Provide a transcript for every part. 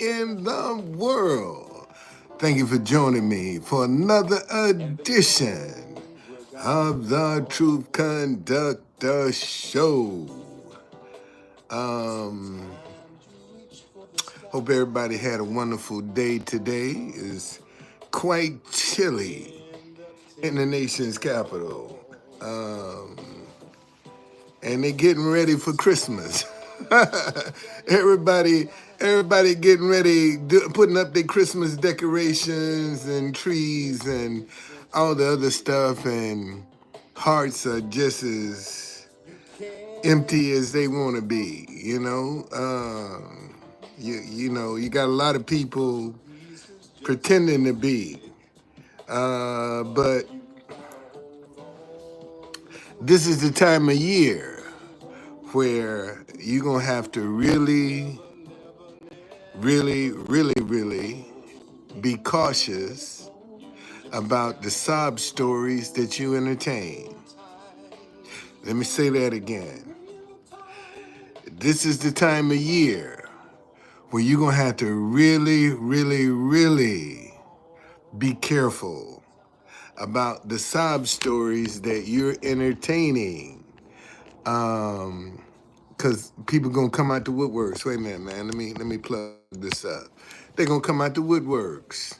in the world. Thank you for joining me for another edition of the Truth Conductor Show. Hope everybody had a wonderful day today. It's quite chilly in the nation's capital. And they're getting ready for Christmas. everybody getting ready, putting up their Christmas decorations and trees and all the other stuff, and hearts are just as empty as they want to be, you know. You got a lot of people pretending to be, but this is the time of year where you're going to have to really be cautious about the sob stories that you entertain. Let me say that again. This is the time of year where you're going to have to really be careful about the sob stories that you're entertaining. Because people gonna come out the woodworks. Wait a minute, man. Let me plug this up. They're gonna come out the woodworks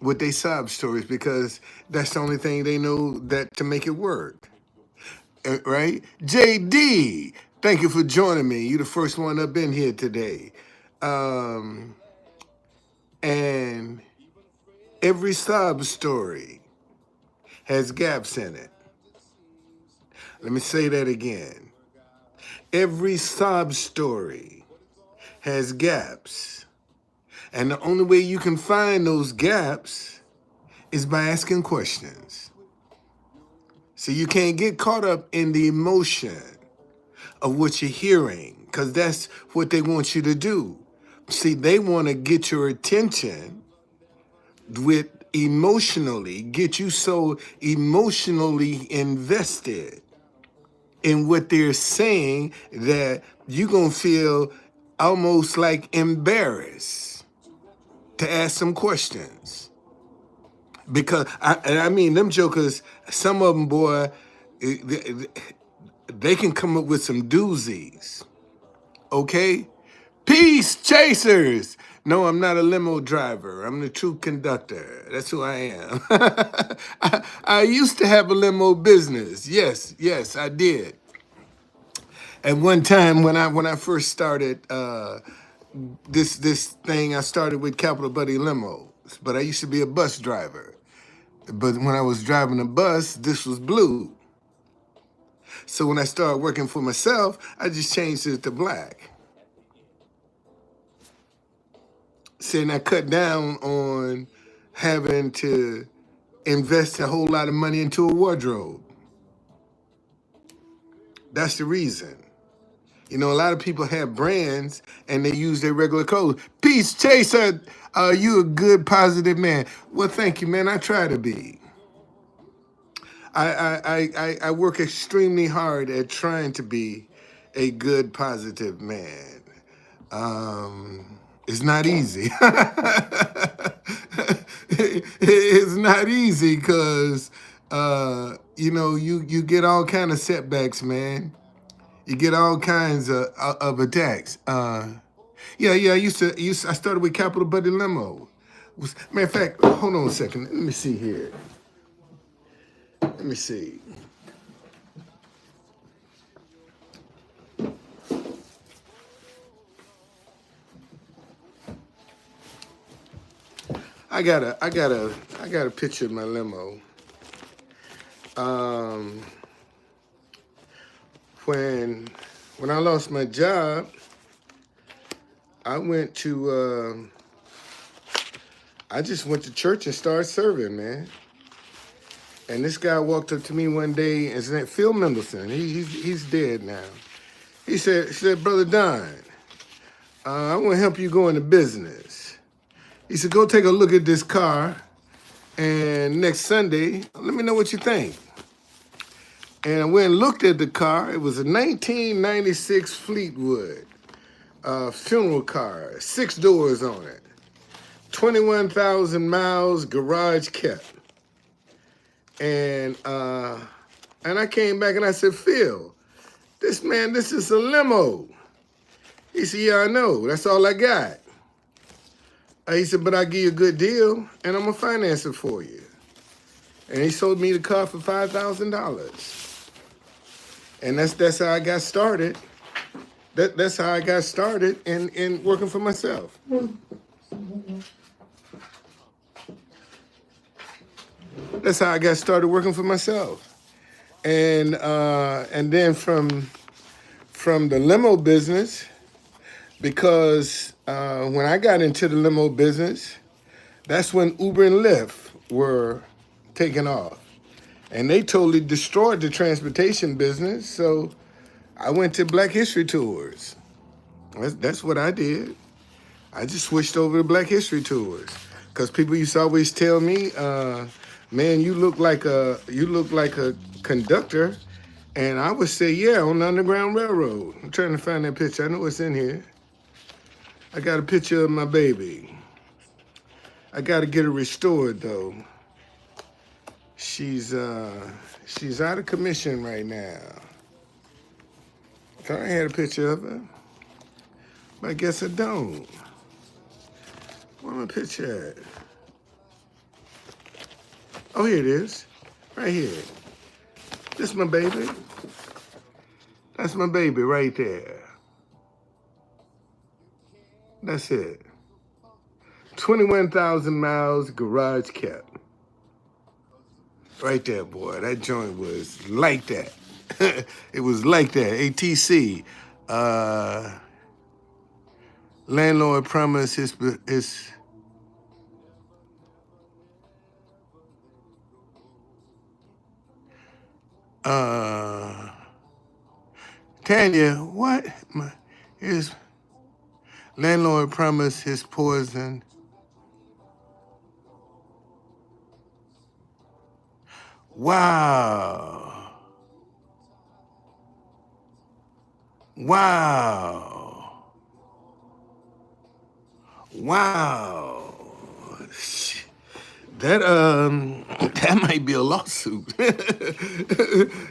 with their sob stories because that's the only thing they know that to make it work. Right? JD, thank you for joining me. You're the first one up in here today. And every sob story has gaps in it. Let me say that again. Every sob story has gaps. And the only way you can find those gaps is by asking questions. So you can't get caught up in the emotion of what you're hearing, because that's what they want you to do. See, they want to get your attention with emotionally, get you so emotionally invested in what they're saying that you're going to feel almost like embarrassed to ask some questions. Because, I mean, them jokers, some of them, boy, they can come up with some doozies, okay? Peace chasers! No, I'm not a limo driver. I'm the truth conductor. That's who I am. I used to have a limo business. Yes, I did. At one time, when I first started this thing, I started with Capital Buddy Limos, but I used to be a bus driver. But when I was driving a bus, this was blue. So when I started working for myself, I just changed it to black. Saying I cut down on having to invest a whole lot of money into a wardrobe. That's the reason. You know, a lot of people have brands and they use their regular clothes. Peace chaser, you a good, positive man. Well, thank you, man. I try to be. I work extremely hard at trying to be a good, positive man. It's not easy. It's not easy because, you get all kind of setbacks, man. You get all kinds of attacks. I started with Capital Buddy Limo. Matter of fact, hold on a second. Let me see here. Let me see. I got a picture of my limo. When I lost my job, I just went to church and started serving, man. And this guy walked up to me one day, and his name Phil Mendelson. He's dead now. He said, Brother Don, I want to help you go into business. He said, go take a look at this car, and next Sunday, let me know what you think. And I went and looked at the car. It was a 1996 Fleetwood. funeral car, 6 doors on it, 21,000 miles, garage kept. And I came back and I said, Phil, this is a limo. He said, yeah, I know. That's all I got. He said, but I'll give you a good deal and I'm gonna finance it for you. And he sold me the car for $5,000. And that's how I got started. That's how I got started in working for myself. That's how I got started working for myself. And then from the limo business, because when I got into the limo business, that's when Uber and Lyft were taking off. And they totally destroyed the transportation business. So I went to Black History Tours. That's what I did. I just switched over to Black History Tours. Because people used to always tell me, man, you look like a conductor. And I would say, yeah, on the Underground Railroad. I'm trying to find that picture. I know it's in here. I got a picture of my baby. I got to get her restored, though. She's out of commission right now. Thought I had a picture of her, but I guess I don't. Where my picture at? Oh, here it is, right here. This my baby. That's my baby right there. That's it. 21,000 miles, garage kept. Right there, boy. That joint was like that. It was like that. ATC. Landlord promised his Tanya, what? His landlord promised his poison. Wow. Wow. Wow. That might be a lawsuit.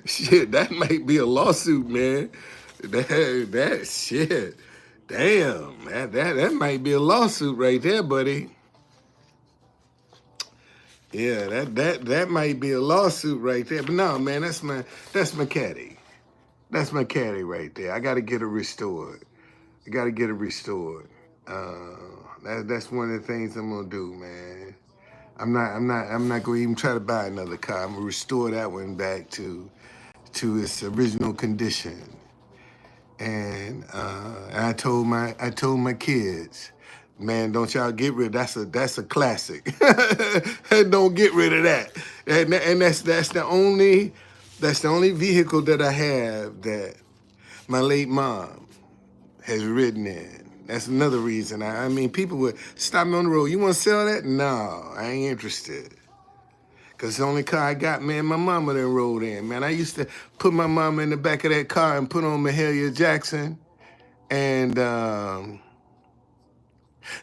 Shit, that might be a lawsuit, man. That shit. Damn, that might be a lawsuit right there, buddy. Yeah, that might be a lawsuit right there. But no, man, that's my caddy. That's my caddy right there. I gotta get her restored. That's one of the things I'm gonna do, man. I'm not gonna even try to buy another car. I'm gonna restore that one back to its original condition. And I told my kids, man, don't y'all get rid of that's a classic. Don't get rid of that. And that's the only vehicle that I have that my late mom has ridden in. That's another reason. I mean, people would stop me on the road. You want to sell that? No, I ain't interested. Because the only car I got, man, my mama done rode in. Man, I used to put my mama in the back of that car and put on Mahalia Jackson. And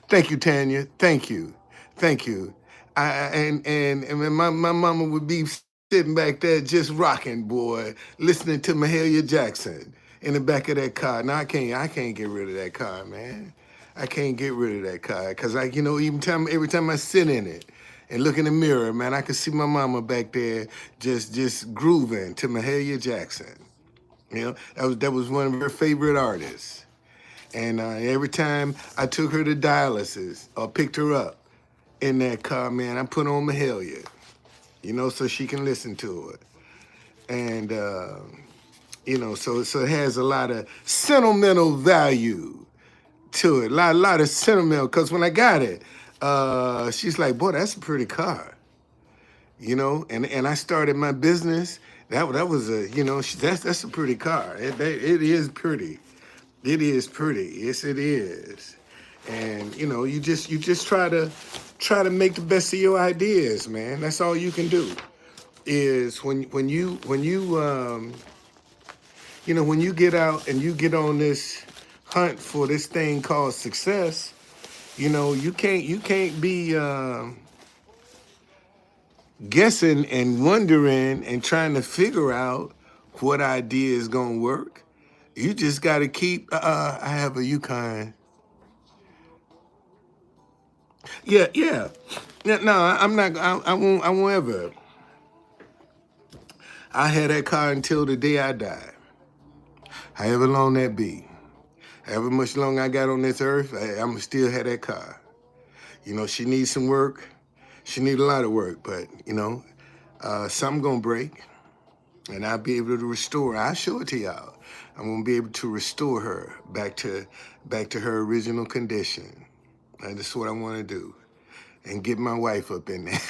thank you, Tanya. Thank you. And my mama would be sitting back there just rocking, boy, listening to Mahalia Jackson in the back of that car. Now I can't get rid of that car, man. I can't get rid of that car because every time I sit in it and look in the mirror, man, I can see my mama back there just grooving to Mahalia Jackson. You know, that was one of her favorite artists. And every time I took her to dialysis or picked her up in that car, man, I put on Mahalia, so she can listen to it. And, so it has a lot of sentimental value to it, a lot of sentimental, because when I got it, she's like, boy, that's a pretty car, and I started my business. That was that's a pretty car. It is pretty. It is pretty. Yes, it is. And you just try to make the best of your ideas, man. That's all you can do. Is when you get out and you get on this hunt for this thing called success, you can't be guessing and wondering and trying to figure out what idea is gonna work. You just got to keep. I have a Yukon. Yeah, yeah. Yeah, no, I'm not. I won't. I won't ever. I had that car until the day I die. However long that be. However much long I got on this earth, I'ma still have that car. She needs some work. She need a lot of work, but something gonna break, and I'll be able to restore. I'll show it to y'all. I'm gonna be able to restore her back to her original condition. And that's what I want to do, and get my wife up in there.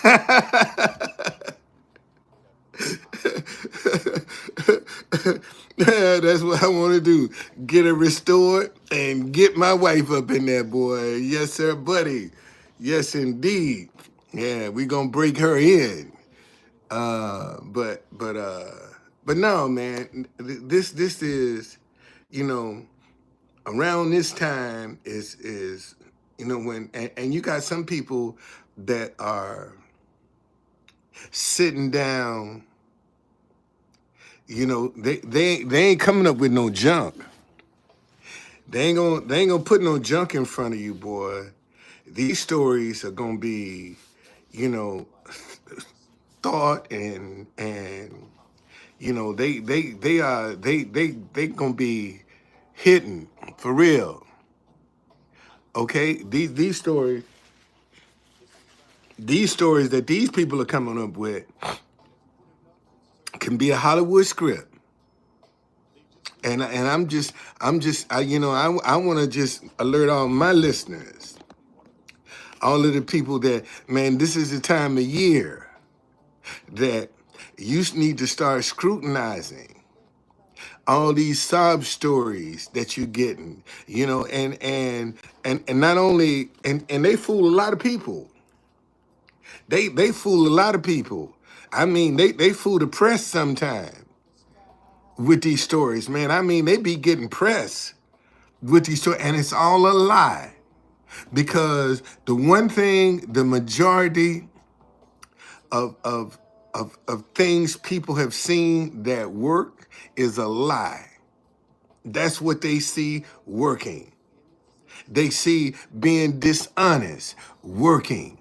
Yeah, that's what I want to do. Get her restored and get my wife up in there, boy. Yes, sir, buddy. Yes, indeed. Yeah, we gonna break her in. But no, man. This is, you know, around this time is when and you got some people that are sitting down. They ain't coming up with no junk. They ain't gonna put no junk in front of you, boy. These stories are gonna be, you know, thought and they gonna be hidden for real. Okay, these stories that these people are coming up with can be a Hollywood script. And I want to just alert all my listeners, all of the people that, man, this is the time of year that you need to start scrutinizing all these sob stories that you're getting, and not only and they fool a lot of people. They fool a lot of people. I mean, they fool the press sometimes with these stories, man. I mean, they be getting press with these stories, and it's all a lie. Because the one thing, the majority of things people have seen that work is a lie. That's what they see working. They see being dishonest working.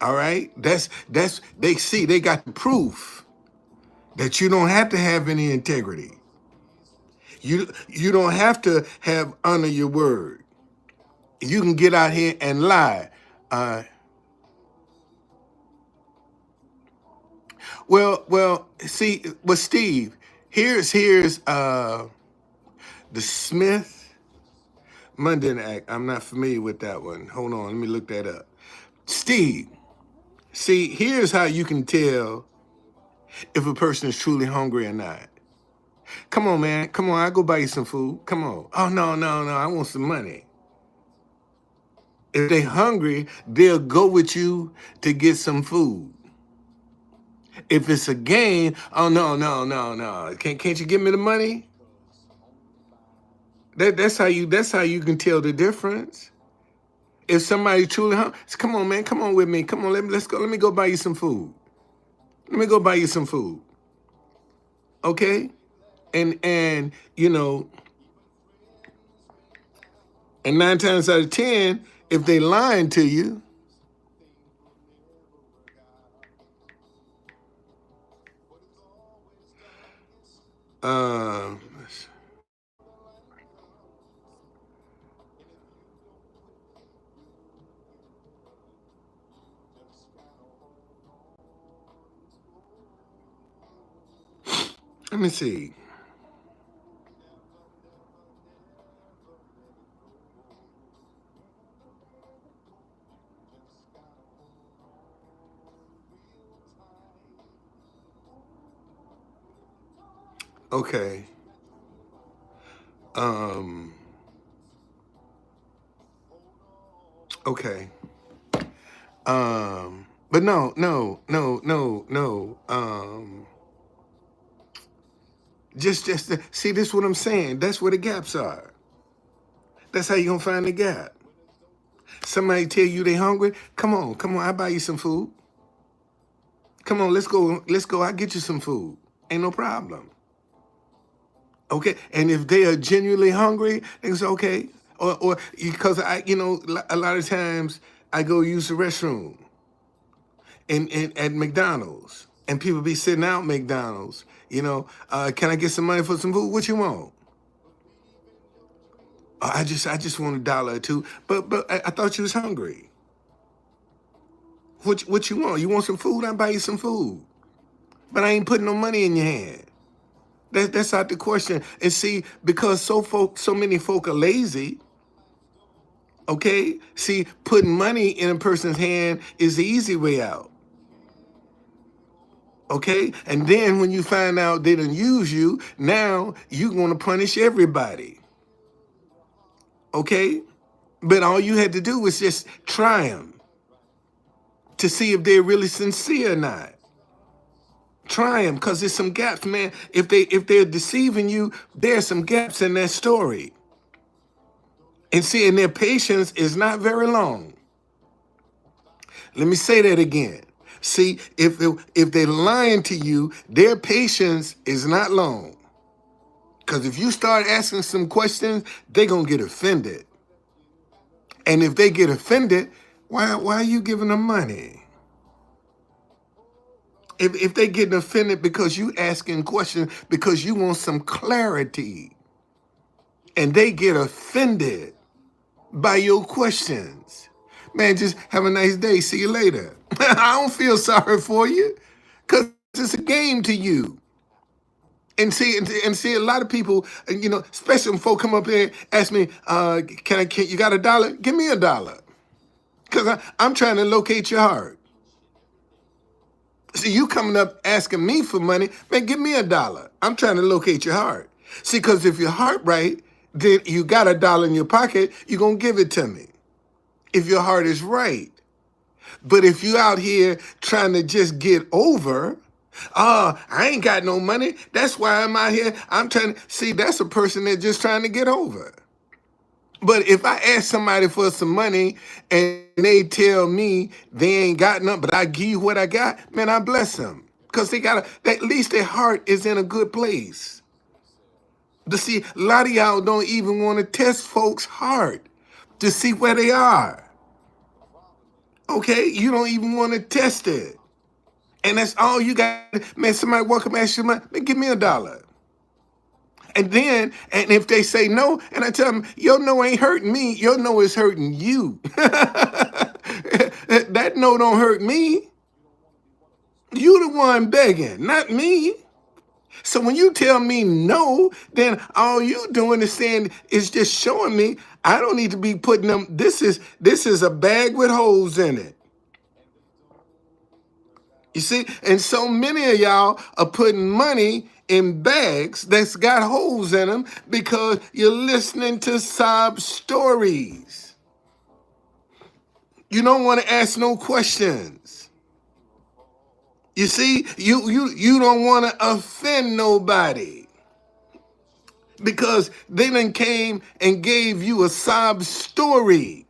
All right? That's they got the proof that you don't have to have any integrity. You don't have to have honor your word. You can get out here and lie. Steve, here's the Smith Munden Act. I'm not familiar with that one. Hold on, let me look that up. Steve, see, here's how you can tell if a person is truly hungry or not. Come on, man. Come on, I'll go buy you some food. Come on. Oh, no, no, no. I want some money. If they hungry, they'll go with you to get some food. If it's a game, oh, no, no, no, no. Can't you give me the money? That's how you can tell the difference. If somebody truly hungry, come on, man. Come on with me. Come on, let's go. Let me go buy you some food. Let me go buy you some food. Okay? And and 9 times out of 10, if they lying to you, uh, let me see. Okay. Um, okay. But no, no, no, no, no. Just see, this is what I'm saying. That's where the gaps are. That's how you gonna find the gap. Somebody tell you they hungry. Come on, I'll buy you some food. Come on, let's go. I'll get you some food. Ain't no problem. Okay, and if they are genuinely hungry, they can say, okay. Or because a lot of times I go use the restroom in at McDonald's, and people be sitting out McDonald's. Can I get some money for some food? What you want? I just want $1 or two. But I thought you was hungry. What you want? You want some food? I'll buy you some food. But I ain't putting no money in your hand. That's out the question. And see, because so many folk are lazy. Okay, see, putting money in a person's hand is the easy way out. Okay, and then when you find out they done use you, now you're gonna punish everybody. Okay, but all you had to do was just try them to see if they're really sincere or not. Try them, because there's some gaps, man. If they're deceiving you, there's some gaps in that story. And see, and their patience is not very long. Let me say that again. See, if they're lying to you, their patience is not long. Because if you start asking some questions, they're gonna get offended. And if they get offended, why are you giving them money? If they getting offended because you asking questions because you want some clarity, and they get offended by your questions, man, just have a nice day. See you later. I don't feel sorry for you, because it's a game to you. And see, a lot of people, especially when folk come up here and ask me, can you got $1? Give me $1. Because I'm trying to locate your heart. See, you coming up asking me for money, man, give me $1. I'm trying to locate your heart. See, because if your heart right, then you got $1 in your pocket, you're going to give it to me. If your heart is right. But if you out here trying to just get over, I ain't got no money. That's why I'm out here. I'm trying to see, that's a person that's just trying to get over. But if I ask somebody for some money and they tell me they ain't got nothing, but I give you what I got, man, I bless them. Because at least their heart is in a good place. To see, a lot of y'all don't even want to test folks' heart to see where they are. Okay, you don't even want to test it. And that's all you got. Man, somebody walk up and ask you money, man, give me $1. And if they say no, and I tell them, your no ain't hurting me, your no is hurting you. That no don't hurt me. You the one begging, not me. So when you tell me no, then all you doing is just showing me I don't need to be putting them. This is a bag with holes in it. You see, and so many of y'all are putting money in bags that's got holes in them because you're listening to sob stories. You don't want to ask no questions. You see, you don't want to offend nobody because they done came and gave you a sob story.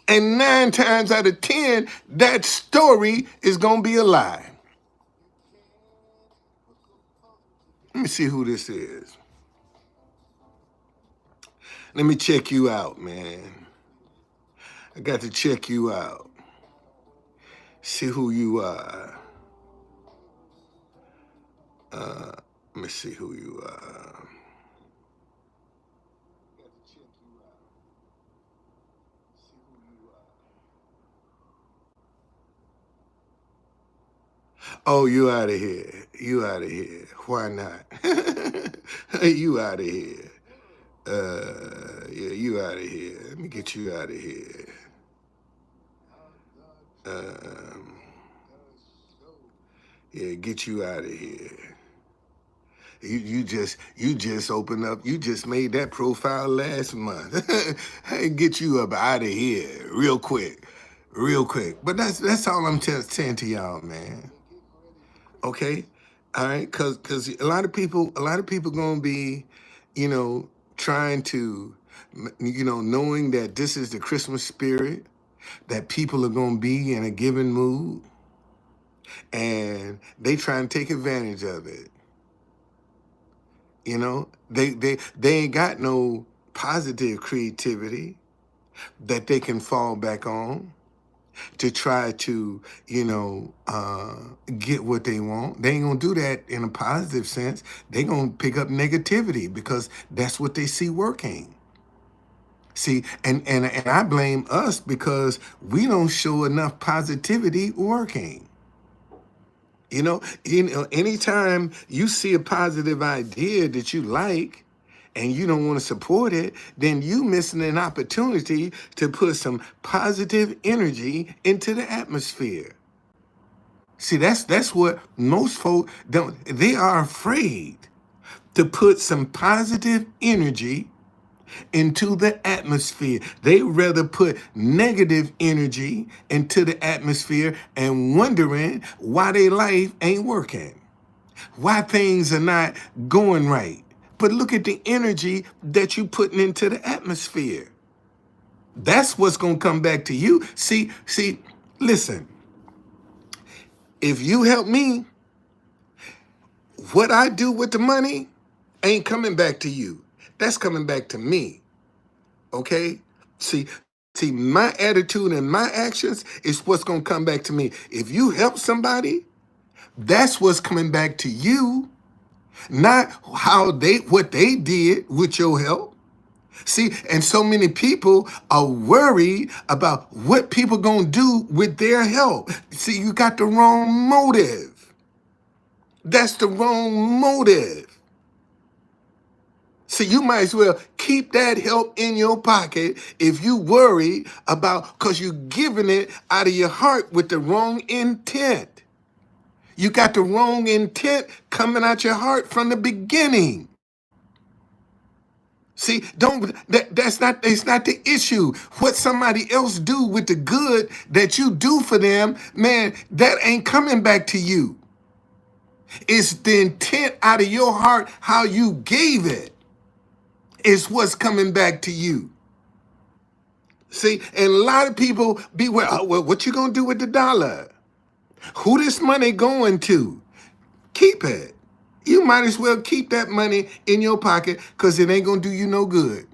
And 9 times out of 10, that story is going to be a lie. Let me see who this is. Let me check you out, man. I got to check you out. See who you are. Let me see who you are. Oh, you out of here. You out of here. Why not? You out of here. Yeah, you out of here. Let me get you out of here. Yeah, get you out of here. You just opened up. You just made that profile last month. Hey, get you up out of here real quick, real quick. But that's all I'm saying to y'all, man. Okay, all right, cause a lot of people gonna be, trying to, knowing that this is the Christmas spirit, that people are going to be in a given mood, and they try and take advantage of it. They ain't got no positive creativity that they can fall back on to try to, get what they want. They ain't gonna do that in a positive sense. They gonna pick up negativity because that's what they see working. See, and I blame us because we don't show enough positivity working. Anytime you see a positive idea that you like and you don't want to support it, then you missing an opportunity to put some positive energy into the atmosphere. See, that's what most folk don't. They are afraid to put some positive energy into the atmosphere. They rather put negative energy into the atmosphere and wondering why their life ain't working, why things are not going right. But look at the energy that you putting into the atmosphere. That's what's going to come back to you. See, listen, if you help me, what I do with the money ain't coming back to you. That's coming back to me. Okay? See, my attitude and my actions is what's going to come back to me. If you help somebody, that's what's coming back to you, not what they did with your help. See, and so many people are worried about what people going to do with their help. See, you got the wrong motive. That's the wrong motive. So you might as well keep that help in your pocket if you worry about, because you're giving it out of your heart with the wrong intent. You got the wrong intent coming out your heart from the beginning. See, it's not the issue. What somebody else do with the good that you do for them, man, that ain't coming back to you. It's the intent out of your heart, how you gave it, is what's coming back to you. See, and a lot of people be, well, what you gonna do with the dollar? Who this money going to? Keep it. You might as well keep that money in your pocket because it ain't gonna do you no good.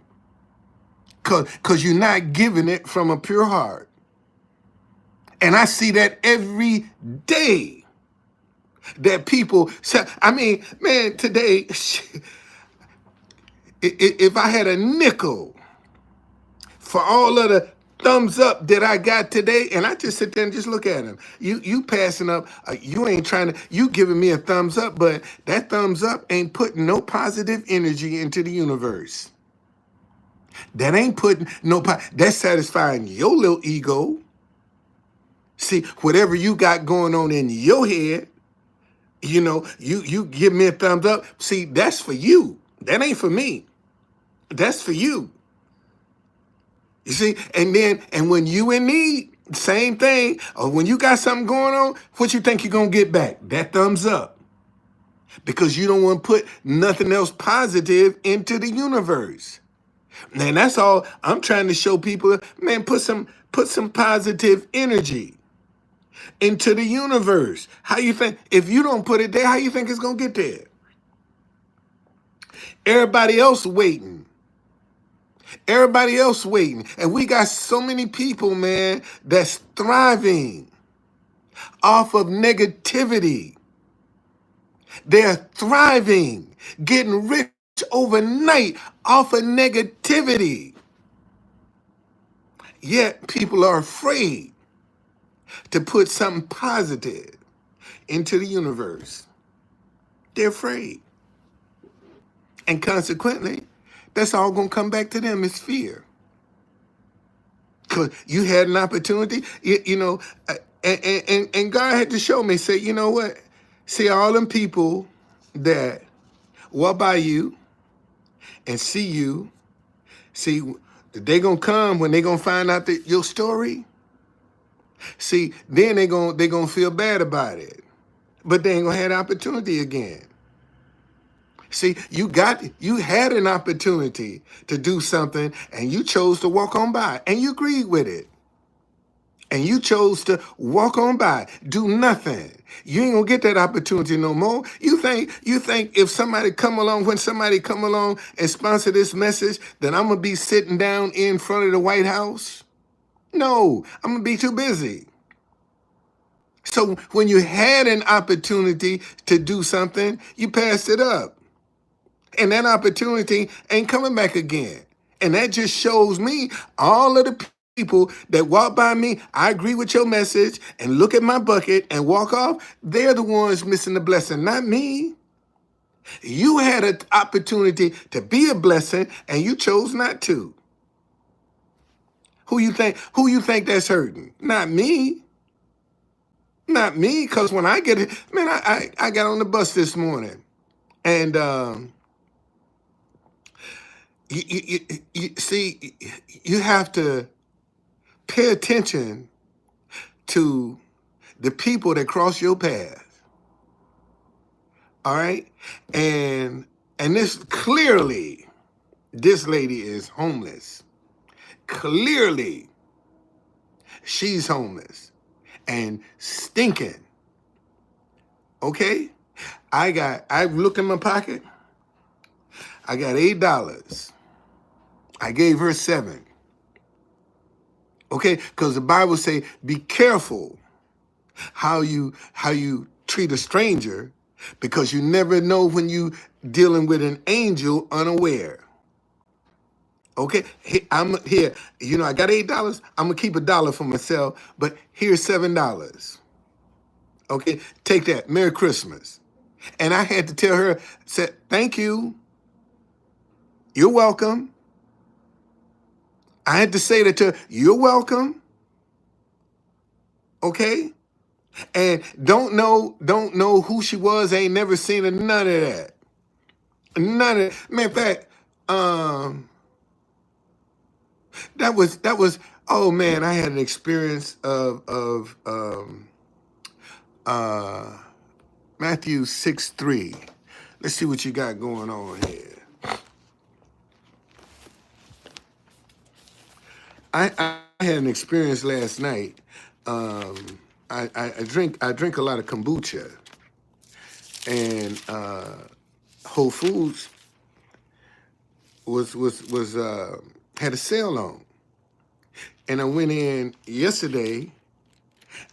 Because you're not giving it from a pure heart. And I see that every day. That people say, I mean, man, today, if I had a nickel for all of the thumbs up that I got today, and I just sit there and just look at them. You passing up, you ain't trying to, you giving me a thumbs up, but that thumbs up ain't putting no positive energy into the universe. That ain't putting that's satisfying your little ego. See, whatever you got going on in your head, you give me a thumbs up. See, that's for you. That ain't for me. That's for you. You see, and when you in need, same thing. Or when you got something going on, what you think you're gonna get back? That thumbs up. Because you don't want to put nothing else positive into the universe. And that's all I'm trying to show people, man, put some positive energy into the universe. How you think, if you don't put it there, how you think it's gonna get there? Everybody else waiting. Everybody else waiting. And we got so many people, man, that's thriving off of negativity. They're thriving, getting rich overnight off of negativity. Yet people are afraid to put something positive into the universe. They're afraid. And consequently, that's all going to come back to them is fear. Because you had an opportunity, and God had to show me, say, you know what? See, all them people that walk by you and see you, see, they going to come when they going to find out that your story. See, then they going to feel bad about it. But they ain't going to have the opportunity again. See, you had an opportunity to do something and you chose to walk on by and you agreed with it. And you chose to walk on by, do nothing. You ain't gonna get that opportunity no more. You think if when somebody come along and sponsor this message, that I'm gonna be sitting down in front of the White House? No, I'm gonna be too busy. So when you had an opportunity to do something, you passed it up. And that opportunity ain't coming back again. And that just shows me all of the people that walk by me, I agree with your message, and look at my bucket and walk off, they're the ones missing the blessing, not me. You had an opportunity to be a blessing and you chose not to. Who you think that's hurting? Not me. Not me, because when I get it, man, I got on the bus this morning and you see, you have to pay attention to the people that cross your path. All right. And this lady is homeless. Clearly, she's homeless and stinking. Okay. I looked in my pocket. I got $8. I gave her 7. Okay, because the Bible say, be careful how you treat a stranger, because you never know when you dealing with an angel unaware. Okay, I'm here. I got $8. I'm gonna keep $1 for myself, but here's $7. Okay, take that. Merry Christmas. And I had to tell her, said, thank you. You're welcome. I had to say that to her, you're welcome. Okay? And don't know who she was, ain't never seen her, none of that. None of man, in fact, that was oh man, I had an experience of Matthew 6:3. Let's see what you got going on here. I had an experience last night. I drink a lot of kombucha, and Whole Foods was had a sale on, and I went in yesterday,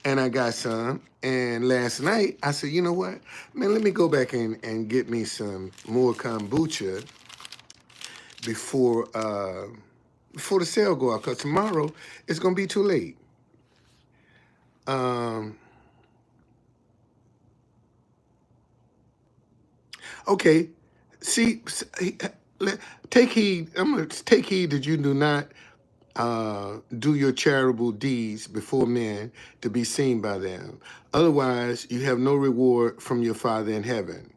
and I got some. And last night I said, you know what, man, let me go back and get me some more kombucha before the sale go out, because tomorrow it's gonna be too late. Okay, see, take heed. I'm gonna take heed that you do not do your charitable deeds before men to be seen by them. Otherwise, you have no reward from your Father in heaven.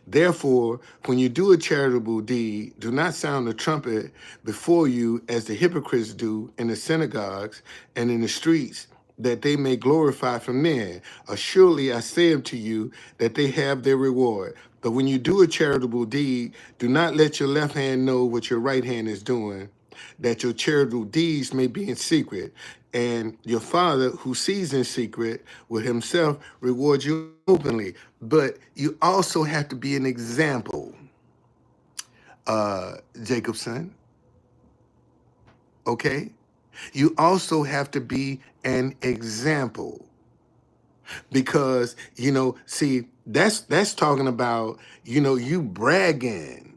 Therefore, when you do a charitable deed, do not sound the trumpet before you as the hypocrites do in the synagogues and in the streets, that they may glorify from men. Assuredly, I say unto you that they have their reward. But when you do a charitable deed, do not let your left hand know what your right hand is doing, that your charitable deeds may be in secret, and your Father who sees in secret will himself reward you openly. But you also have to be an example, Jacobson. Okay? You also have to be an example, because, see, that's talking about, you bragging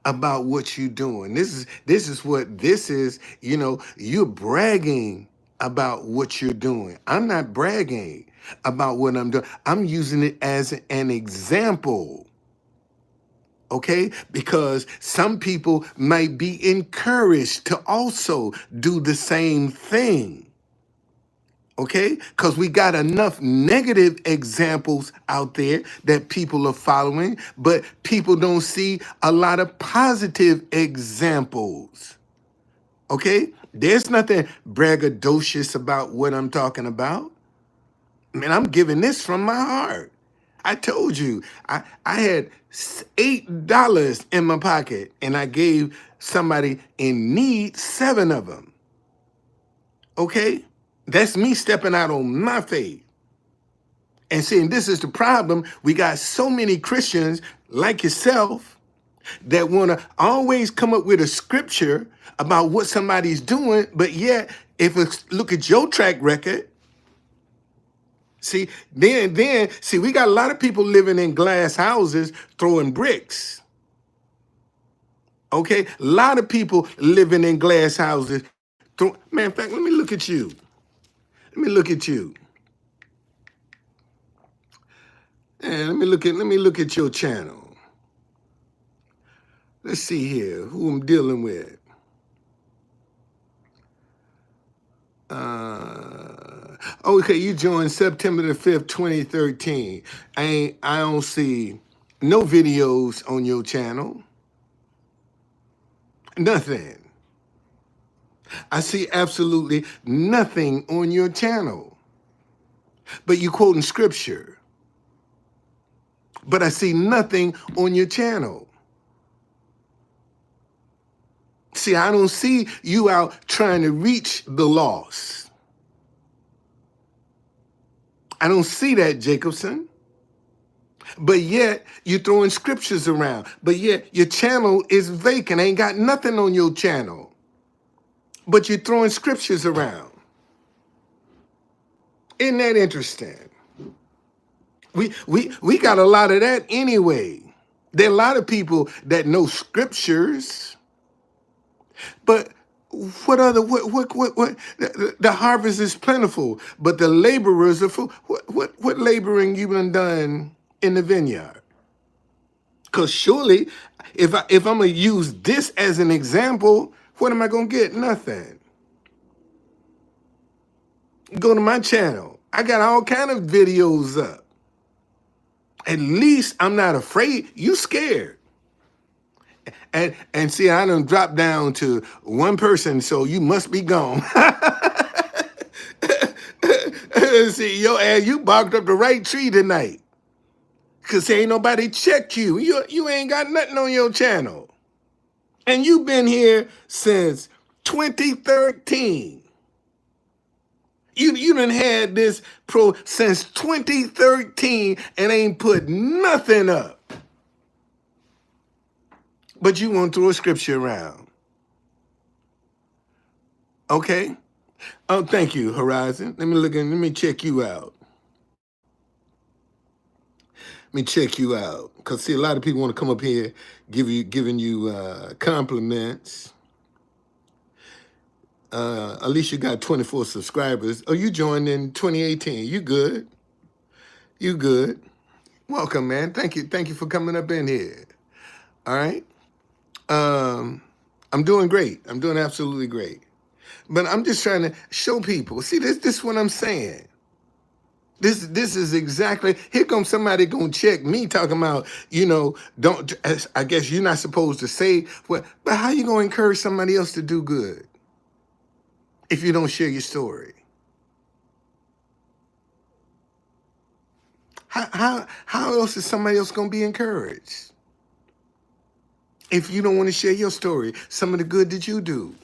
about what you're doing. This is what this is, you're bragging about what you're doing. I'm not bragging about what I'm doing. I'm using it as an example. Okay? Because some people might be encouraged to also do the same thing. Okay? Because we got enough negative examples out there that people are following, but people don't see a lot of positive examples. Okay? There's nothing braggadocious about what I'm talking about. Man, I'm giving this from my heart. I told you, I had $8 in my pocket and I gave somebody in need 7 of them. Okay? That's me stepping out on my faith. And seeing this is the problem. We got so many Christians like yourself that want to always come up with a scripture about what somebody's doing, but yet, if we look at your track record, see, see, we got a lot of people living in glass houses throwing bricks. Okay, a lot of people living in glass houses. Man, in fact, let me look at you. Let me look at you. And let me look at your channel. Let's see here who I'm dealing with. Okay, you joined September the 5th, 2013. I don't see no videos on your channel. Nothing. I see absolutely nothing on your channel. But you quoting scripture. But I see nothing on your channel. See, I don't see you out trying to reach the lost. I don't see that, Jacobson. But yet, you're throwing scriptures around. But yet, your channel is vacant. Ain't got nothing on your channel. But you're throwing scriptures around. Isn't that interesting? We got a lot of that anyway. There are a lot of people that know scriptures, but what the harvest is plentiful, but the laborers are full. What laboring you done in the vineyard? Because surely, if I'm gonna use this as an example, what am I gonna get? Nothing. Go to my channel. I got all kind of videos up. At least I'm not afraid. You scared. And see, I done dropped down to one person, so you must be gone. See, your ass, you barked up the right tree tonight. Cause ain't nobody checked you. You ain't got nothing on your channel. And you've been here since 2013. You done had this pro since 2013 and ain't put nothing up. But you want to throw a scripture around. Okay? Oh, thank you, Horizon. Let me check you out. Let me check you out. Because see, a lot of people want to come up here giving you compliments. At least you got 24 subscribers. Oh, you joined in 2018. You good. You good. Welcome, man. Thank you for coming up in here. All right. I'm doing great. I'm doing absolutely great. But I'm just trying to show people. See, this is what I'm saying. This is exactly, here comes somebody gonna check me talking about, don't, I guess you're not supposed to say what, but how you gonna encourage somebody else to do good if you don't share your story? How else is somebody else gonna be encouraged if you don't want to share your story, some of the good that you do?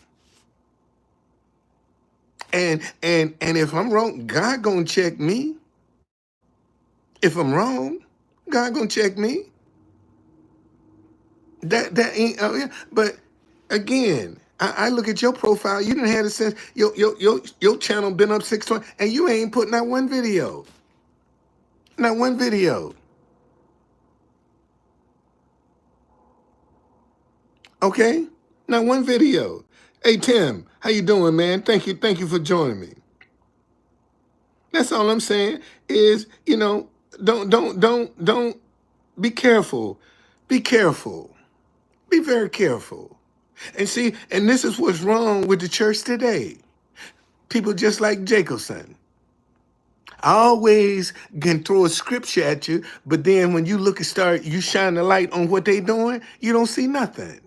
And if I'm wrong, God gonna check me. If I'm wrong, God gonna check me. That ain't. Yeah. But again, I look at your profile. You didn't have a sense. Your channel been up 620, and you ain't putting out one video. Not one video. Okay, not one video. Hey Tim, how you doing, man? Thank you for joining me. That's all I'm saying is, don't be careful. Be careful. Be very careful. And see, and this is what's wrong with the church today. People just like Jacobson. Always can throw a scripture at you, but then when you look and you shine the light on what they doing, you don't see nothing.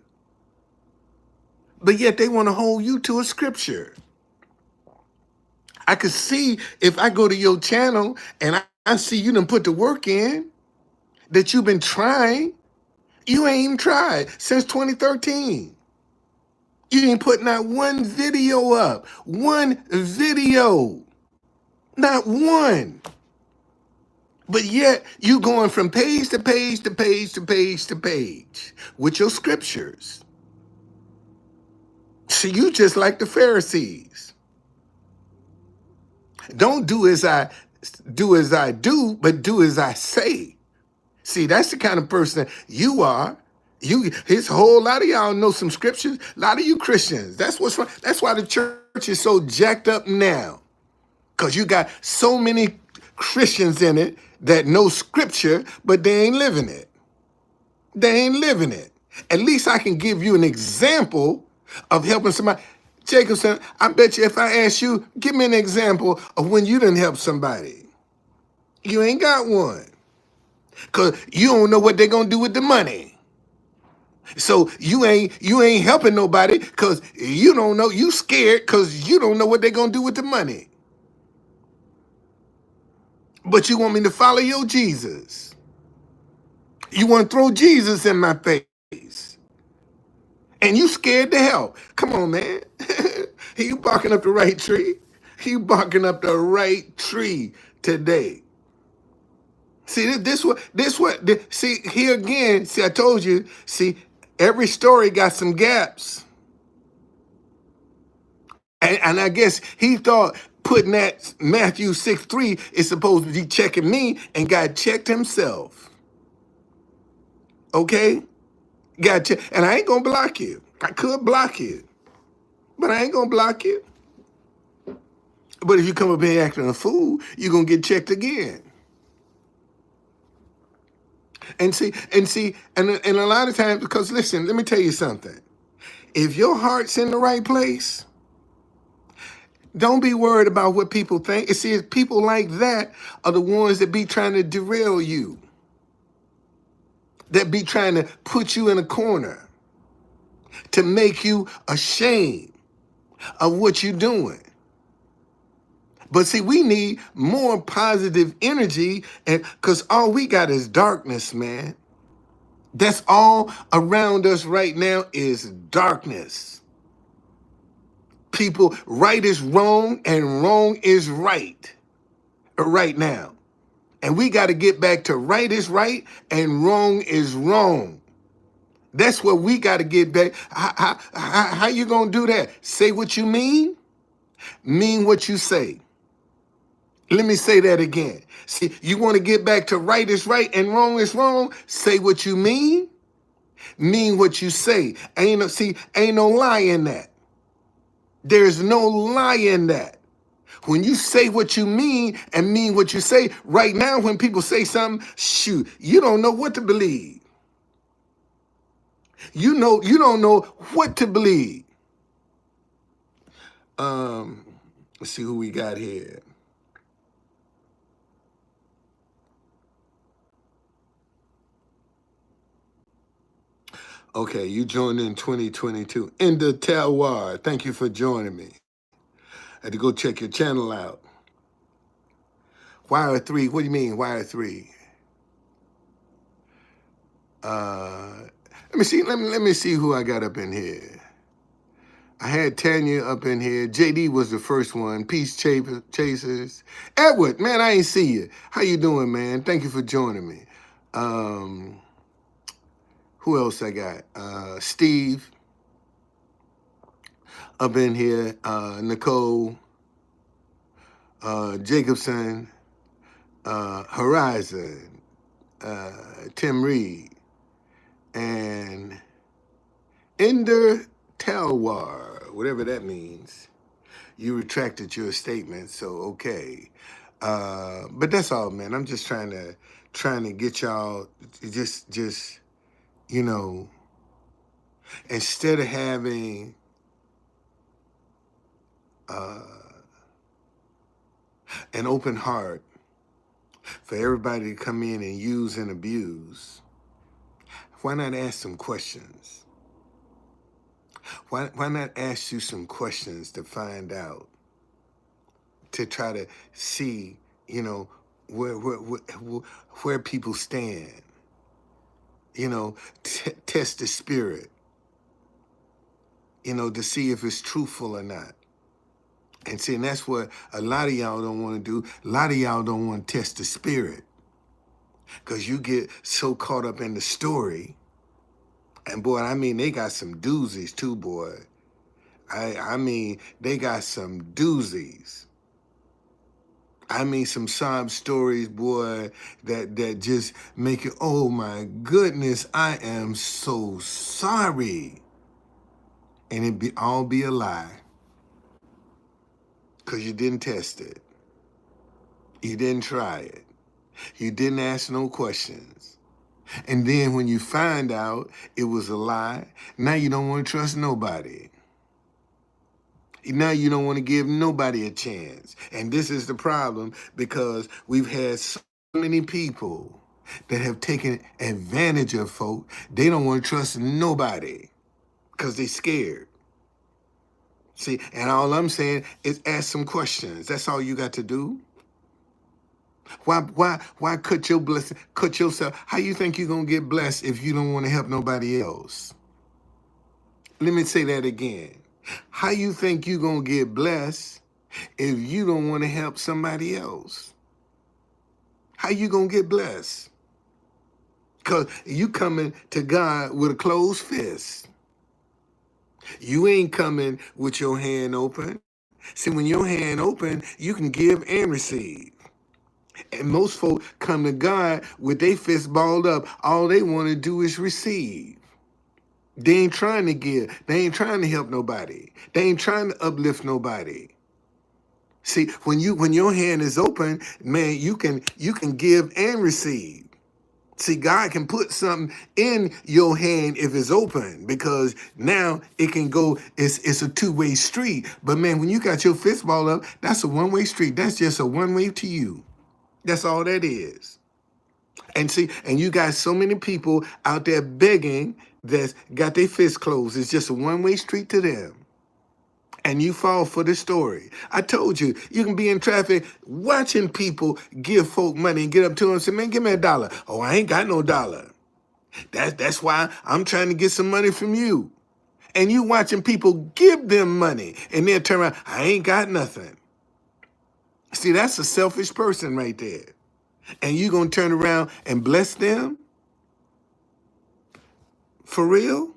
But yet they want to hold you to a scripture. I could see if I go to your channel and I see you done put the work in, that you've been trying. You ain't even tried since 2013. You ain't put not one video up. One video. Not one. But yet you going from page to page to page to page to page with your scriptures. See, you just like the Pharisees. Don't do as I do, but do as I say. See, that's the kind of person you are. His whole lot of y'all know some scriptures. A lot of you Christians. That's what's wrong. That's why the church is so jacked up now. Because you got so many Christians in it that know scripture, but they ain't living it. They ain't living it. At least I can give you an example of helping somebody. Jacobson, I bet you if I ask you, give me an example of when you didn't help somebody. You ain't got one. Because you don't know what they're going to do with the money. So you ain't helping nobody because you don't know. You scared because you don't know what they're going to do with the money. But you want me to follow your Jesus. You want to throw Jesus in my face. And you scared to help. Come on, man. You barking up the right tree. You barking up the right tree today. See, see, here again, see, I told you, see, every story got some gaps. And I guess he thought putting that Matthew 6:3 is supposed to be checking me, and God checked himself. Okay? God check, and I ain't gonna block you. I could block you, but I ain't gonna block you. But if you come up here acting a fool, you're gonna get checked again. And a lot of times, because listen, let me tell you something. If your heart's in the right place, don't be worried about what people think. See, people like that are the ones that be trying to derail you, that be trying to put you in a corner, to make you ashamed of what you're doing. But see, we need more positive energy, and because all we got is darkness, man. That's all around us right now is darkness. People, right is wrong and wrong is right now. And we got to get back to right is right and wrong is wrong. That's what we got to get back. How you going to do that? Say what you mean what you say. Let me say that again. See, you want to get back to right is right and wrong is wrong? Say what you mean what you say. Ain't no lie in that. There's no lie in that. When you say what you mean and mean what you say, right now when people say something, shoot, you don't know what to believe. You don't know what to believe. Let's see who we got here. Okay, you joined in 2022. In the Terroir, thank you for joining me. I had to go check your channel out. Wire 3, what do you mean, Wire 3? Let me see who I got up in here. I had Tanya up in here. JD was the first one. Peace Chasers. Edward, man, I ain't see you. How you doing, man? Thank you for joining me. Who else I got? Steve up in here. Nicole. Jacobson. Horizon. Tim Reed. And Ender Talwar, whatever that means. You retracted your statement, so okay. But that's all, man. I'm just trying to get y'all just you know, instead of having an open heart for everybody to come in and use and abuse, why not ask some questions? Why not ask you some questions to find out, to try to see, where people stand. you know, test the spirit, you know, to see if it's truthful or not. And see, and that's what a lot of y'all don't want to do. A lot of y'all don't want to test the spirit because you get so caught up in the story. And boy, I mean, they got some doozies too, boy. I mean, they got some doozies. I mean, some sob stories, boy, that just make you, oh my goodness, I am so sorry. And it all be a lie because you didn't test it. You didn't try it. You didn't ask no questions. And then when you find out it was a lie, now you don't want to trust nobody. Now you don't want to give nobody a chance. And this is the problem because we've had so many people that have taken advantage of folk. They don't want to trust nobody because they're scared. See, and all I'm saying is ask some questions. That's all you got to do. Why cut your blessing, cut yourself? How you think you're gonna get blessed if you don't want to help nobody else? Let me say that again. How you think you're gonna get blessed if you don't want to help somebody else? How you gonna get blessed? Because you coming to God with a closed fist. You ain't coming with your hand open. See, when your hand open, you can give and receive. And most folk come to God with their fist balled up. All they want to do is receive. They ain't trying to give. They ain't trying to help nobody. They ain't trying to uplift nobody. See, when your hand is open, man, you can give and receive. See, God can put something in your hand if it's open because now it can go, it's a two-way street. But man, when you got your fist ball up, that's a one-way street. That's just a one-way to you. That's all that is. And see, and you got so many people out there begging that's got their fist closed. It's just a one-way street to them. And you fall for the story. I told you, you can be in traffic watching people give folk money and get up to them and say, man, give me $1. Oh, I ain't got no dollar. That's why I'm trying to get some money from you. And you watching people give them money and then turn around, I ain't got nothing. See, that's a selfish person right there. And you gonna turn around and bless them? For real?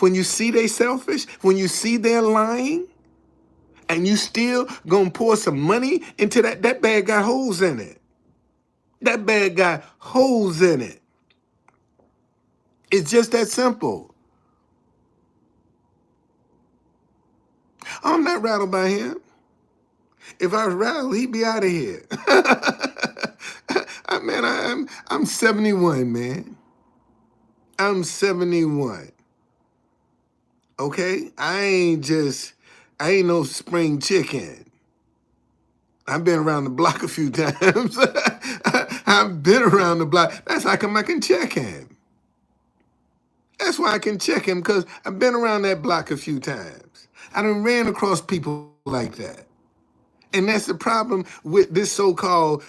When you see they selfish, when you see they're lying, and you still gonna pour some money into that bag got holes in it. That bag got holes in it. It's just that simple. I'm not rattled by him. If I was rattled, he'd be out of here. I'm 71, man. I'm 71. Okay? I ain't no spring chicken. I've been around the block a few times. I've been around the block. That's how come I can check him. That's why I can check him, because I've been around that block a few times. I done ran across people like that. And that's the problem with this so-called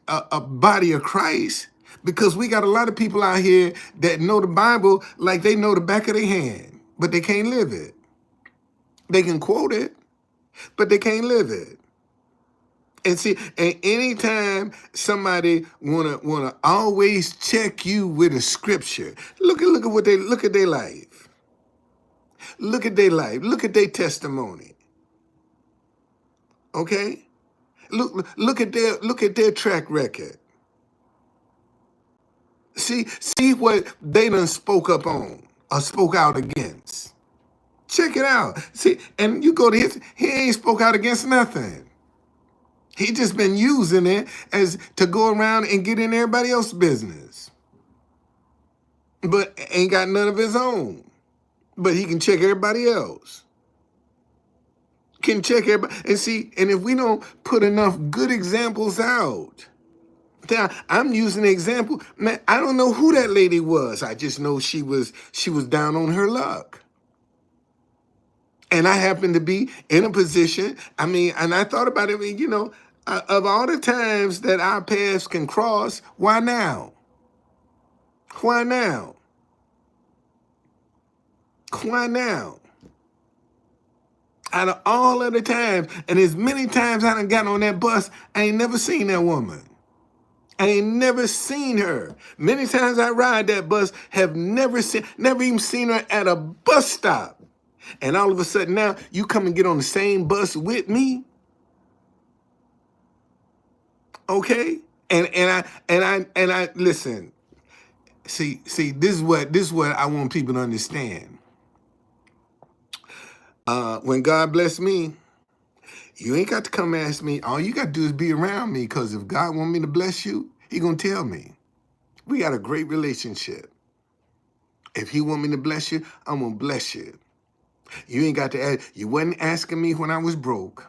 a body of Christ, because we got a lot of people out here that know the Bible like they know the back of their hand, but they can't live it. They can quote it, but they can't live it. And see, and anytime somebody wanna always check you with a scripture, look at their life. Look at their life. Look at their testimony. Okay? Look at their track record. See what they done spoke up on or spoke out against. Check it out. See, and you go to he ain't spoke out against nothing. He just been using it as to go around and get in everybody else's business. But ain't got none of his own. But he can check everybody else. Can check everybody. And see, and if we don't put enough good examples out, now, I'm using an example. Man, I don't know who that lady was. I just know she was down on her luck. And I happened to be in a position, and I thought about it, of all the times that our paths can cross, why now? Why now? Why now? Out of all of the times, and as many times I done got on that bus, I ain't never seen that woman. I ain't never seen her. Many times I ride that bus, have never even seen her at a bus stop. And all of a sudden now, you come and get on the same bus with me, okay? And I listen. See, this is what I want people to understand. When God bless me, you ain't got to come ask me. All you got to do is be around me, because if God want me to bless you, he gonna tell me. We got a great relationship. If he want me to bless you, I'm gonna bless you. You ain't got to ask. You wasn't asking me when I was broke.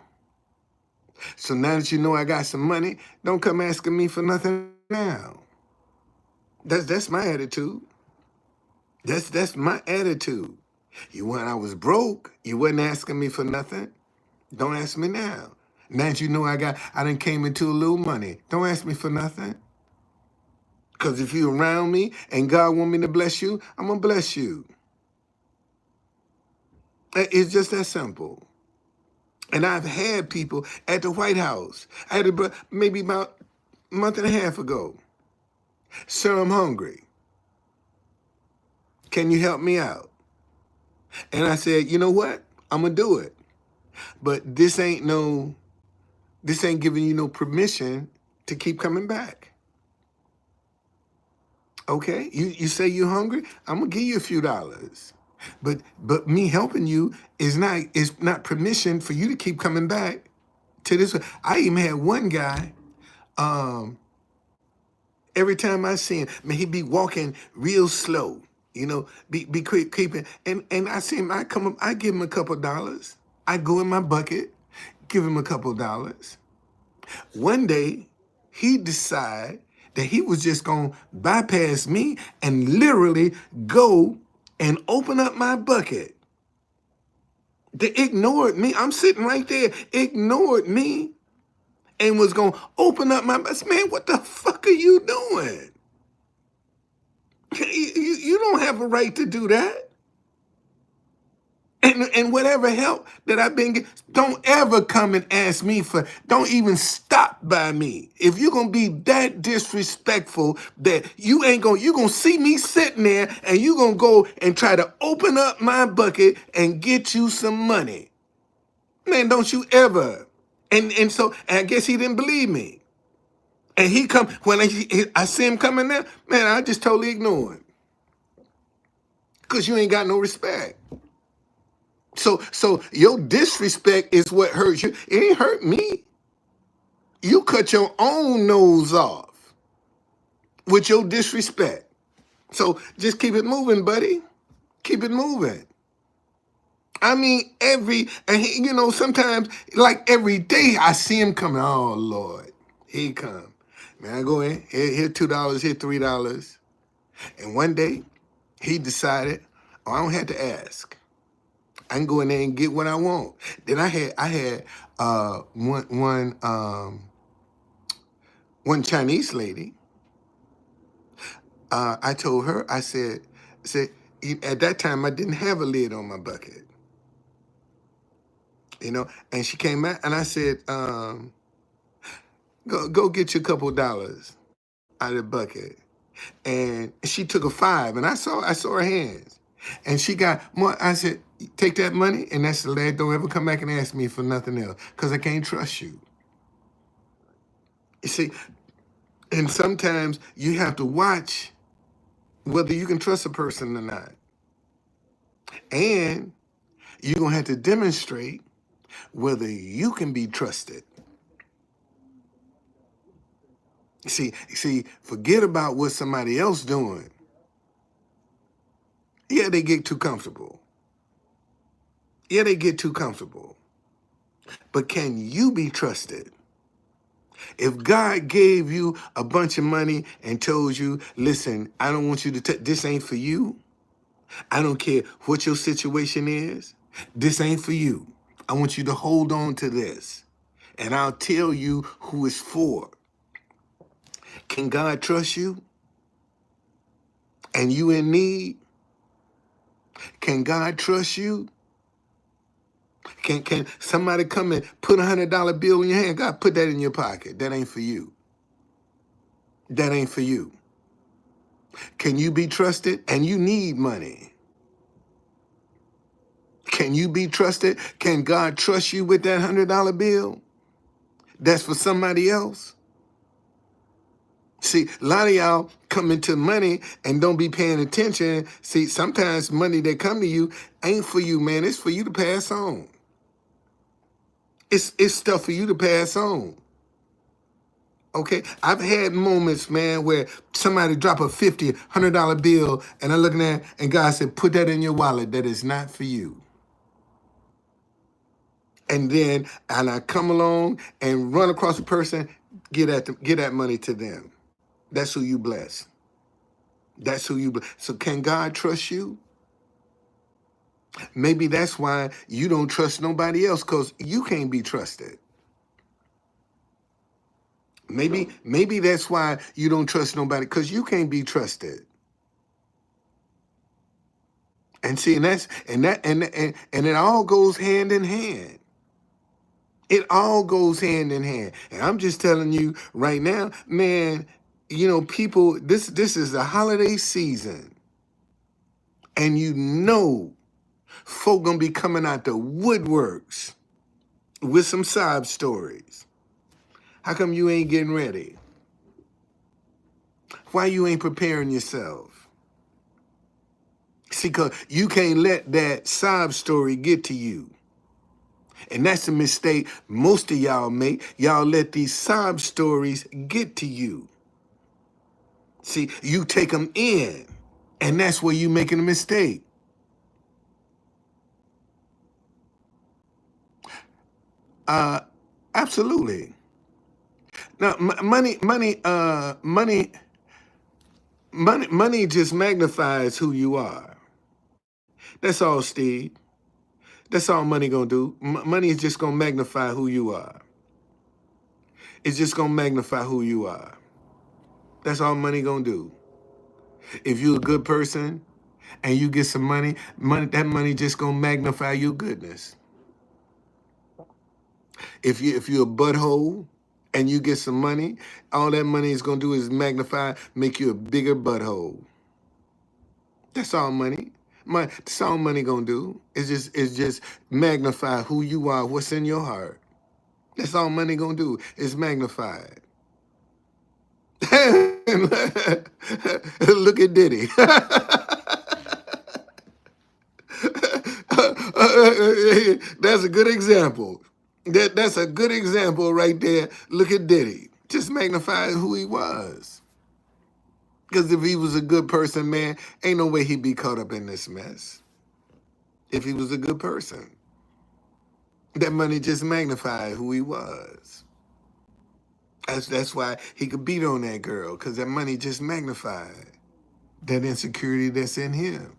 So now that you know I got some money, don't come asking me for nothing now. That's my attitude. That's my attitude. You when I was broke, you wasn't asking me for nothing. Don't ask me now. Now that you know I done came into a little money. Don't ask me for nothing. Because if you around me and God want me to bless you, I'm gonna bless you. It's just that simple. And I've had people at the White House. I had maybe about a month and a half ago. Sir, I'm hungry. Can you help me out? And I said, you know what? I'm gonna do it. But this ain't giving you no permission to keep coming back. Okay? You say you're hungry, I'm gonna give you a few dollars. But me helping you is not permission for you to keep coming back to this. I even had one guy, every time I see him, man, he be walking real slow, be quick keeping. And I see him, I come up, I give him a couple dollars. I go in my bucket, give him a couple dollars. One day, he decided that he was just gonna bypass me and literally go and open up my bucket. They ignored me. I'm sitting right there, ignored me, and was gonna open up my bucket. Man, what the fuck are you doing? You don't have a right to do that. And whatever help that I've been getting, don't ever come and ask me for, don't even stop by me. If you're going to be that disrespectful that you're going to see me sitting there and you're going to go and try to open up my bucket and get you some money. Man, don't you ever. And I guess he didn't believe me. And he come, when I see him coming there, man, I just totally ignore him. Because you ain't got no respect. So your disrespect is what hurts you. It ain't hurt me. You cut your own nose off with your disrespect. So just keep it moving, buddy. Keep it moving. I mean, sometimes, like every day, I see him coming. Oh, Lord, here he come. Man, I go in, here $2, here $3. And one day, he decided, I don't have to ask. I can go in there and get what I want. Then I had one Chinese lady. I told her, I said, at that time I didn't have a lid on my bucket, and she came out and I said, go get you a couple dollars out of the bucket. And she took a 5 and I saw her hands. And she got more. I said, take that money, and that's the last. Don't ever come back and ask me for nothing else, because I can't trust you. You see, and sometimes you have to watch whether you can trust a person or not. And you're going to have to demonstrate whether you can be trusted. See, forget about what somebody else doing. Yeah, they get too comfortable. But can you be trusted? If God gave you a bunch of money and told you, listen, I don't want you to this ain't for you. I don't care what your situation is. This ain't for you. I want you to hold on to this. And I'll tell you who it's for. Can God trust you? and you in need, can God trust you? Can somebody come and put $100 bill in your hand? God, put that in your pocket. That ain't for you. That ain't for you. Can you be trusted? And you need money. Can you be trusted? Can God trust you with that $100 bill? That's for somebody else. See, a lot of y'all come into money and don't be paying attention. See, sometimes money that come to you ain't for you, man. It's for you to pass on. It's stuff for you to pass on. Okay, I've had moments, man, where somebody drop a $50, $100 bill, and I'm looking at it, and God said, put that in your wallet. That is not for you. And I come along and run across a person, get that money to them. That's who you bless. That's who you bless. So can God trust you? Maybe that's why you don't trust nobody else, because you can't be trusted. Maybe that's why you don't trust nobody, because you can't be trusted. And see, and it all goes hand in hand. It all goes hand in hand. And I'm just telling you right now, man, you know, people, this is the holiday season. And you know folk gonna be coming out the woodworks with some sob stories. How come you ain't getting ready? Why you ain't preparing yourself? See, because you can't let that sob story get to you. And that's a mistake most of y'all make. Y'all let these sob stories get to you. See, you take them in, and that's where you making a mistake. Absolutely. Now, money just magnifies who you are. That's all, Steve. That's all money gonna do. Money is just gonna magnify who you are. It's just gonna magnify who you are. That's all money gonna do. If you're a good person and you get some money, that money just gonna magnify your goodness. If you're a butthole and you get some money, all that money is gonna do is magnify, make you a bigger butthole. That's all money. That's all money gonna do. It's just magnify who you are, what's in your heart. That's all money gonna do. Is magnify it. Look at Diddy. That's a good example. That's a good example right there. Look at Diddy. Just magnifying who he was. Because if he was a good person, man, ain't no way he'd be caught up in this mess. If he was a good person. That money just magnified who he was. That's why he could beat on that girl, because that money just magnified that insecurity that's in him.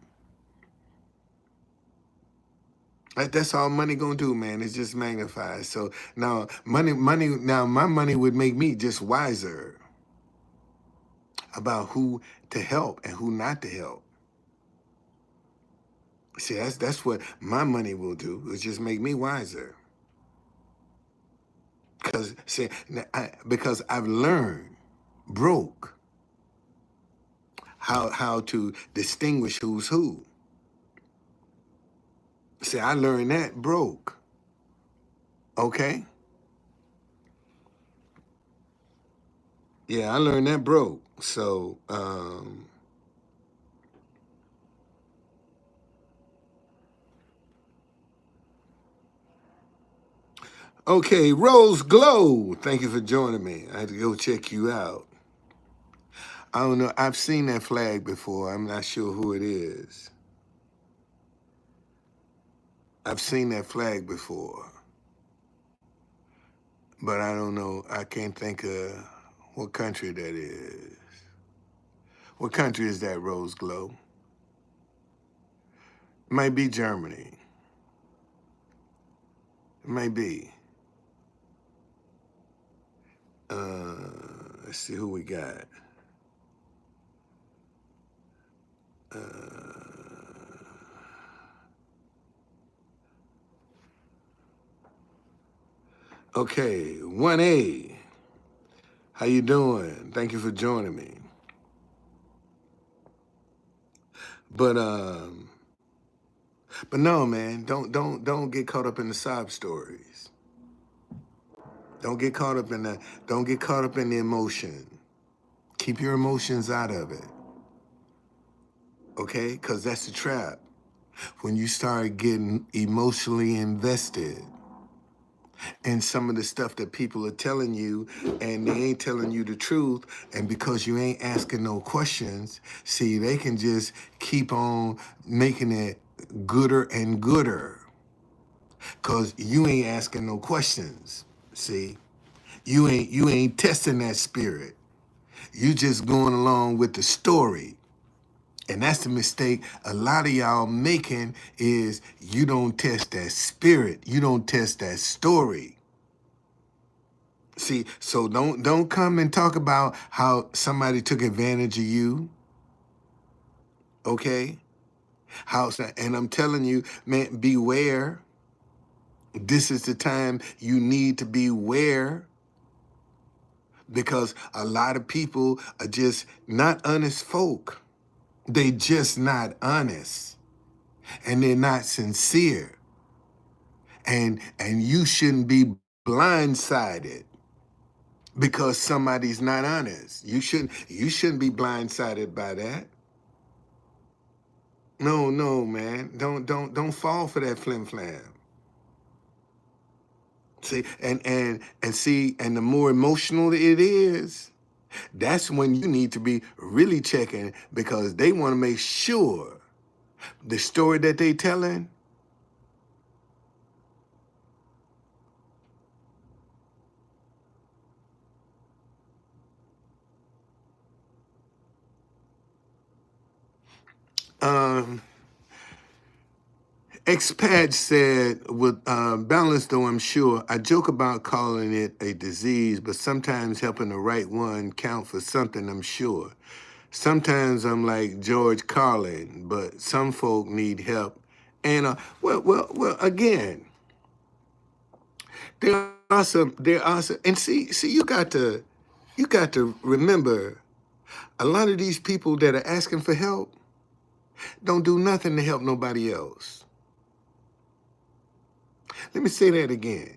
That's all money gonna do, man. It's just magnified. So now now my money would make me just wiser about who to help and who not to help. See, that's what my money will do. Is just make me wiser. Because I've learned broke how to distinguish who's who. See, I learned that broke. Okay? Yeah, I learned that broke. So, okay, Rose Glow, thank you for joining me. I had to go check you out. I don't know, I've seen that flag before. I'm not sure who it is. I've seen that flag before. But I don't know, I can't think of what country that is. What country is that, Rose Glow? Might be Germany. It might be. Let's see who we got. Okay, 1A. How you doing? Thank you for joining me. But no, man, don't get caught up in the sob stories. Don't get caught up in the emotion. Keep your emotions out of it. Okay? Because that's the trap. When you start getting emotionally invested in some of the stuff that people are telling you and they ain't telling you the truth, and because you ain't asking no questions, see, they can just keep on making it gooder and gooder because you ain't asking no questions. See, you ain't testing that spirit. You just going along with the story. And that's the mistake a lot of y'all making, is you don't test that spirit. You don't test that story. See, so don't come and talk about how somebody took advantage of you. Okay? And I'm telling you, man, beware. This is the time you need to beware, because a lot of people are just not honest folk. They just not honest, and they're not sincere. And you shouldn't be blindsided because somebody's not honest. You shouldn't be blindsided by that. No, man. Don't fall for that flim flam. See, and see, and the more emotional it is, that's when you need to be really checking, because they want to make sure the story that they telling. Um, Expat said, with balance though I'm sure, I joke about calling it a disease, but sometimes helping the right one count for something, I'm sure. Sometimes I'm like George Carlin, but some folk need help. And well, again, there are some, and see, you got to remember, a lot of these people that are asking for help don't do nothing to help nobody else. Let me say that again.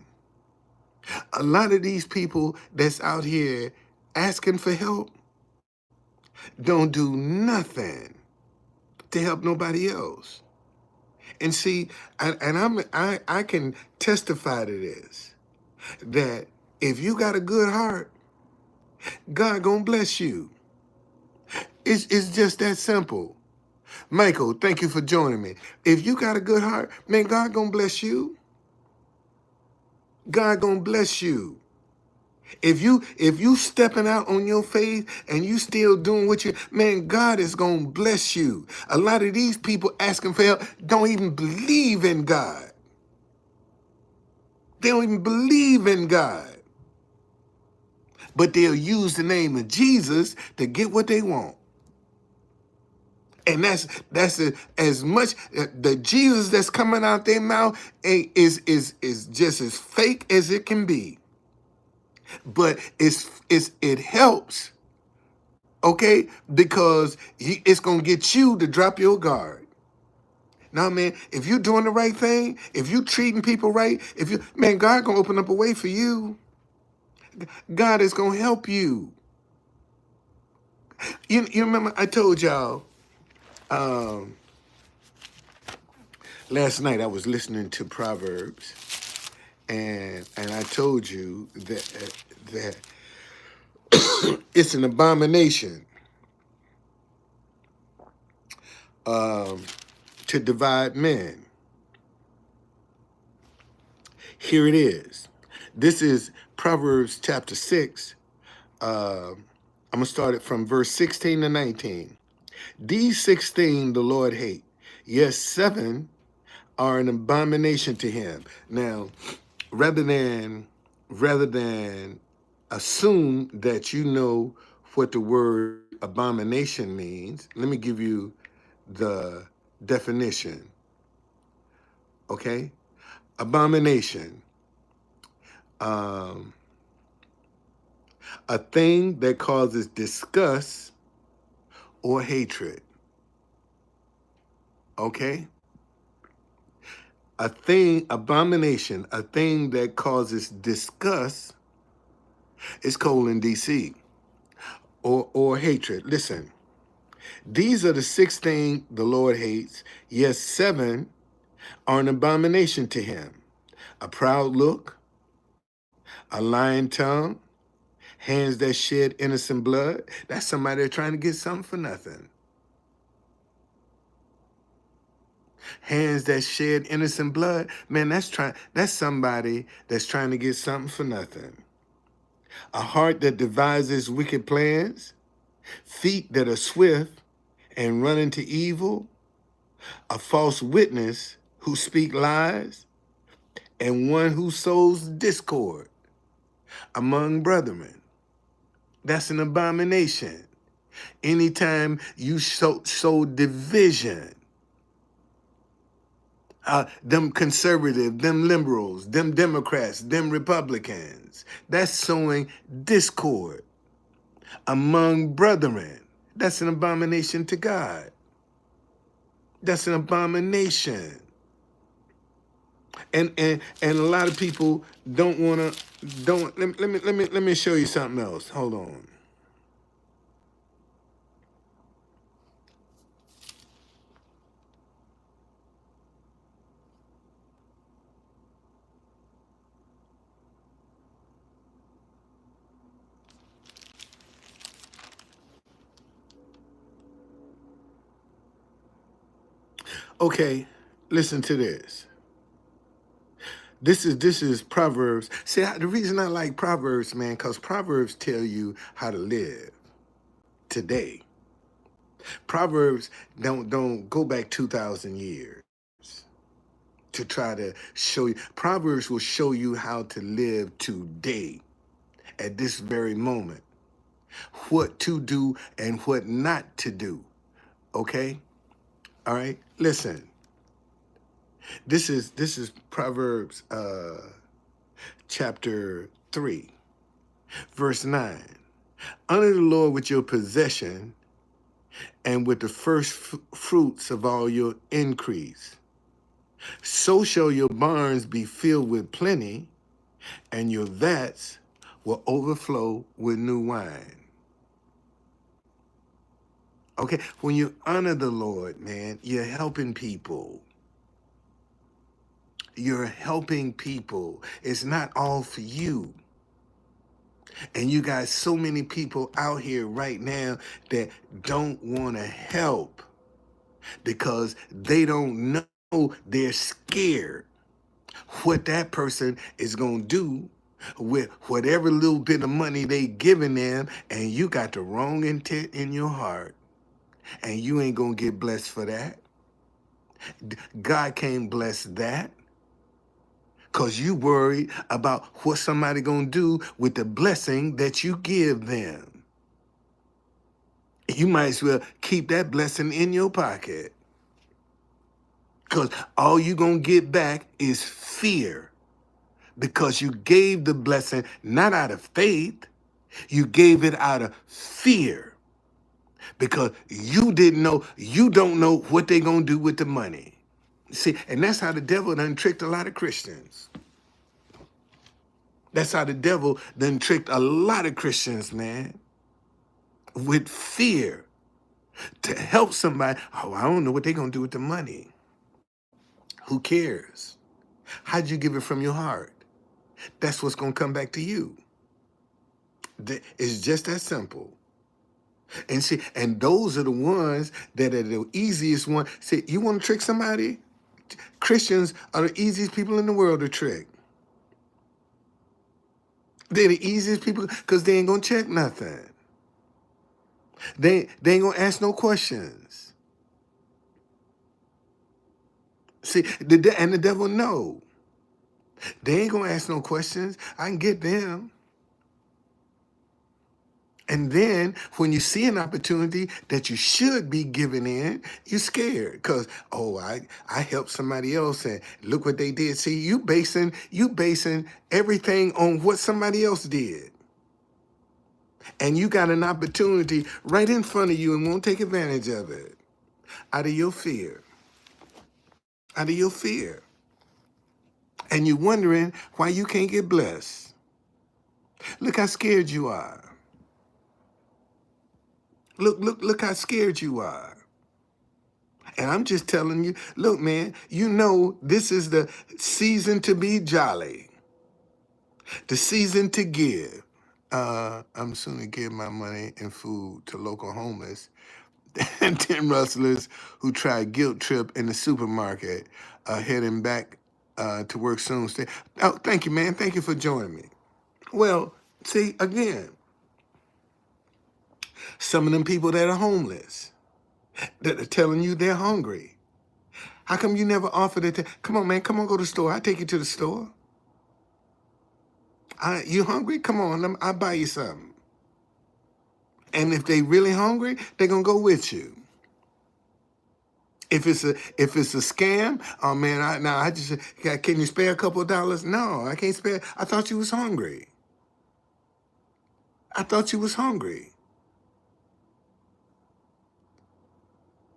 A lot of these people that's out here asking for help don't do nothing to help nobody else. And see, I can testify to this, that if you got a good heart, God gonna bless you. It's just that simple. Michael, thank you for joining me. If you got a good heart, man, God gonna bless you. God gonna bless you. If you stepping out on your faith and you still doing what you, man, God is gonna bless you. A lot of these people asking for help don't even believe in God. They don't even believe in God. But they'll use the name of Jesus to get what they want. And that's as much the Jesus that's coming out their mouth is just as fake as it can be. But it helps, okay? Because it's gonna get you to drop your guard. Now, man, if you're doing the right thing, if you treating people right, man, God gonna open up a way for you. God is gonna help you. You remember I told y'all last night I was listening to Proverbs, and I told you that it's an abomination to divide men. Here it is. This is Proverbs chapter 6. I'm going to start it from verse 16 to 19. These 16 the Lord hate. Yes, 7 are an abomination to him. Now, rather than assume that you know what the word abomination means, let me give you the definition. Okay? Abomination. Um, a thing that causes disgust or hatred. Okay? Abomination, a thing that causes disgust is colon DC or hatred. Listen, these are the 6 things the Lord hates. Yes, 7 are an abomination to him. A proud look, a lying tongue, hands that shed innocent blood. That's somebody that's trying to get something for nothing. Hands that shed innocent blood, man, that's somebody that's trying to get something for nothing. A heart that devises wicked plans, feet that are swift and run into evil, a false witness who speak lies, and one who sows discord among brethren. That's an abomination. Anytime you sow division, them conservative, them liberals, them Democrats, them Republicans, that's sowing discord among brethren. That's an abomination to God. That's an abomination. And a lot of people don't want to, let me show you something else. Hold on. Okay, listen to this. This is Proverbs. See, the reason I like Proverbs, man, because Proverbs tell you how to live today. Proverbs don't go back 2,000 years to try to show you. Proverbs will show you how to live today at this very moment. What to do and what not to do. Okay? All right? Listen. This is Proverbs chapter 3, verse 9. Honor the Lord with your possession and with the first fruits of all your increase. So shall your barns be filled with plenty, and your vats will overflow with new wine. Okay, when you honor the Lord, man, you're helping people. You're helping people. It's not all for you. And you got so many people out here right now that don't want to help because they don't know, they're scared what that person is going to do with whatever little bit of money they giving them, and you got the wrong intent in your heart, and you ain't going to get blessed for that. God can't bless that. Because you worried about what somebody going to do with the blessing that you give them. You might as well keep that blessing in your pocket. Because all you're going to get back is fear. Because you gave the blessing not out of faith. You gave it out of fear. Because you don't know what they're going to do with the money. See, and that's how the devil done tricked a lot of Christians. That's how the devil done tricked a lot of Christians, man, with fear to help somebody. Oh, I don't know what they're going to do with the money. Who cares? How'd you give it from your heart? That's what's going to come back to you. It's just that simple. And see, and those are the ones that are the easiest one. See, you want to trick somebody? Christians are the easiest people in the world to trick. They're the easiest people because they ain't going to check nothing. They ain't going to ask no questions. See, and the devil know. They ain't going to ask no questions. I can get them. And then when you see an opportunity that you should be giving in, you're scared because, oh, I helped somebody else and look what they did. See, you basing everything on what somebody else did. And you got an opportunity right in front of you and won't take advantage of it. Out of your fear. Out of your fear. And you're wondering why you can't get blessed. Look how scared you are. Look how scared you are. And I'm just telling you, look, man, you know this is the season to be jolly, the season to give. I'm soon to give my money and food to local homeless and 10 rustlers who tried guilt trip in the supermarket, heading back to work soon. Oh, thank you, man. Thank you for joining me. Well, see, again, some of them people that are homeless, that are telling you they're hungry. How come you never offered it? Come on, man. Come on, go to the store. I'll take you to the store. You hungry? Come on. I'll buy you something. And if they really hungry, they're going to go with you. If it's a scam, oh, man, I just, can you spare a couple of dollars? No, I can't spare. I thought you was hungry. I thought you was hungry.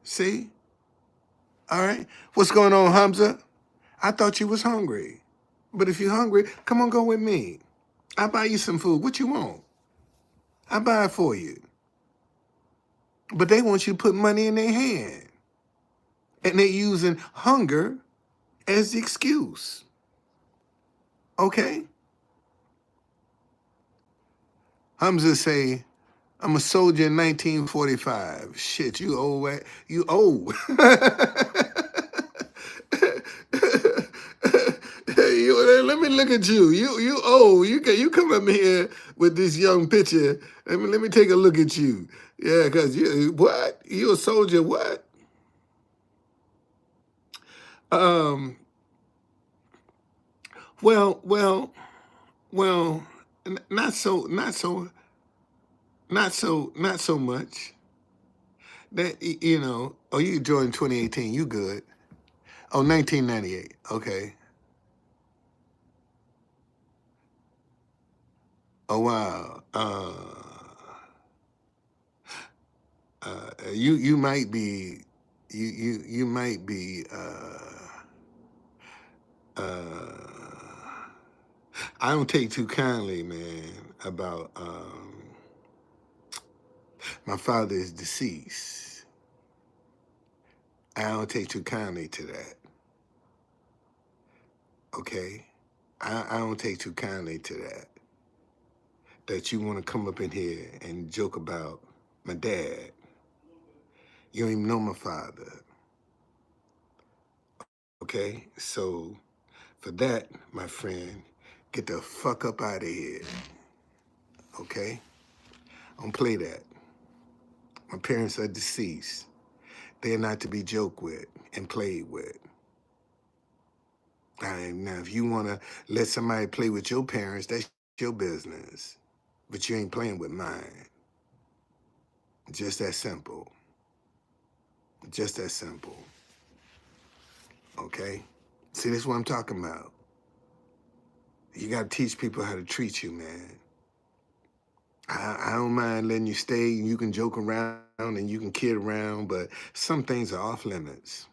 See? All right. What's going on, Hamza? I thought you was hungry. But if you're hungry, come on, go with me. I'll buy you some food. What you want? I'll buy it for you. But they want you to put money in their hand. And they're using hunger as the excuse. Okay? Hamza say, I'm a soldier in 1945. Shit, you old. You old. Let me look at you. You old. You come up here with this young picture. Let me take a look at you. Yeah, because what? You a soldier? What? Um. Well. Not so much. That Oh, you joined 2018. You good? Oh, 1998. Okay. Oh wow. You might be. You might be. I don't take too kindly, man, about my father is deceased. I don't take too kindly to that. Okay? I don't take too kindly to that. That you want to come up in here and joke about my dad. You don't even know my father. Okay? So for that, my friend, get the fuck up out of here. Okay? Don't play that. My parents are deceased. They're not to be joked with and played with. Now, if you want to let somebody play with your parents, that's your business. But you ain't playing with mine. Just that simple. Just that simple. Okay? See, this is what I'm talking about. You got to teach people how to treat you, man. I don't mind letting you stay and you can joke around and you can kid around, but some things are off limits.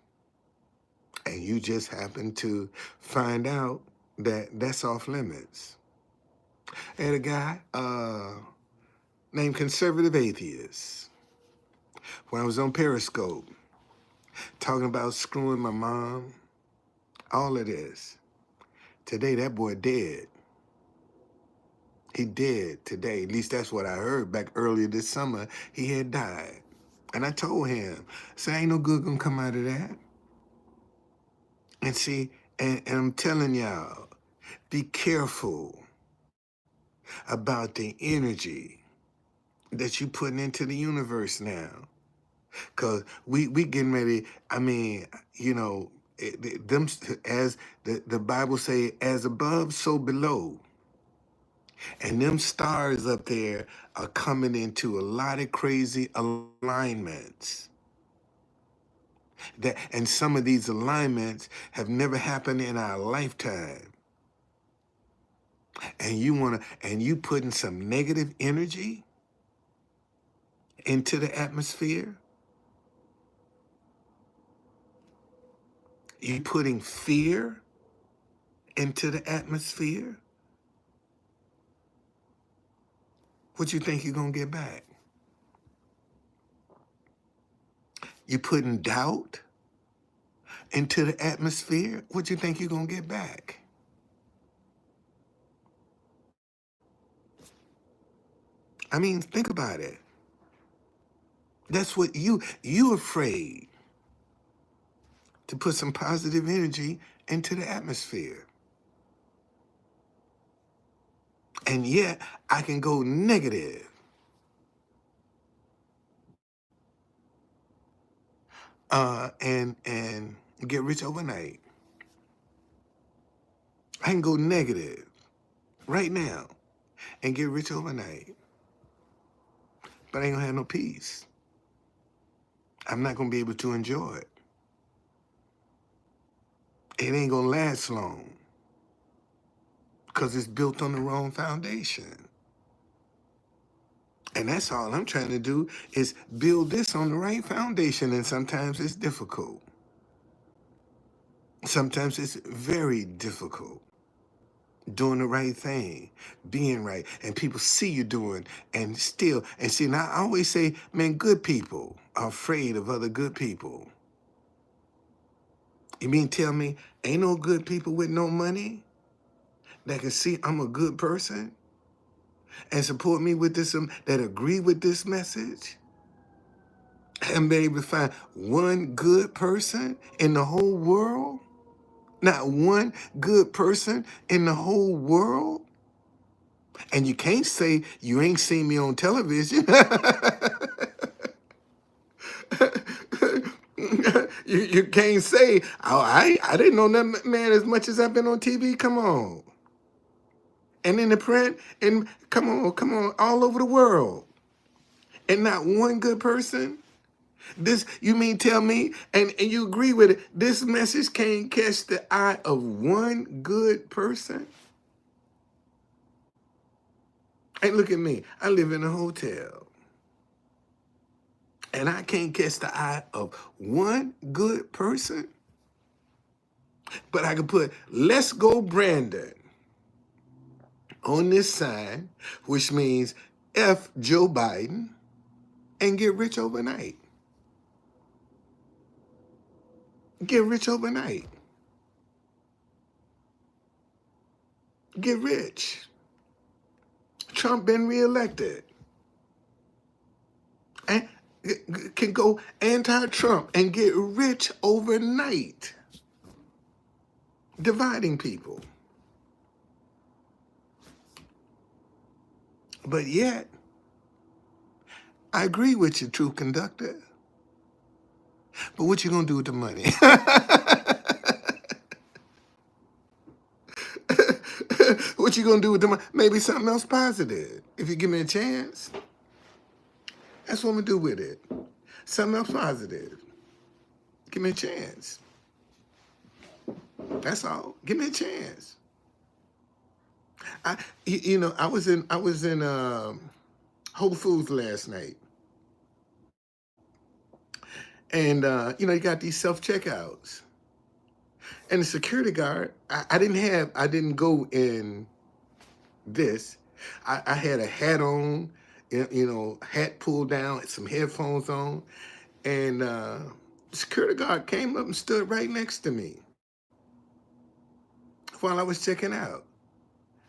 And you just happen to find out that that's off limits. I had a guy named Conservative Atheist when I was on Periscope talking about screwing my mom, all of this. Today, that boy dead. He dead today. At least that's what I heard back earlier this summer. He had died. And I told him, say, ain't no good gonna come out of that. And see, and I'm telling y'all, be careful about the energy that you putting into the universe now. Because we getting ready, I mean, them, as the Bible say, as above, so below. And them stars up there are coming into a lot of crazy alignments. And some of these alignments have never happened in our lifetime. And you putting some negative energy into the atmosphere. You putting fear into the atmosphere. What you think you're gonna get back? You putting doubt into the atmosphere. What you think you're gonna get back? I mean, think about it. That's what you afraid to put some positive energy into the atmosphere. And yet I can go negative. And get rich overnight. I can go negative right now and get rich overnight. But I ain't gonna have no peace. I'm not gonna be able to enjoy it. It ain't gonna last long because it's built on the wrong foundation. And that's all I'm trying to do is build this on the right foundation. And sometimes it's difficult. Sometimes it's very difficult. Doing the right thing, being right, and people see you doing and see, now I always say, man, good people are afraid of other good people. You mean tell me ain't no good people with no money that can see I'm a good person and support me with this, that agree with this message? And be able to find one good person in the whole world? Not one good person in the whole world? And you can't say you ain't seen me on television. you can't say, oh, I didn't know that man as much as I've been on TV. Come on. And in the print, and come on, all over the world. And not one good person? This, you mean tell me, and you agree with it, this message can't catch the eye of one good person? And look at me, I live in a hotel. And I can't catch the eye of one good person? But I can put, let's go Brandon on this sign, which means F Joe Biden, and get rich overnight. Get rich overnight. Get rich. Trump been reelected. And can go anti-Trump and get rich overnight. Dividing people. But yet, I agree with you, Truth Conductor. But what you gonna do with the money? What you gonna do with the money? Maybe something else positive. If you give me a chance. That's what I'm gonna do with it. Something else positive. Give me a chance. That's all. Give me a chance. I was in Whole Foods last night. And you got these self-checkouts. And the security guard, I didn't go in this. I had a hat on, hat pulled down, some headphones on. And the security guard came up and stood right next to me while I was checking out.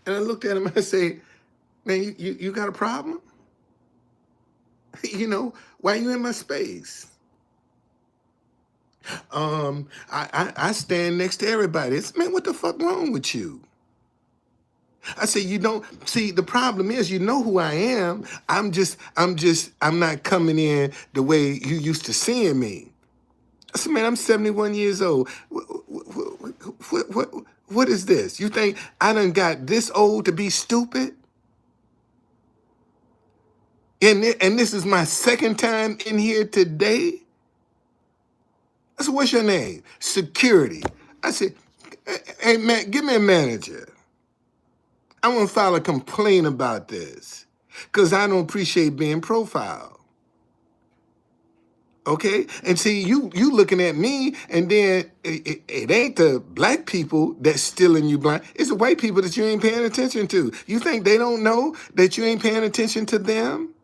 And I looked at him and I said, man, you got a problem? Why you in my space? I stand next to everybody. It's, man, what the fuck wrong with you? I say, you don't see, the problem is, you know who I am. I'm not coming in the way you used to seeing me. I said, man, I'm 71 years old. What is this? You think I done got this old to be stupid? And this is my second time in here today. I said, what's your name? Security. I said, hey man, give me a manager. I want to file a complaint about this because I don't appreciate being profiled. Okay, and see, you looking at me, and then it ain't the black people that's stealing you blind. It's the white people that you ain't paying attention to. You think they don't know that you ain't paying attention to them,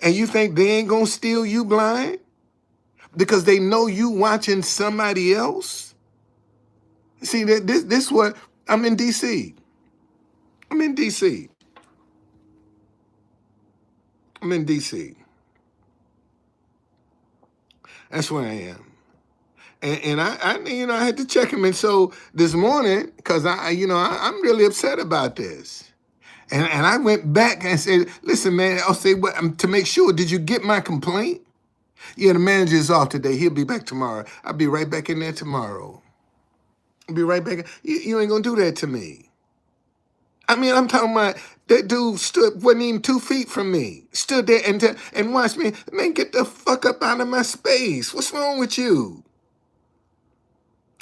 and you think they ain't gonna steal you blind because they know you watching somebody else? See that this what I'm in D.C. I'm in D.C. I'm in D.C. That's where I am. And I had to check him. And so this morning, because I'm really upset about this. And I went back and said, listen, man, I'll say what to make sure, did you get my complaint? Yeah, the manager is off today. He'll be back tomorrow. I'll be right back in there tomorrow. I'll be right back. You ain't gonna do that to me. I mean, I'm talking about that dude wasn't even 2 feet from me. Stood there and watched me. Man, get the fuck up out of my space. What's wrong with you?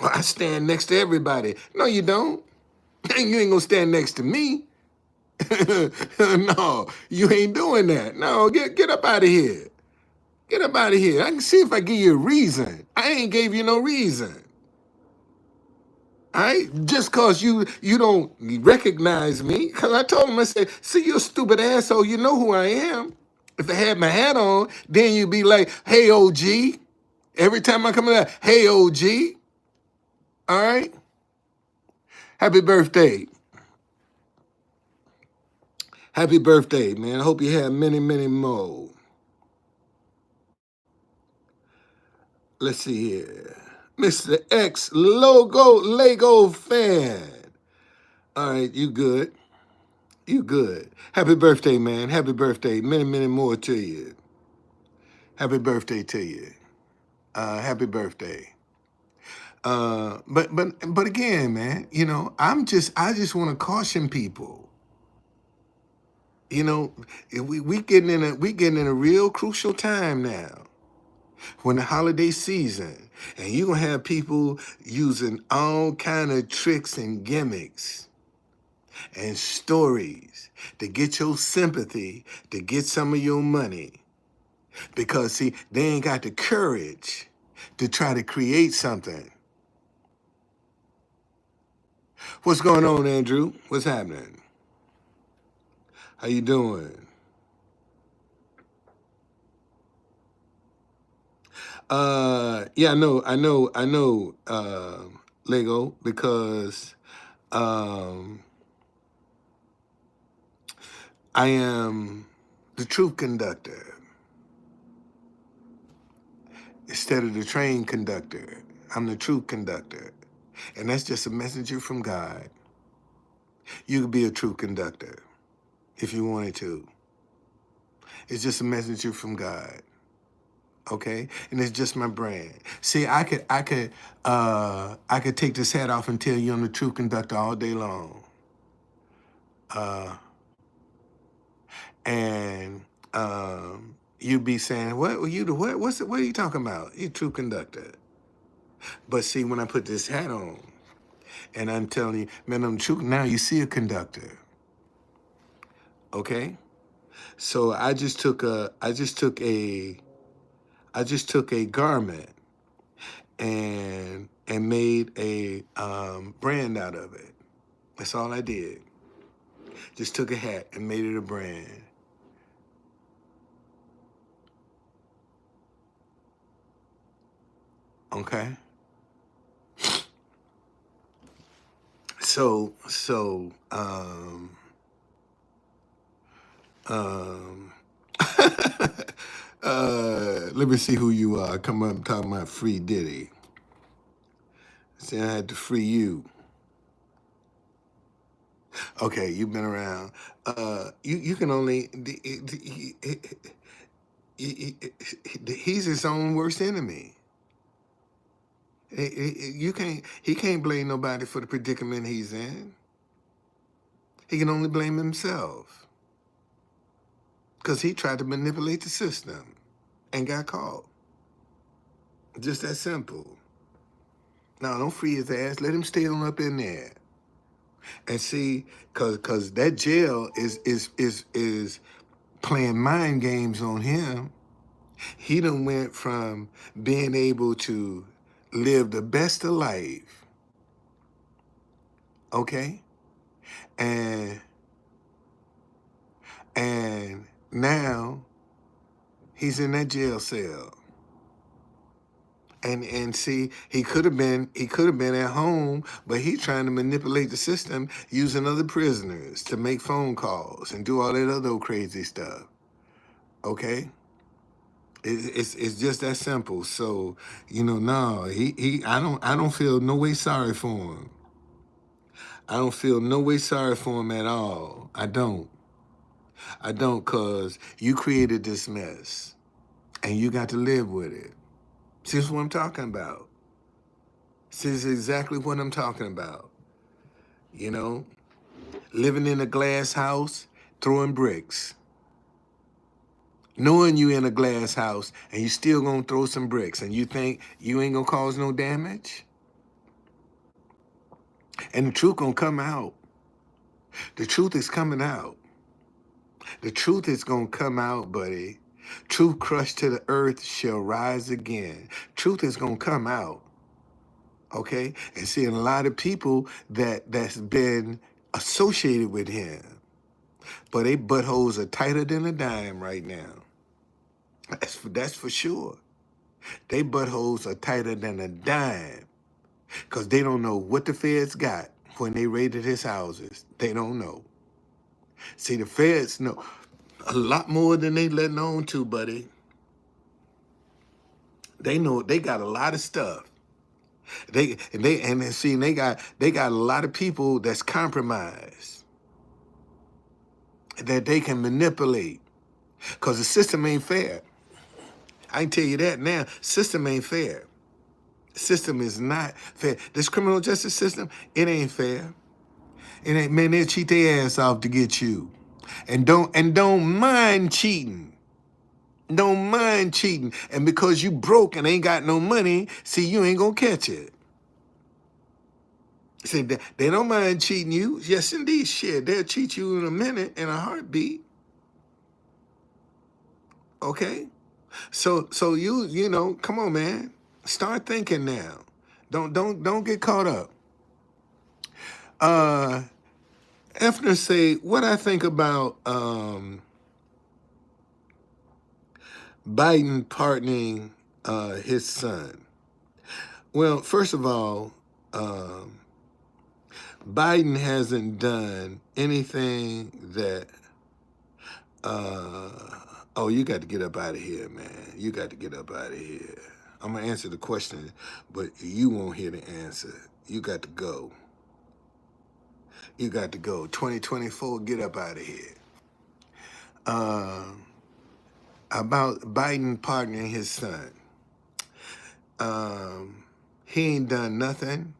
Well, I stand next to everybody. No, you don't. You ain't gonna stand next to me. No, you ain't doing that. No, get up out of here. Get up out of here. I can see if I give you a reason. I ain't gave you no reason. All right? Just cause you don't recognize me. Cause I told him, I said, see, you a stupid asshole. You know who I am. If I had my hat on, then you'd be like, hey, OG. Every time I come in there, hey, OG. All right? Happy birthday. Happy birthday, man. I hope you have many, many more. Let's see here. Mr. X Lego fan. All right, you good. You good. Happy birthday, man. Happy birthday. Many, many more to you. Happy birthday to you. Happy birthday. But again, man, I just want to caution people. We getting in a real crucial time now. When the holiday season, and you're gonna have people using all kind of tricks and gimmicks and stories to get your sympathy, to get some of your money. Because see, they ain't got the courage to try to create something. What's going on, Andrew? What's happening? How you doing? Yeah, I know, Lego, because I am the truth conductor instead of the train conductor. I'm the truth conductor. And that's just a messenger from God. You could be a truth conductor if you wanted to. It's just a messenger from God. Okay? And it's just my brand. See, I could take this hat off and tell you I'm the truth conductor all day long. And you'd be saying, what were you the what? What are you talking about? You truth conductor. But see, when I put this hat on and I'm telling you, man, I'm true. Now you see a conductor. Okay? So I just took a garment and made a brand out of it. That's all I did. Just took a hat and made it a brand. Okay? So um let me see who you are. Come up talking about free Diddy. See, I had to free you. Okay, you've been around. You can only he's his own worst enemy. He can't blame nobody for the predicament he's in. He can only blame himself. because he tried to manipulate the system and got caught. Just that simple. Now, don't free his ass. Let him stay on up in there. And see, cause that jail is playing mind games on him. He done went from being able to live the best of life, okay? And now he's in that jail cell. And see, he could have been at home, but he's trying to manipulate the system using other prisoners to make phone calls and do all that other crazy stuff. Okay? It's just that simple. So, no, I don't feel no way sorry for him. I don't feel no way sorry for him at all. I don't, cause you created this mess and you got to live with it. See, this is what I'm talking about. See, this is exactly what I'm talking about. Living in a glass house, throwing bricks. Knowing you in a glass house and you still gonna throw some bricks and you think you ain't gonna cause no damage? And the truth gonna come out. The truth is coming out. The truth is gonna come out, buddy. Truth crushed to the earth shall rise again. Truth is gonna come out. Okay? And seeing a lot of people that's been associated with him, but they buttholes are tighter than a dime right now. That's for sure. They buttholes are tighter than a dime because they don't know what the feds got when they raided his houses. They don't know. See, the feds know a lot more than they letting on to, buddy. They know they got a lot of stuff. They got a lot of people that's compromised that they can manipulate because the system ain't fair. I can tell you that now. System ain't fair. System is not fair. This criminal justice system, it ain't fair. It ain't, man, they'll cheat their ass off to get you. And don't mind cheating. Don't mind cheating. And because you broke and ain't got no money, see, you ain't gonna catch it. See, they don't mind cheating you. Yes, indeed, shit. They'll cheat you in a minute, in a heartbeat. Okay? So you come on, man. Start thinking now. Don't get caught up. Efner say, what I think about Biden pardoning his son. Well, first of all, Biden hasn't done anything that oh, you got to get up out of here, man. You got to get up out of here. I'm going to answer the question, but you won't hear the answer. You got to go. You got to go. 2024, get up out of here. About Biden pardoning his son. He ain't done nothing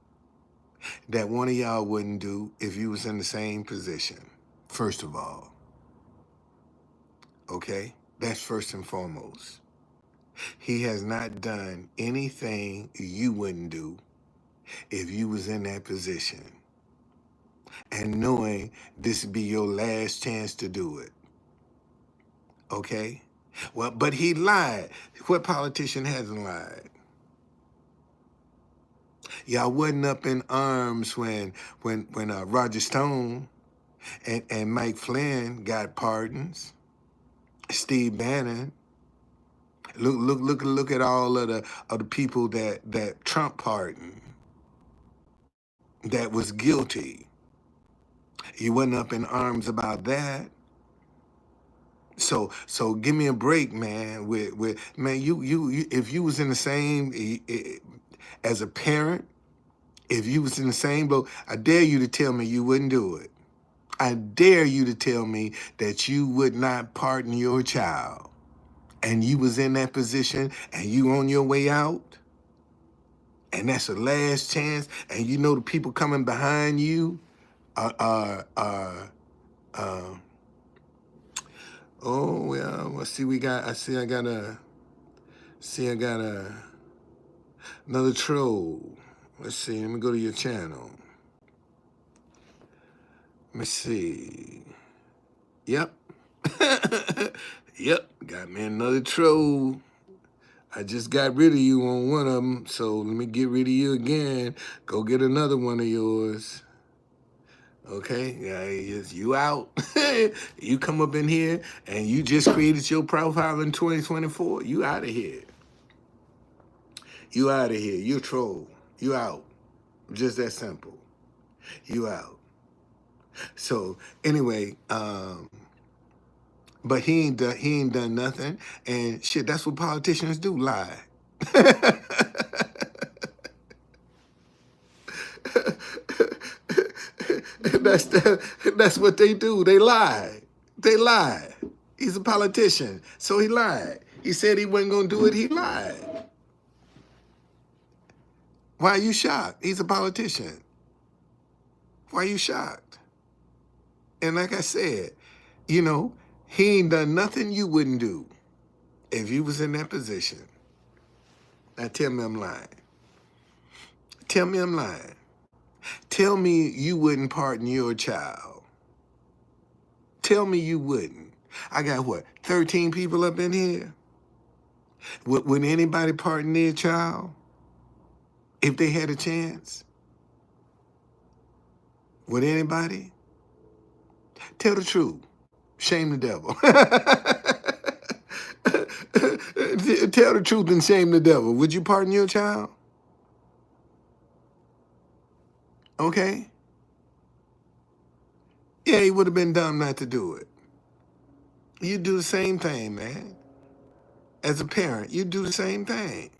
that one of y'all wouldn't do if you was in the same position, first of all. Okay? That's first and foremost. He has not done anything you wouldn't do if you was in that position. And knowing this would be your last chance to do it. Okay? Well, but he lied. What politician hasn't lied? Y'all wasn't up in arms when Roger Stone and Mike Flynn got pardons. Steve Bannon. Look at all of the people that Trump pardoned that was guilty. You wasn't up in arms about that. So give me a break, man. With man, you if you was in the same as a parent, if you was in the same boat, I dare you to tell me you wouldn't do it. I dare you to tell me that you would not pardon your child. And you was in that position and you on your way out. And that's the last chance. And you know the people coming behind you are Oh well, see I got another troll. Let's see, let me go to your channel. Let me see. Yep. Yep, got me another troll. I just got rid of you on one of them, so let me get rid of you again. Go get another one of yours. Okay, yeah, you out. You come up in here and you just created your profile in 2024. You out of here. You out of here. You a troll. You out. Just that simple. You out. So anyway, but he ain't done nothing, and shit. That's what politicians do. Lie. That's what they do. They lie. They lie. He's a politician, so he lied. He said he wasn't gonna do it. He lied. Why are you shocked? He's a politician. Why are you shocked? And like I said, you know, he ain't done nothing you wouldn't do if you was in that position. Now tell me I'm lying. Tell me I'm lying. Tell me you wouldn't pardon your child. Tell me you wouldn't. I got what, 13 people up in here? Would anybody pardon their child if they had a chance? Would anybody? Tell the truth. Shame the devil. Tell the truth and shame the devil. Would you pardon your child? Okay. Yeah, he would have been dumb not to do it. You do the same thing, man. As a parent, you do the same thing.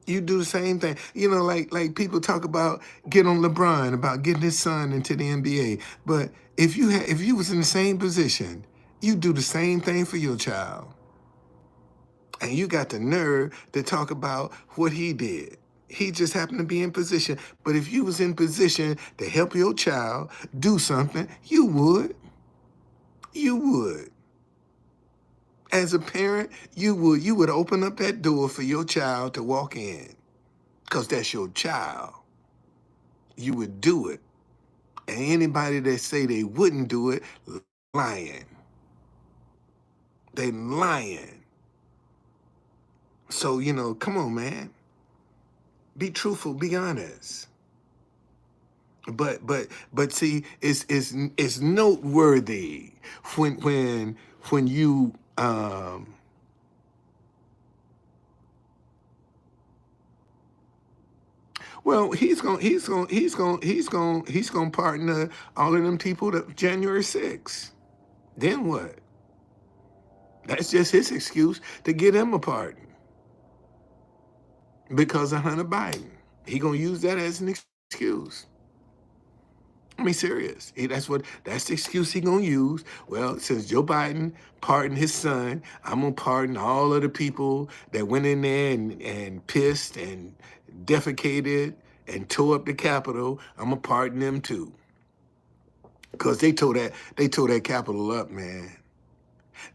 You do the same thing. You know, like people talk about get on LeBron about getting his son into the NBA. But if you was in the same position, you do the same thing for your child. And you got the nerve to talk about what he did. He just happened to be in position. But if you was in position to help your child do something, you would. You would. As a parent, you would open up that door for your child to walk in. Because that's your child. You would do it. And anybody that say they wouldn't do it, lying. They lying. So, you know, come on, man. Be truthful, be honest. But see, it's noteworthy when you well, he's gonna partner all of them people to January 6th. Then what? That's just his excuse to get him a pardon because of Hunter Biden. He gonna use that as an excuse. I mean, serious. That's the excuse he gonna use. Well, since Joe Biden pardoned his son, I'm gonna pardon all of the people that went in there and pissed and defecated and tore up the Capitol. I'm gonna pardon them too. Cause they tore that Capitol up, man.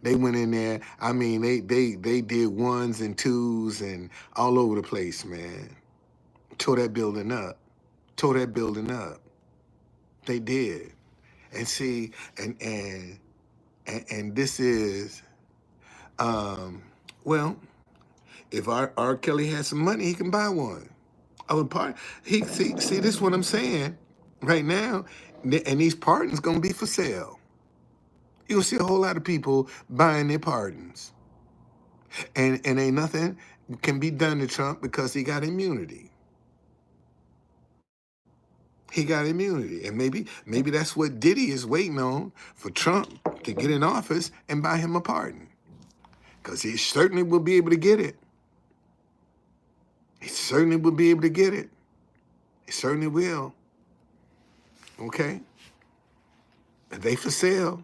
They went in there. I mean, they did ones and twos and all over the place, man. Tore that building up. Tore that building up. They did. And see, and this is, well, if R. Kelly has some money, he can buy one. I would part. See, this is what I'm saying right now, and these pardons gonna be for sale. You'll see a whole lot of people buying their pardons, and ain't nothing can be done to Trump because he got immunity. He got immunity, and maybe that's what Diddy is waiting on for Trump to get in office and buy him a pardon, because he certainly will be able to get it. He certainly will be able to get it. He certainly will. Okay? They for sale.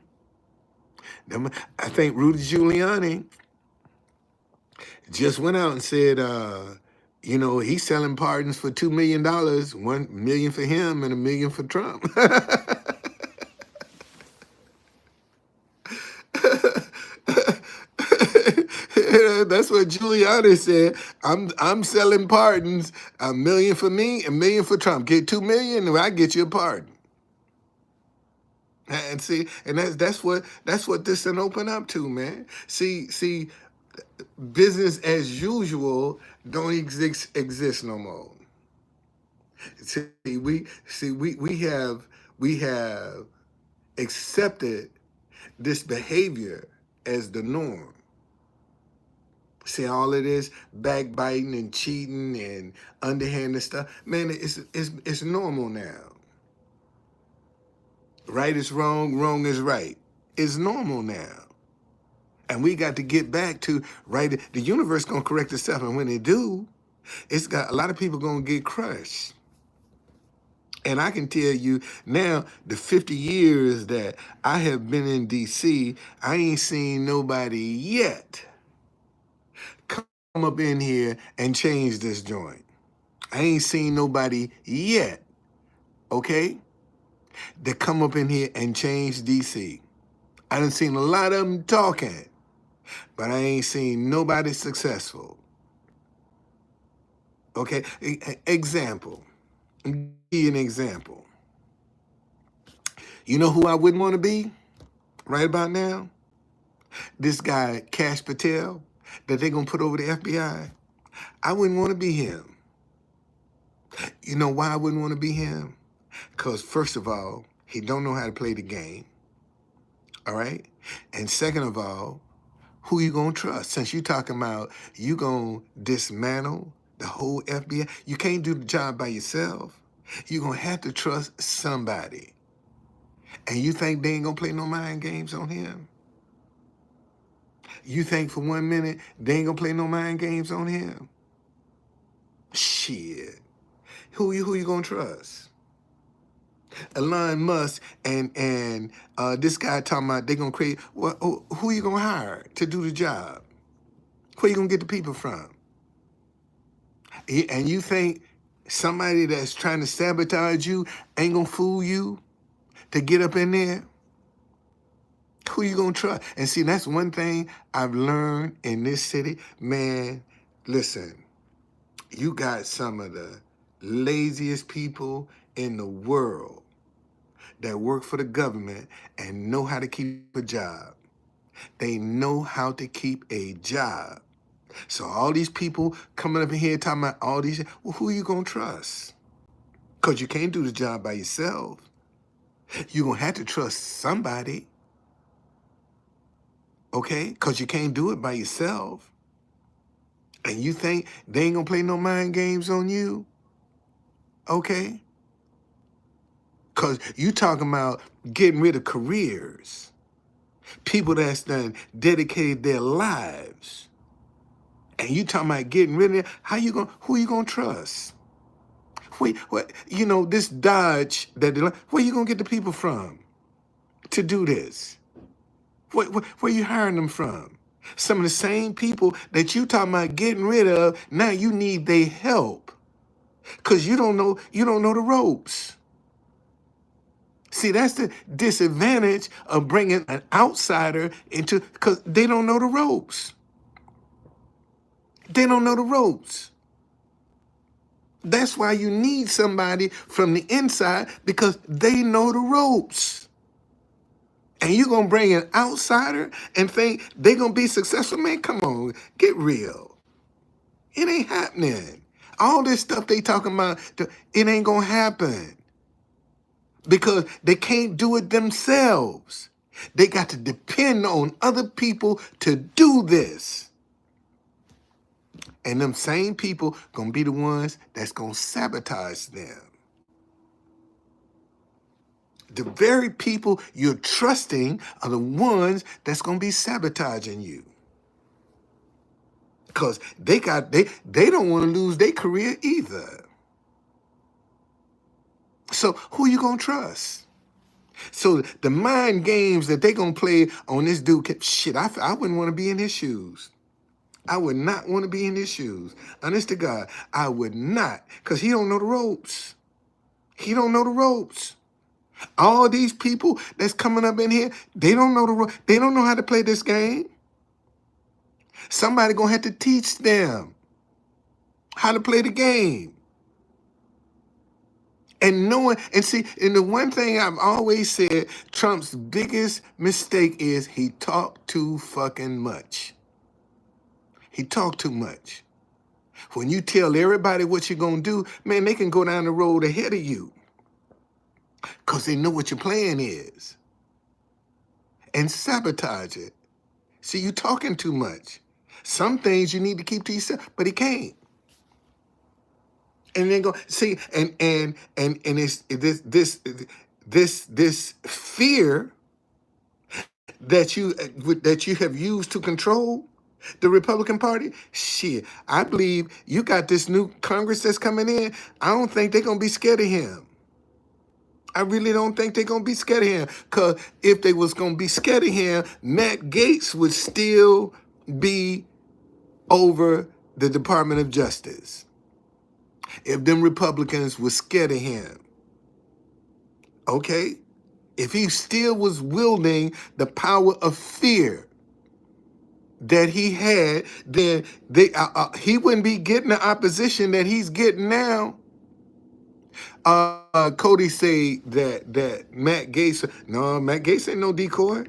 I think Rudy Giuliani just went out and said, you know, he's selling pardons for $2 million, $1 million for him and $1 million for Trump. That's what Giuliani said. I'm selling pardons, $1 million for me, $1 million for Trump. Get 2 million, and I get you a pardon. And see, and that's what this can open up to, man. See, business as usual don't exist no more. We have accepted this behavior as the norm. See, all of this backbiting and cheating and underhanded stuff, man, it's normal now. Right is wrong, wrong is right. It's normal now. And we got to get back to right. The universe gonna correct itself, and when they do, it's got a lot of people gonna get crushed. And I can tell you now, the 50 years that I have been in DC, I ain't seen nobody yet come up in here and change this joint. I ain't seen nobody yet, okay, that come up in here and change DC. I done seen a lot of them talking, but I ain't seen nobody successful. Okay, example. Give you an example. You know who I wouldn't want to be right about now? This guy, Cash Patel, that they're going to put over the FBI. I wouldn't want to be him. You know why I wouldn't want to be him? Because first of all, he don't know how to play the game. All right? And second of all, who you going to trust? Since you talking about you going to dismantle the whole FBI, you can't do the job by yourself. You're going to have to trust somebody. And you think they ain't going to play no mind games on him? You think for 1 minute they ain't going to play no mind games on him? Shit. Who you going to trust? Elon Musk and this guy talking about they going to create, who you going to hire to do the job? Where you going to get the people from? And you think somebody that's trying to sabotage you ain't going to fool you to get up in there? Who you going to trust? And see, that's one thing I've learned in this city. Man, listen, you got some of the laziest people in the world that work for the government and know how to keep a job. They know how to keep a job. So all these people coming up in here talking about all these, well, who you going to trust? Because you can't do the job by yourself. You're going to have to trust somebody. Okay? Because you can't do it by yourself. And you think they ain't going to play no mind games on you? Okay? Because you talking about getting rid of careers. People that's done dedicated their lives. And you talking about getting rid of it. Who you going to trust? This dodge, where you going to get the people from to do this? Where you hiring them from? Some of the same people that you talking about getting rid of, now you need their help. Because you don't know the ropes. See, that's the disadvantage of bringing an outsider into, because they don't know the ropes. They don't know the ropes. That's why you need somebody from the inside, because they know the ropes. And you're going to bring an outsider and think they're going to be successful? Man, come on, get real. It ain't happening. All this stuff they talking about, it ain't going to happen. Because they can't do it themselves. They got to depend on other people to do this. And them same people going to be the ones that's going to sabotage them. The very people you're trusting are the ones that's going to be sabotaging you. Because they don't want to lose their career either. So who you going to trust? So the mind games that they going to play on this dude, shit, I wouldn't want to be in his shoes. I would not want to be in his shoes. Honest to God, I would not. Because he don't know the ropes. He don't know the ropes. All these people that's coming up in here, they don't know they don't know how to play this game. Somebody gonna have to teach them how to play the game. And knowing, and see, and the one thing I've always said, Trump's biggest mistake is he talked too fucking much. He talked too much. When you tell everybody what you're gonna do, man, they can go down the road ahead of you because they know what your plan is and sabotage it. See, you talking too much. Some things you need to keep to yourself, but he can't. And then go see, and it's this fear that you have used to control the Republican Party. Shit, I believe you got this new Congress that's coming in. I don't think they're gonna be scared of him. I really don't think they're gonna be scared of him. Cause if they was gonna be scared of him, Matt Gaetz would still be over the Department of Justice. If them Republicans were scared of him, okay? If he still was wielding the power of fear that he had, then he wouldn't be getting the opposition that he's getting now. Cody say that Matt Gaetz, no, Matt Gaetz ain't no decoy.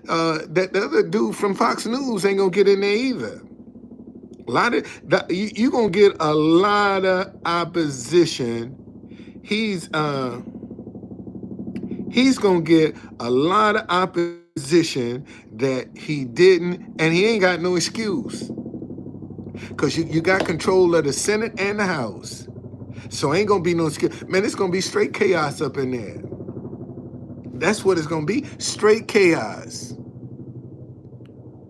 That the other dude from Fox News ain't gonna get in there either. You gonna get a lot of opposition. He's gonna get a lot of opposition that he didn't, and he ain't got no excuse. Because you got control of the Senate and the House. So ain't gonna be no excuse. Man, it's gonna be straight chaos up in there. That's what it's gonna be, straight chaos.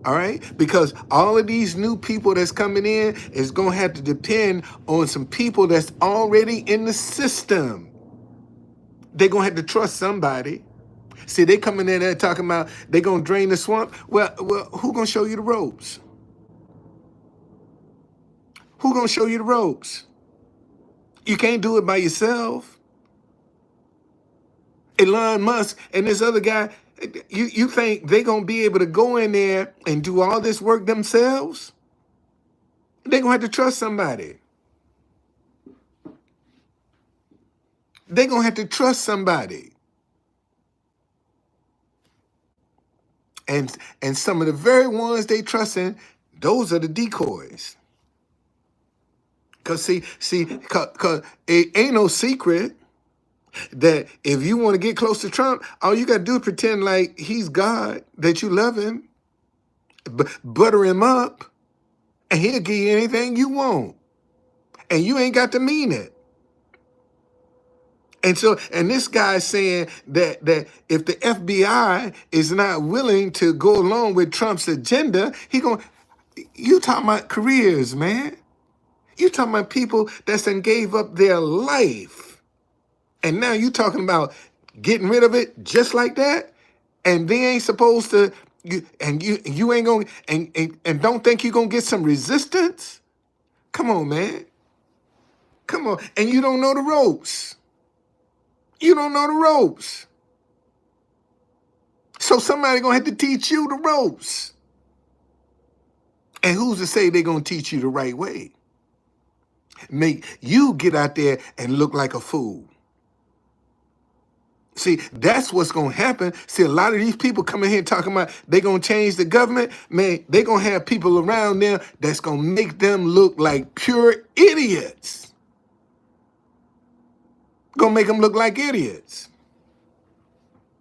All right? Because all of these new people that's coming in is gonna have to depend on some people that's already in the system. They're gonna have to trust somebody. See, they coming in there talking about they gonna drain the swamp. Well, who gonna show you the ropes? Who gonna show you the ropes? You can't do it by yourself. Elon Musk and this other guy, you think they gonna be able to go in there and do all this work themselves? They're gonna have to trust somebody. They're gonna have to trust somebody. And some of the very ones they trusting, those are the decoys. Cause cause it ain't no secret that if you want to get close to Trump, all you got to do is pretend like he's God, that you love him, butter him up, and he'll give you anything you want. And you ain't got to mean it. And this guy's saying that if the FBI is not willing to go along with Trump's agenda, you talking about careers, man. You talking about people that's done gave up their life. And now you talking about getting rid of it just like that? And they ain't supposed to, you ain't gonna, and don't think you're gonna get some resistance? Come on, man. Come on. And you don't know the ropes. You don't know the ropes. So somebody gonna have to teach you the ropes. And who's to say they're gonna teach you the right way? Make you get out there and look like a fool. See, that's what's going to happen. See, a lot of these people coming here talking about they're going to change the government. Man, they're going to have people around them that's going to make them look like pure idiots. Going to make them look like idiots.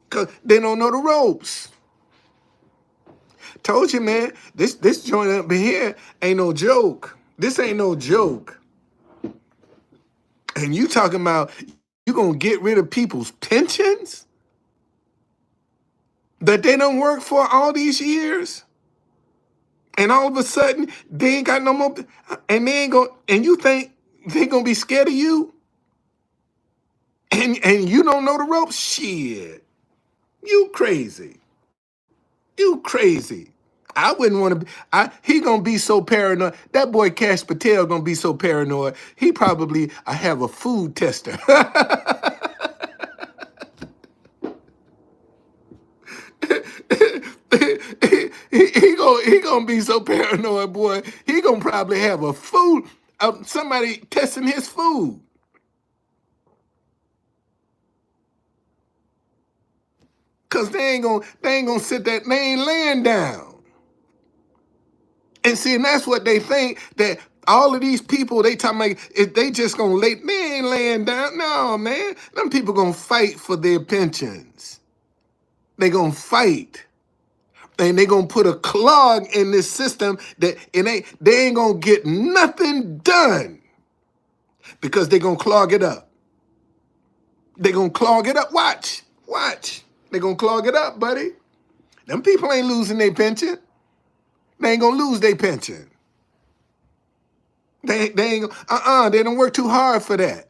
Because they don't know the ropes. Told you, man, this joint up in here ain't no joke. This ain't no joke. And you talking about you going to get rid of people's pensions that they don't work for all these years? And all of a sudden, they ain't got no more, and they ain't going, and you think they going to be scared of you? And you don't know the ropes? Shit. You crazy. You crazy. I wouldn't want to be, he going to be so paranoid. That boy Cash Patel going to be so paranoid, he probably have a food tester. gonna be so paranoid, boy. He gonna probably have a food, somebody testing his food. Cause they ain't gonna sit there, they ain't laying down. And see, and that's what they think, that all of these people, they talking like, if they just gonna lay, they ain't laying down. No, man. Them people gonna fight for their pensions. They gonna fight. And they gonna put a clog in this system that they ain't gonna get nothing done because they gonna clog it up. They gonna clog it up. Watch. They gonna clog it up, buddy. Them people ain't losing their pension. They ain't gonna lose their pension. They ain't they don't work too hard for that.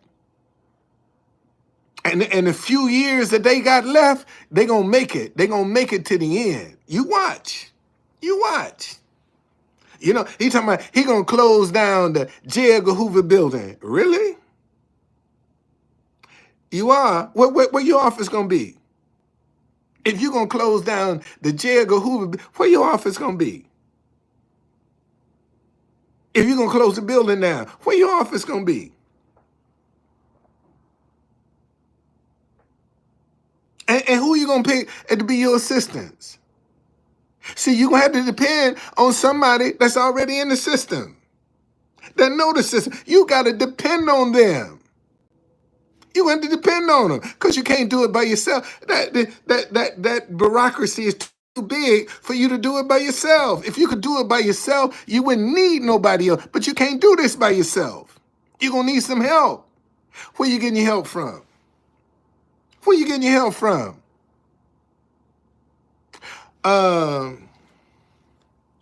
And the few years that they got left, they gonna make it. They gonna make it to the end. You watch. You know, he talking about he gonna close down the J. Edgar Hoover building. Really? You are? Where your office gonna be? If you gonna close down the J. Edgar Hoover, where your office gonna be? If you're gonna close the building down, where your office gonna be? And who you gonna pick to be your assistants? See, you're gonna have to depend on somebody that's already in the system, that know the system. You gotta depend on them. You have to depend on them because you can't do it by yourself. That bureaucracy is too big for you to do it by yourself. If you could do it by yourself, you wouldn't need nobody else. But you can't do this by yourself. You're gonna need some help. Where you getting your help from? Where you getting your help from?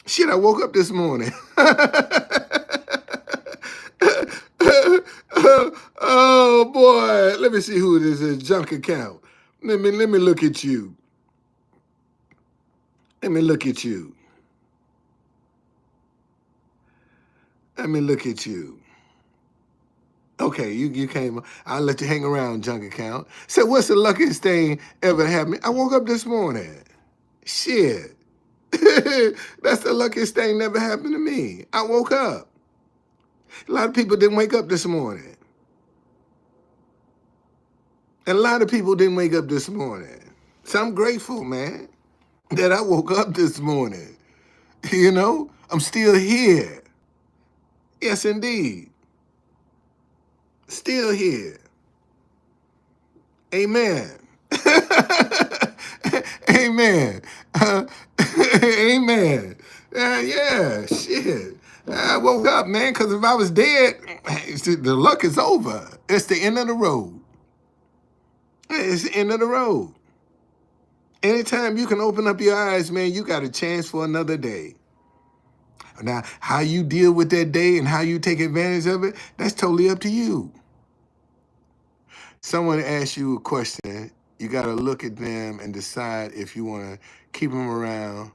Shit, I woke up this morning. Oh boy, let me see who this is. Junk account. Let me look at you. Let me look at you. Let me look at you. Okay, you came. I'll let you hang around, junk account. So what's the luckiest thing ever happened? I woke up this morning. Shit. That's the luckiest thing that ever happened to me. I woke up. A lot of people didn't wake up this morning. And a lot of people didn't wake up this morning. So I'm grateful, man, that I woke up this morning. You know, I'm still here. Yes, indeed. Still here. Amen. Amen. Amen. Yeah, shit. I woke up, man, because if I was dead, the luck is over. It's the end of the road. It's the end of the road. Anytime you can open up your eyes, man, you got a chance for another day. Now, how you deal with that day and how you take advantage of it, that's totally up to you. Someone asks you a question, you got to look at them and decide if you want to keep them around.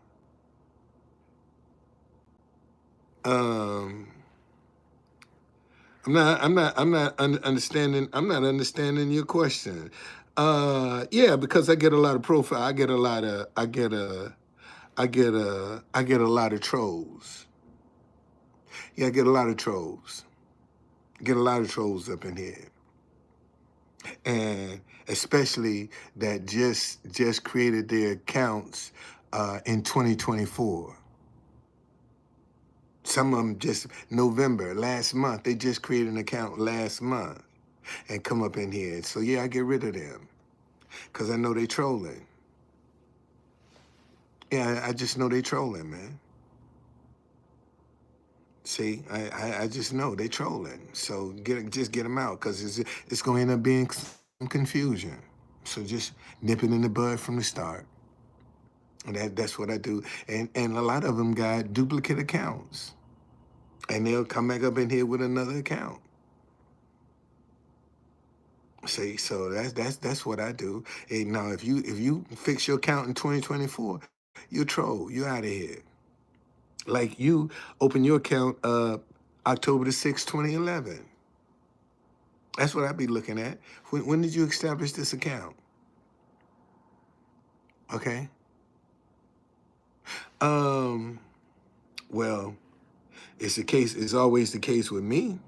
I'm not understanding your question. Yeah, because I get a lot of profile. I get a lot of trolls. Yeah, I get a lot of trolls. Get a lot of trolls up in here. And especially that just created their accounts in 2024. Some of them just November, last month. They just created an account last month and come up in here. So yeah, I get rid of them because I know they trolling. Yeah, I just know they trolling, man. See, I just know they trolling. So just get them out because it's going to end up being some confusion. So just nip it in the bud from the start. And that's what I do. And a lot of them got duplicate accounts. And they'll come back up in here with another account. See, so that's what I do. Hey, now if you fix your account in 2024, you troll. You out of here. Like you open your account October the 6th, 2011. That's what I'd be looking at. When did you establish this account? Okay. Well, it's the case. It's always the case with me,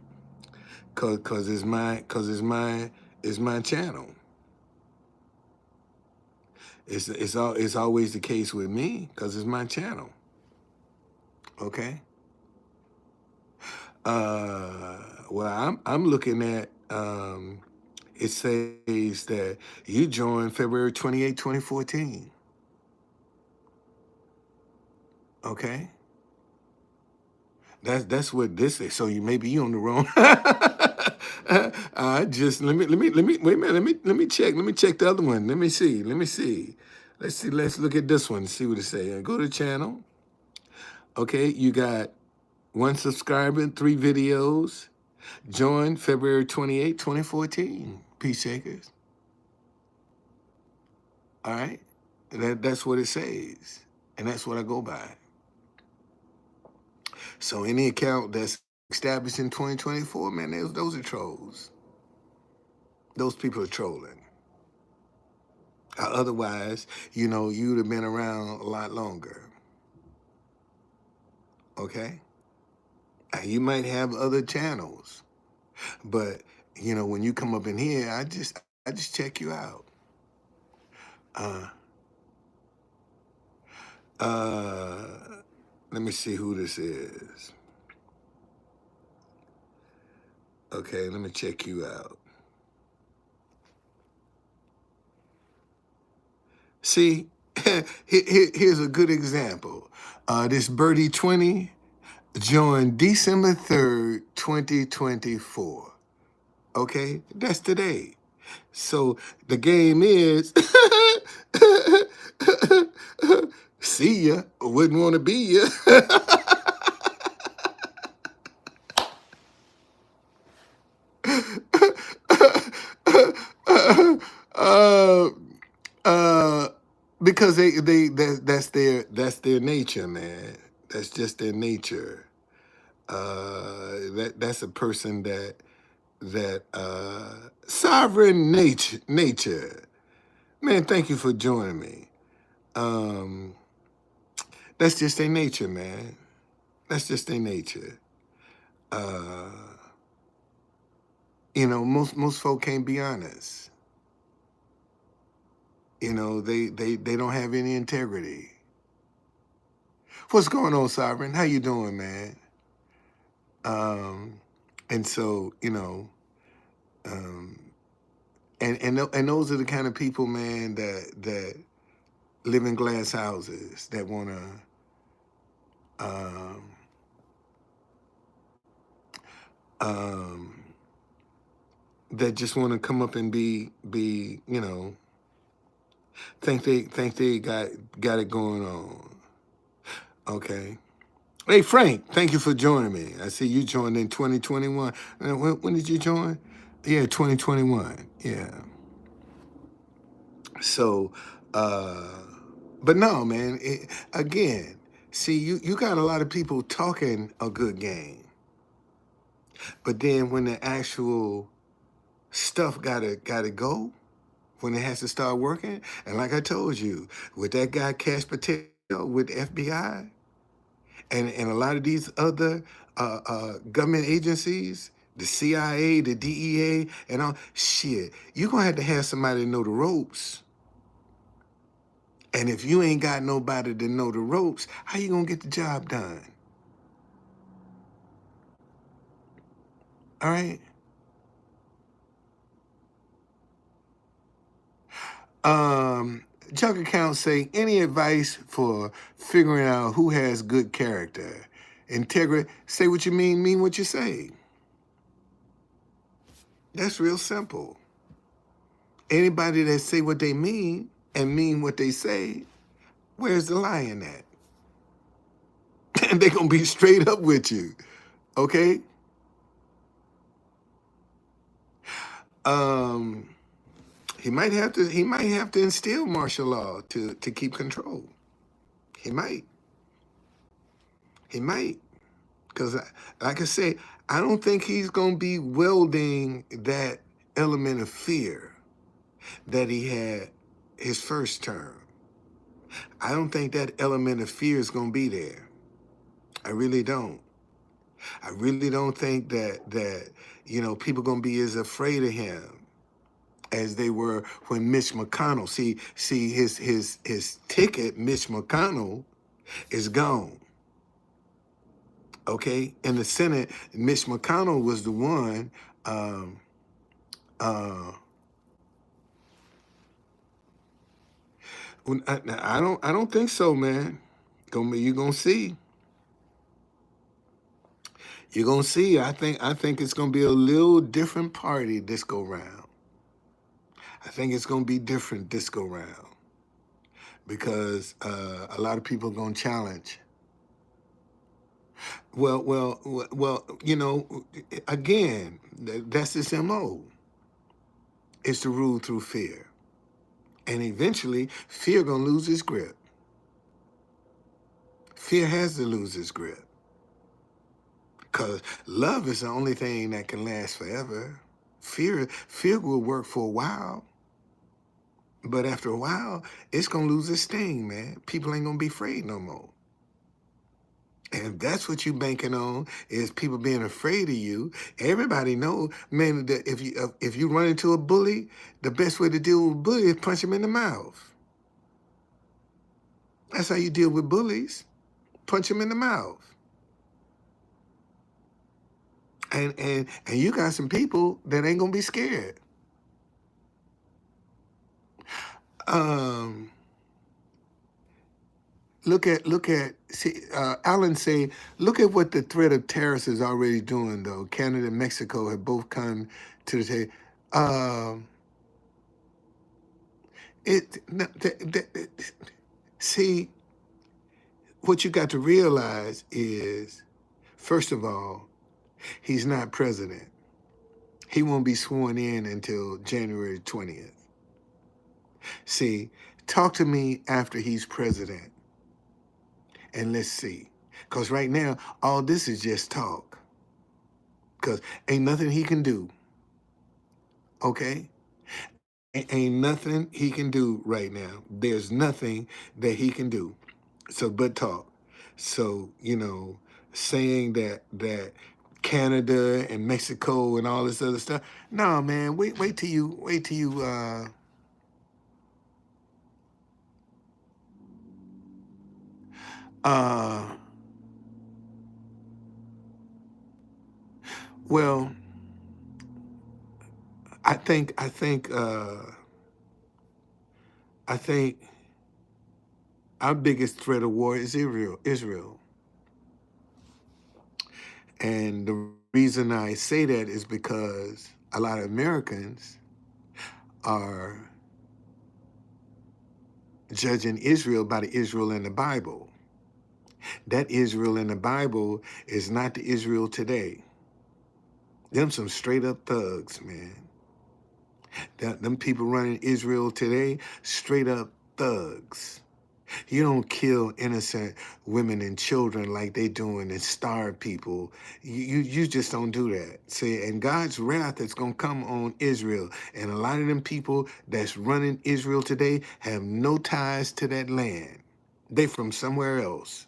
cause it's my channel. It's always the case with me, cause it's my channel. Okay. Well, I'm looking at. It says that you joined February 28, 2014. Okay. That's what this is. So maybe you on the wrong. Just let me wait a minute. Let me check the other one. Let me see. Let's see. Let's look at this one. See what it say. Go to channel. Okay, you got 1 subscriber, 3 videos. Joined February 28, 2014. Peace shakers. All right. That's what it says, and that's what I go by. So any account that's established in 2024, man, those are trolls. Those people are trolling. Otherwise, you would have been around a lot longer. Okay? You might have other channels, but when you come up in here, I just check you out. Uh, uh, Let me see who this is. Okay, let me check you out. See, here's a good example. This Birdie 20 joined December 3rd, 2024. Okay, that's today. So the game is see ya, wouldn't want to be ya. uh, uh, because that's their nature, man. That's just their nature. That's a person that sovereign nature. Man, thank you for joining me. That's just their nature, man. That's just their nature. Most folk can't be honest. They don't have any integrity. What's going on, Sovereign? How you doing, man? And so, um, and those are the kind of people, man, that live in glass houses, that wanna um, um, that just want to come up and be think they got it going on. Okay. Hey Frank, thank you for joining me. I see you joined in 2021. When did you join? Yeah, 2021. Yeah. So, but no, man. Again, see, you got a lot of people talking a good game, but then when the actual stuff gotta go, when it has to start working, and like I told you, with that guy Cash Patel with the FBI, and a lot of these other government agencies, the CIA, the DEA, and all shit, you're gonna have to have somebody to know the ropes. And if you ain't got nobody to know the ropes, how you gonna get the job done? All right. Junk accounts say any advice for figuring out who has good character, integrity. Say what you mean what you say. That's real simple. Anybody that say what they mean and mean what they say, where's the lying at? And they're gonna be straight up with you. Okay? Um, he might have to instill martial law to keep control. He might. He might. Because like I say, I don't think he's gonna be wielding that element of fear that he had his first term. I don't think that element of fear is gonna be there. I really don't. I really don't think that people gonna be as afraid of him as they were when Mitch McConnell. See his ticket, Mitch McConnell, is gone. Okay, in the Senate, Mitch McConnell was the one. Um, uh, I don't think so, man. You're gonna see. You're gonna see. I think it's gonna be a little different party this go round. I think it's gonna be different this go round because a lot of people are gonna challenge. Well. Again, that's his MO. Is to rule through fear, and eventually, fear gonna lose its grip. Fear has to lose its grip because love is the only thing that can last forever. Fear will work for a while, but after a while, it's gonna lose its sting, man. People ain't gonna be afraid no more. And if that's what you banking on is people being afraid of you, everybody know, man, that if you run into a bully, the best way to deal with a bully is punch him in the mouth. That's how you deal with bullies. Punch him in the mouth. And you got some people that ain't gonna be scared. Um, Alan say, look at what the threat of tariffs is already doing though. Canada and Mexico have both come to the table. Um, it no, see what you got to realize is, first of all, he's not president. He won't be sworn in until January 20th. See, talk to me after he's president, and let's see. Because right now, all this is just talk. Because ain't nothing he can do, okay? Ain't nothing he can do right now. There's nothing that he can do. So, but talk. So, saying that Canada and Mexico and all this other stuff. No, man, wait till you uh well, I think our biggest threat of war is Israel. And the reason I say that is because a lot of Americans are judging Israel by the Israel in the Bible. That Israel in the Bible is not the Israel today. Them some straight up thugs, man. Them people running Israel today, straight up thugs. You don't kill innocent women and children like they doing and starve people. You just don't do that. See, and God's wrath is gonna come on Israel. And a lot of them people that's running Israel today have no ties to that land. They from somewhere else.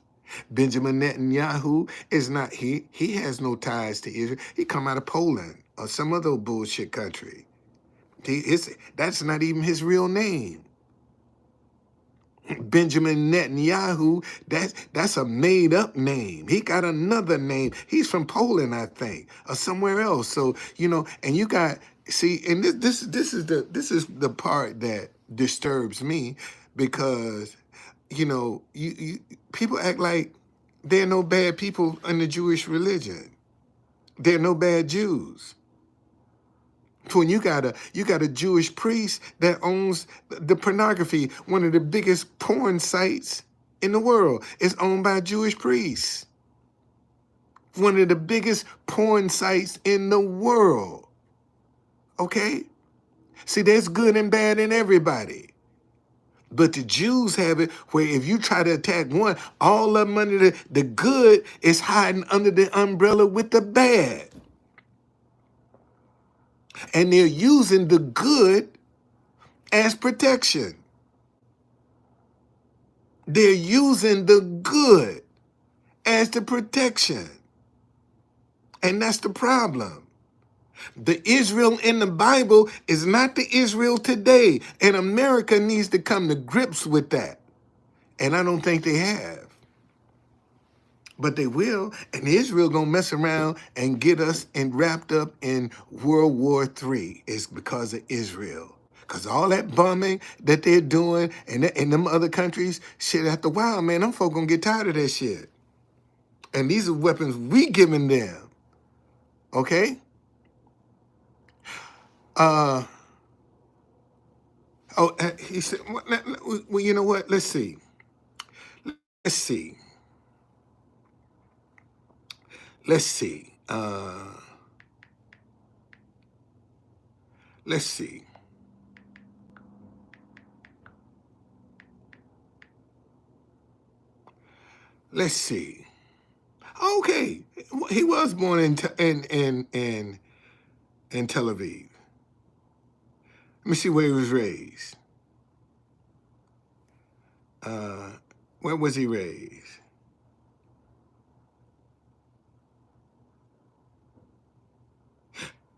Benjamin Netanyahu is not, he has no ties to Israel. He come out of Poland or some other bullshit country. That's not even his real name. Benjamin Netanyahu, that's a made up name. He got another name. He's from Poland, I think, or somewhere else. So, and you got, see, and this is the part that disturbs me because, you people act like there are no bad people in the Jewish religion. There are no bad Jews. When you got a Jewish priest that owns the pornography, one of the biggest porn sites in the world is owned by Jewish priests. One of the biggest porn sites in the world. Okay? See, there's good and bad in everybody. But the Jews have it where if you try to attack one, all of them under the good is hiding under the umbrella with the bad. And they're using the good as protection. They're using the good as the protection. And that's the problem. The Israel in the Bible is not the Israel today. And America needs to come to grips with that. And I don't think they have. But they will. And Israel gonna mess around and get us wrapped up in World War III. It's because of Israel. Because all that bombing that they're doing in them other countries, shit, after a while, man, them folk gonna get tired of that shit. And these are weapons we giving them. Okay? He said, well, you know what? Let's see. Let's see. Let's see. Let's see. Let's see. Okay, he was born in Tel Aviv. Let me see where he was raised. Where was he raised?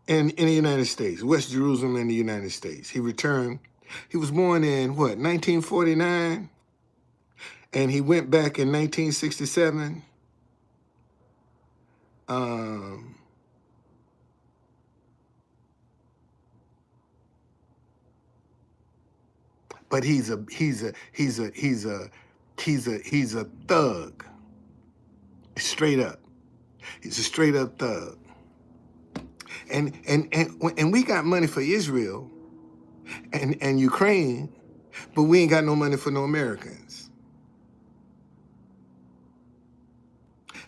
In the United States, West Jerusalem in the United States. He returned. He was born in what, 1949? And he went back in 1967. But he's a thug. Straight up. He's a straight up thug. And we got money for Israel and Ukraine, but we ain't got no money for no Americans.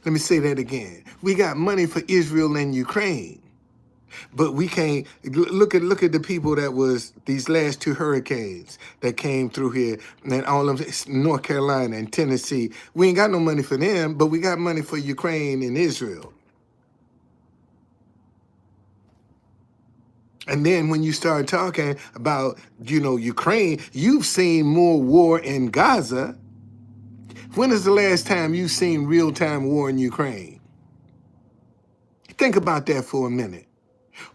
Let me say that again. We got money for Israel and Ukraine, but we can't look at the people that was these last two hurricanes that came through here, and all of them, North Carolina and Tennessee. We ain't got no money for them, but we got money for Ukraine and Israel. And then when you start talking about, Ukraine, you've seen more war in Gaza. When is the last time you've seen real-time war in Ukraine? Think about that for a minute.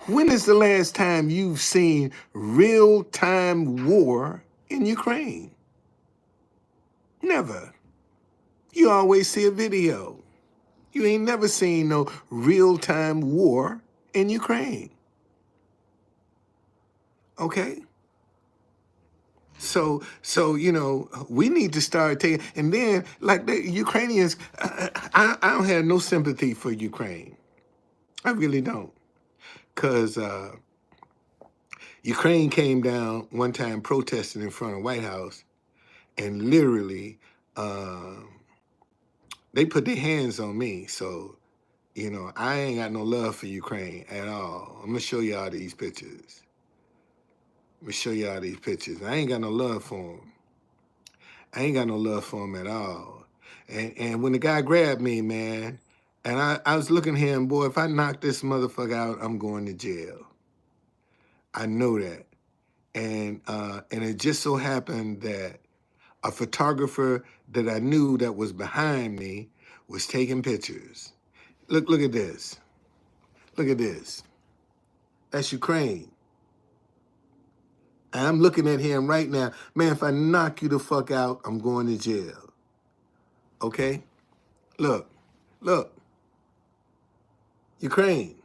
When is the last time you've seen real-time war in Ukraine? Never. You always see a video. You ain't never seen no real-time war in Ukraine. Okay? So we need to start taking, and then like the Ukrainians, I don't have no sympathy for Ukraine. I really don't, because Ukraine came down one time protesting in front of White House, and literally they put their hands on me. So I ain't got no love for Ukraine at all. I'm gonna show y'all these pictures. I ain't got no love for them. I ain't got no love for him at all. And when the guy grabbed me, man, and I was looking at him, boy, if I knock this motherfucker out, I'm going to jail. I know that. And it just so happened that a photographer that I knew that was behind me was taking pictures. Look at this. Look at this. That's Ukraine. And I'm looking at him right now. Man, if I knock you the fuck out, I'm going to jail. Okay? Look. Ukraine.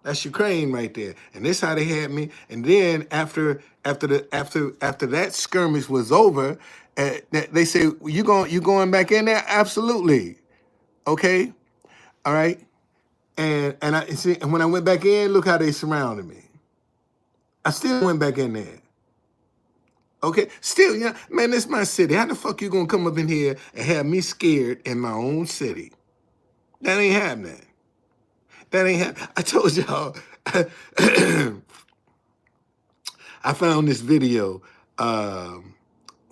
That's Ukraine right there. And this how they had me. And then after that skirmish was over, they say, you going back in there? Absolutely. Okay? All right. And I see, and when I went back in, look how they surrounded me. I still went back in there. Okay, still, man, this is my city. How the fuck you gonna come up in here and have me scared in my own city? That ain't happening. I told y'all, I found this video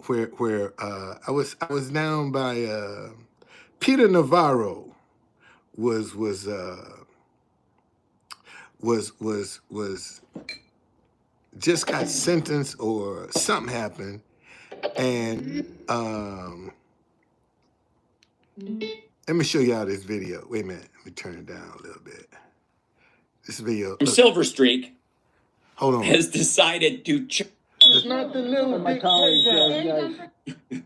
where I was down by Peter Navarro was just got sentenced or something happened, and Let me show y'all this video. Wait a minute. Let me turn it down a little bit. This video. From Silver Streak Hold on. has decided to... It's not the little my colleagues, guys.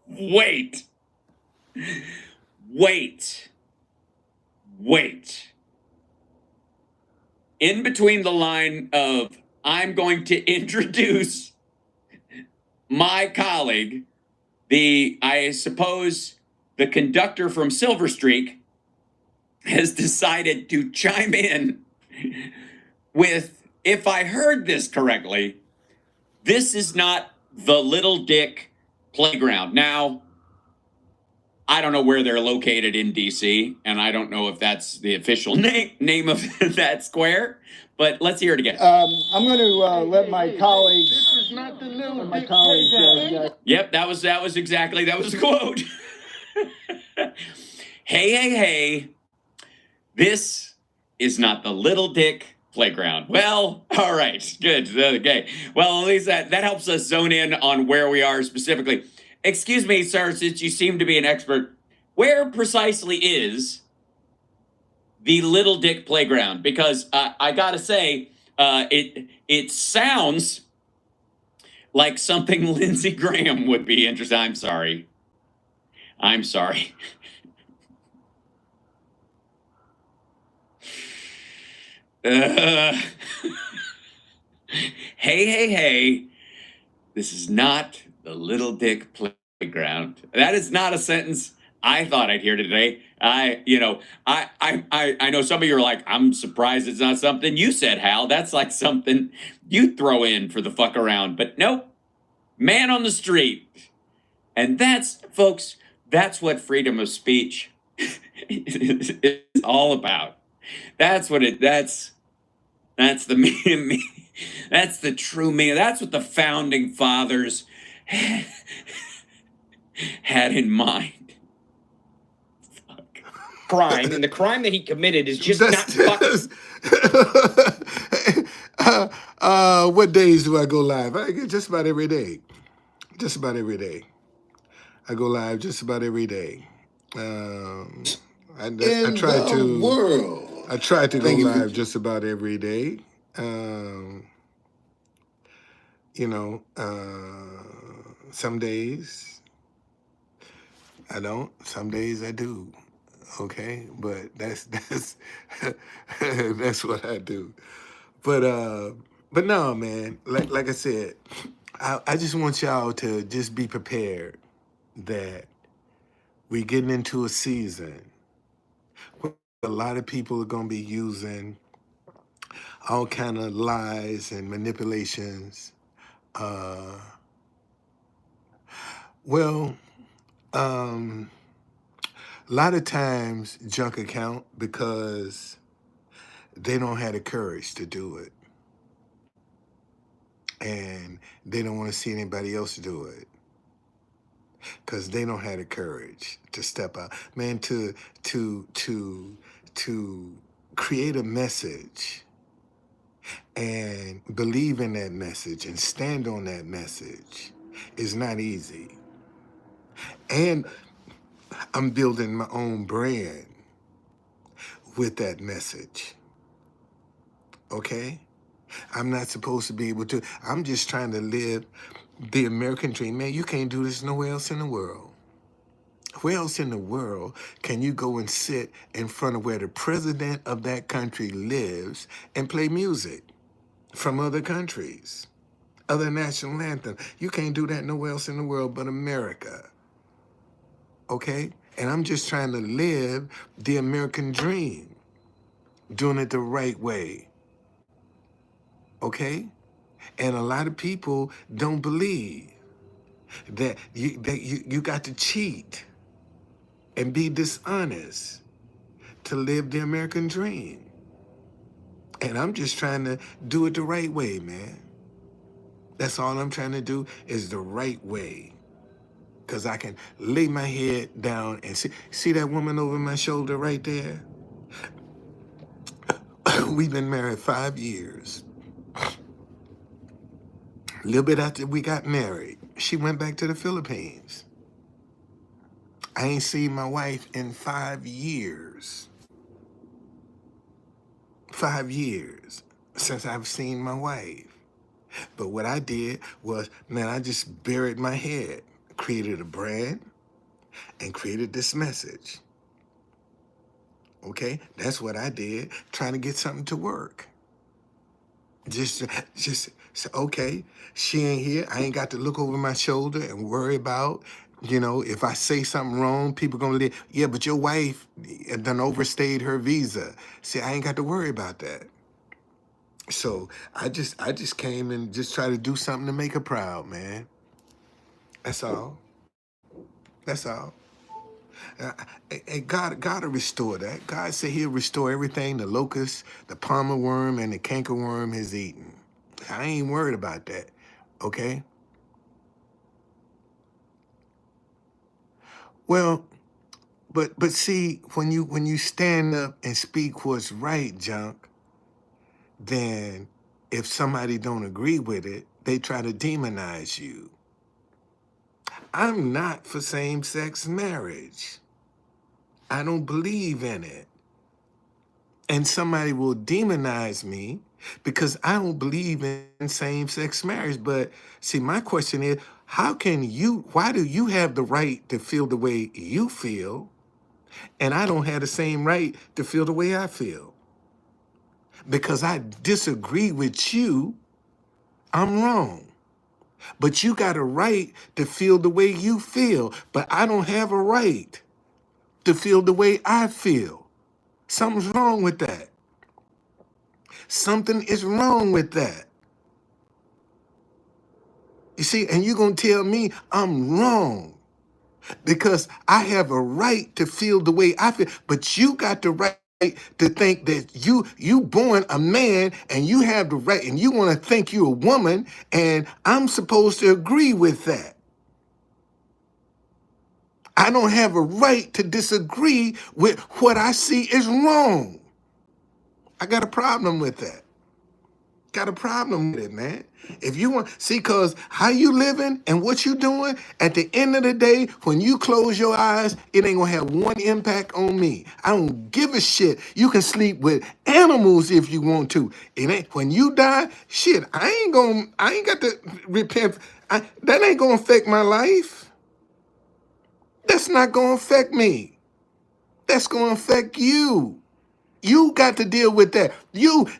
Wait. In between the line of, I'm going to introduce my colleague, I suppose, the conductor from Silver Streak, has decided to chime in with, if I heard this correctly, this is not the Little Dick Playground. Now, I don't know where they're located in DC, and I don't know if that's the official name of that square, but let's hear it again. I'm going to let my colleagues. This is not the little my colleagues. Yep, that was the quote. Hey, this is not the Little Dick Playground. Well, all right, good, okay. Well, at least that helps us zone in on where we are specifically. Excuse me, sir, since you seem to be an expert, where precisely is the Little Dick Playground? Because I gotta say, it sounds like something Lindsey Graham would be interested. I'm sorry. Hey, this is not the Little Dick Playground. That is not a sentence I thought I'd hear today. I know some of you are like, I'm surprised it's not something you said, Hal. That's like something you throw in for the fuck around. But nope, man on the street. And that's, folks, that's what freedom of speech is all about. That's the meaning. That's the true meaning. That's what the founding fathers had in mind. Fuck. Crime, and the crime that he committed is just not fucking. What days do I go live? I get just about every day. I go live just about every day. I try to go live just about every day. Some days I don't, some days I do. Okay, but that's that's what I do. But no, man, like I said, I just want y'all to just be prepared that we're getting into a season where a lot of people are going to be using all kind of lies and manipulations. A lot of times junk account because they don't have the courage to do it. And they don't want to see anybody else do it. Because they don't have the courage to step out. Man, to create a message and believe in that message and stand on that message is not easy. And I'm building my own brand with that message. Okay? I'm not supposed to be able to. I'm just trying to live the American dream. Man, you can't do this nowhere else in the world. Where else in the world can you go and sit in front of where the president of that country lives and play music from other countries, other national anthem? You can't do that nowhere else in the world but America. Okay? And I'm just trying to live the American dream, doing it the right way. Okay? And a lot of people don't believe that you got to cheat and be dishonest to live the American dream. And I'm just trying to do it the right way, man. That's all I'm trying to do is the right way. Because I can lay my head down and see that woman over my shoulder right there? We've been married 5 years. A little bit after we got married, she went back to the Philippines. I ain't seen my wife in 5 years. 5 years since I've seen my wife. But what I did was, man, I just buried my head, created a brand, and created this message. Okay, that's what I did, trying to get something to work. Just, okay, she ain't here. I ain't got to look over my shoulder and worry about, if I say something wrong, people gonna live. Yeah, but your wife done overstayed her visa. See, I ain't got to worry about that. So I just came and just try to do something to make her proud, man. That's all. That's all. And God will restore that. God said he'll restore everything the locust, the palmer worm, and the cankerworm has eaten. I ain't worried about that, okay? Well, but see, when you stand up and speak what's right, junk, then if somebody don't agree with it, they try to demonize you. I'm not for same-sex marriage. I don't believe in it. And somebody will demonize me because I don't believe in same-sex marriage. But see, my question is, why do you have the right to feel the way you feel, and I don't have the same right to feel the way I feel? Because I disagree with you, I'm wrong. But you got a right to feel the way you feel, but I don't have a right to feel the way I feel. Something's wrong with that. Something is wrong with that. You see, and you're going to tell me I'm wrong because I have a right to feel the way I feel, but you got the right to think that you born a man and you have the right and you want to think you're a woman and I'm supposed to agree with that. I don't have a right to disagree with what I see is wrong. I got a problem with that. Got a problem with it, man. If you want, see, cause how you living and what you doing, at the end of the day, when you close your eyes, it ain't gonna have one impact on me. I don't give a shit. You can sleep with animals if you want to. It ain't when you die, shit, I ain't got to repent. That ain't gonna affect my life. That's not gonna affect me. That's gonna affect you. You got to deal with that.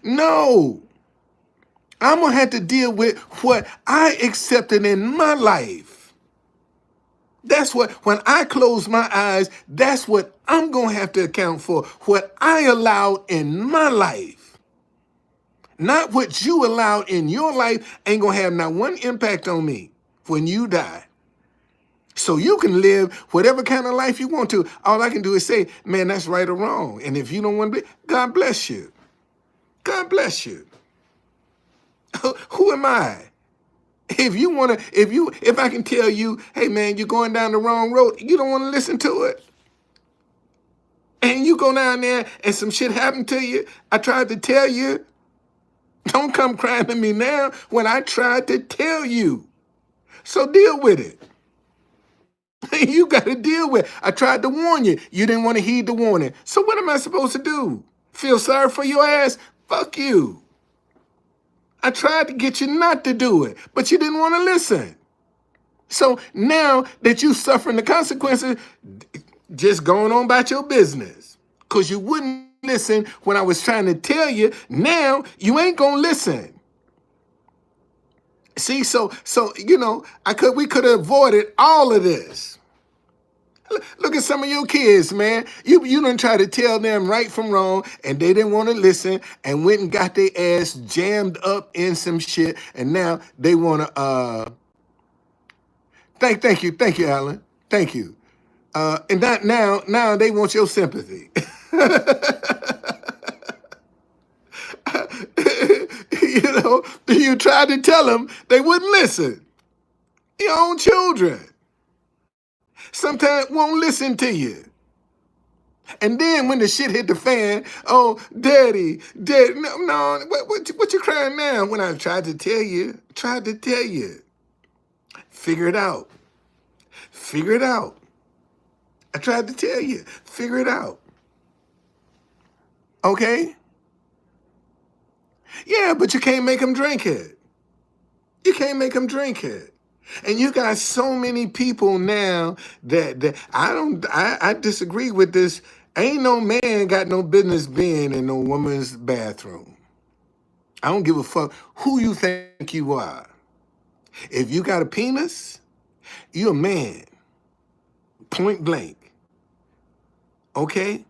No. I'm going to have to deal with what I accepted in my life. That's when I close my eyes, that's what I'm going to have to account for. What I allowed in my life. Not what you allowed in your life ain't going to have not one impact on me when you die. So you can live whatever kind of life you want to. All I can do is say, man, that's right or wrong. And if you don't want to be, God bless you. God bless you. Who am I? If I can tell you, hey man, you're going down the wrong road, you don't want to listen to it. And you go down there and some shit happened to you. I tried to tell you. Don't come crying to me now when I tried to tell you. So deal with it. You got to deal with it. I tried to warn you. You didn't want to heed the warning. So what am I supposed to do? Feel sorry for your ass? Fuck you. I tried to get you not to do it, but you didn't want to listen. So now that you suffering the consequences, just going on about your business. Because you wouldn't listen when I was trying to tell you. Now you ain't gonna listen. See, so we could have avoided all of this. Look at some of your kids, man. You done try to tell them right from wrong, and they didn't want to listen, and went and got their ass jammed up in some shit, and now they want to Thank you, Alan. Thank you. And that now they want your sympathy. You tried to tell them, they wouldn't listen. Your own children sometimes won't listen to you. And then when the shit hit the fan, oh, daddy, no, what you crying now? When I tried to tell you, figure it out. I tried to tell you. Figure it out. Okay? Yeah, but you can't make them drink it. You can't make them drink it. And you got so many people now that I disagree with this. Ain't no man got no business being in no woman's bathroom. I don't give a fuck who you think you are. If you got a penis, you're a man. Point blank. Okay?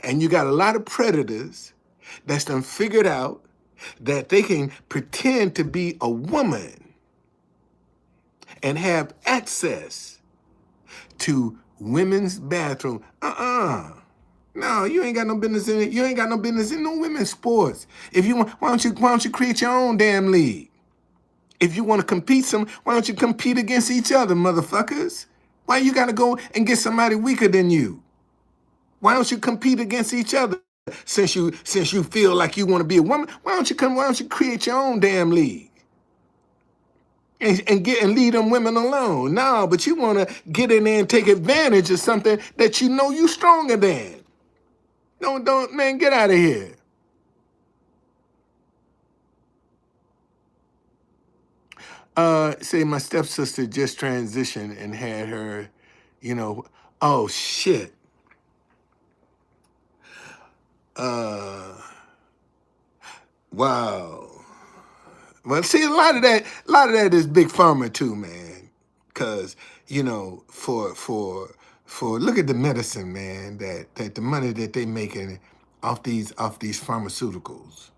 And you got a lot of predators that's done figured out that they can pretend to be a woman and have access to women's bathroom. No, you ain't got no business in it. You ain't got no business in no women's sports. If you want, why don't you create your own damn league? If you want to compete why don't you compete against each other, motherfuckers? Why you gotta go and get somebody weaker than you? Why don't you compete against each other? Since you feel like you want to be a woman, why don't you create your own damn league? And leave them women alone. No, but you want to get in there and take advantage of something that you know you stronger than. Don't, man, get out of here. Say my stepsister just transitioned and had her, oh shit. Wow. Well, see, a lot of that is big pharma too, man. Cause for look at the medicine, man. That the money that they making off these pharmaceuticals.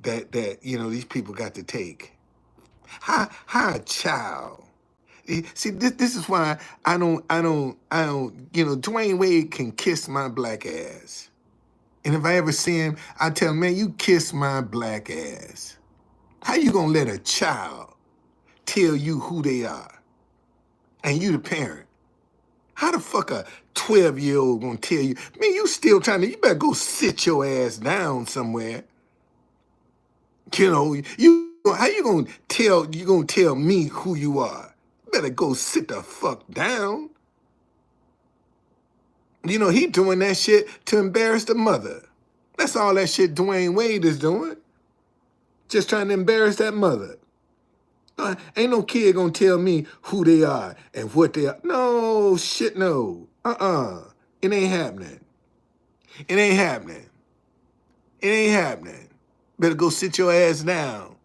That these people got to take. How a child. See, this is why I don't. Dwayne Wade can kiss my black ass, and if I ever see him, I tell him, man, you kiss my black ass. How you gonna let a child tell you who they are, and you the parent? How the fuck a 12-year-old gonna tell you? Man, you still trying to? You better go sit your ass down somewhere. How you gonna tell me who you are? You better go sit the fuck down. He doing that shit to embarrass the mother. That's all that shit Dwayne Wade is doing. Just trying to embarrass that mother. Ain't no kid gonna tell me who they are and what they are. No, shit, no. It ain't happening. It ain't happening. It ain't happening. Better go sit your ass down.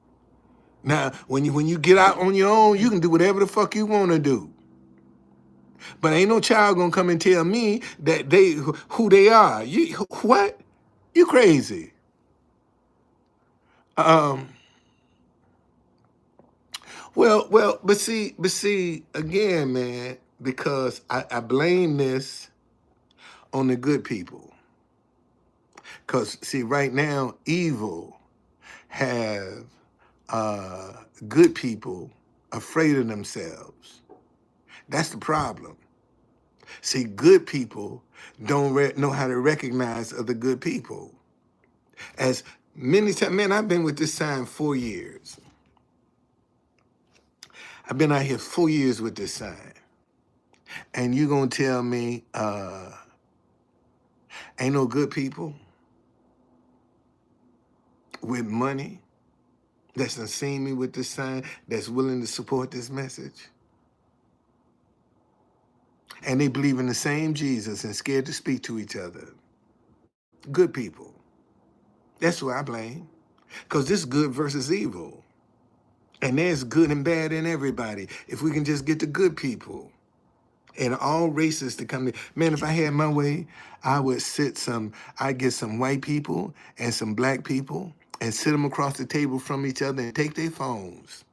Now, when you get out on your own, you can do whatever the fuck you want to do. But ain't no child gonna come and tell me that who they are. You what? You crazy? Well, but see again, man, because I blame this on the good people. Cause see, right now, evil have good people afraid of themselves. That's the problem. See, good people don't know how to recognize other good people. As many times, man, I've been with this sign 4 years. I've been out here 4 years with this sign. And you gonna tell me ain't no good people with money that's done seen me with this sign that's willing to support this message? And they believe in the same Jesus and scared to speak to each other. Good people. That's who I blame. Because this is good versus evil. And there's good and bad in everybody. If we can just get the good people and all races to come to, man, if I had my way, I'd get some white people and some black people and sit them across the table from each other and take their phones.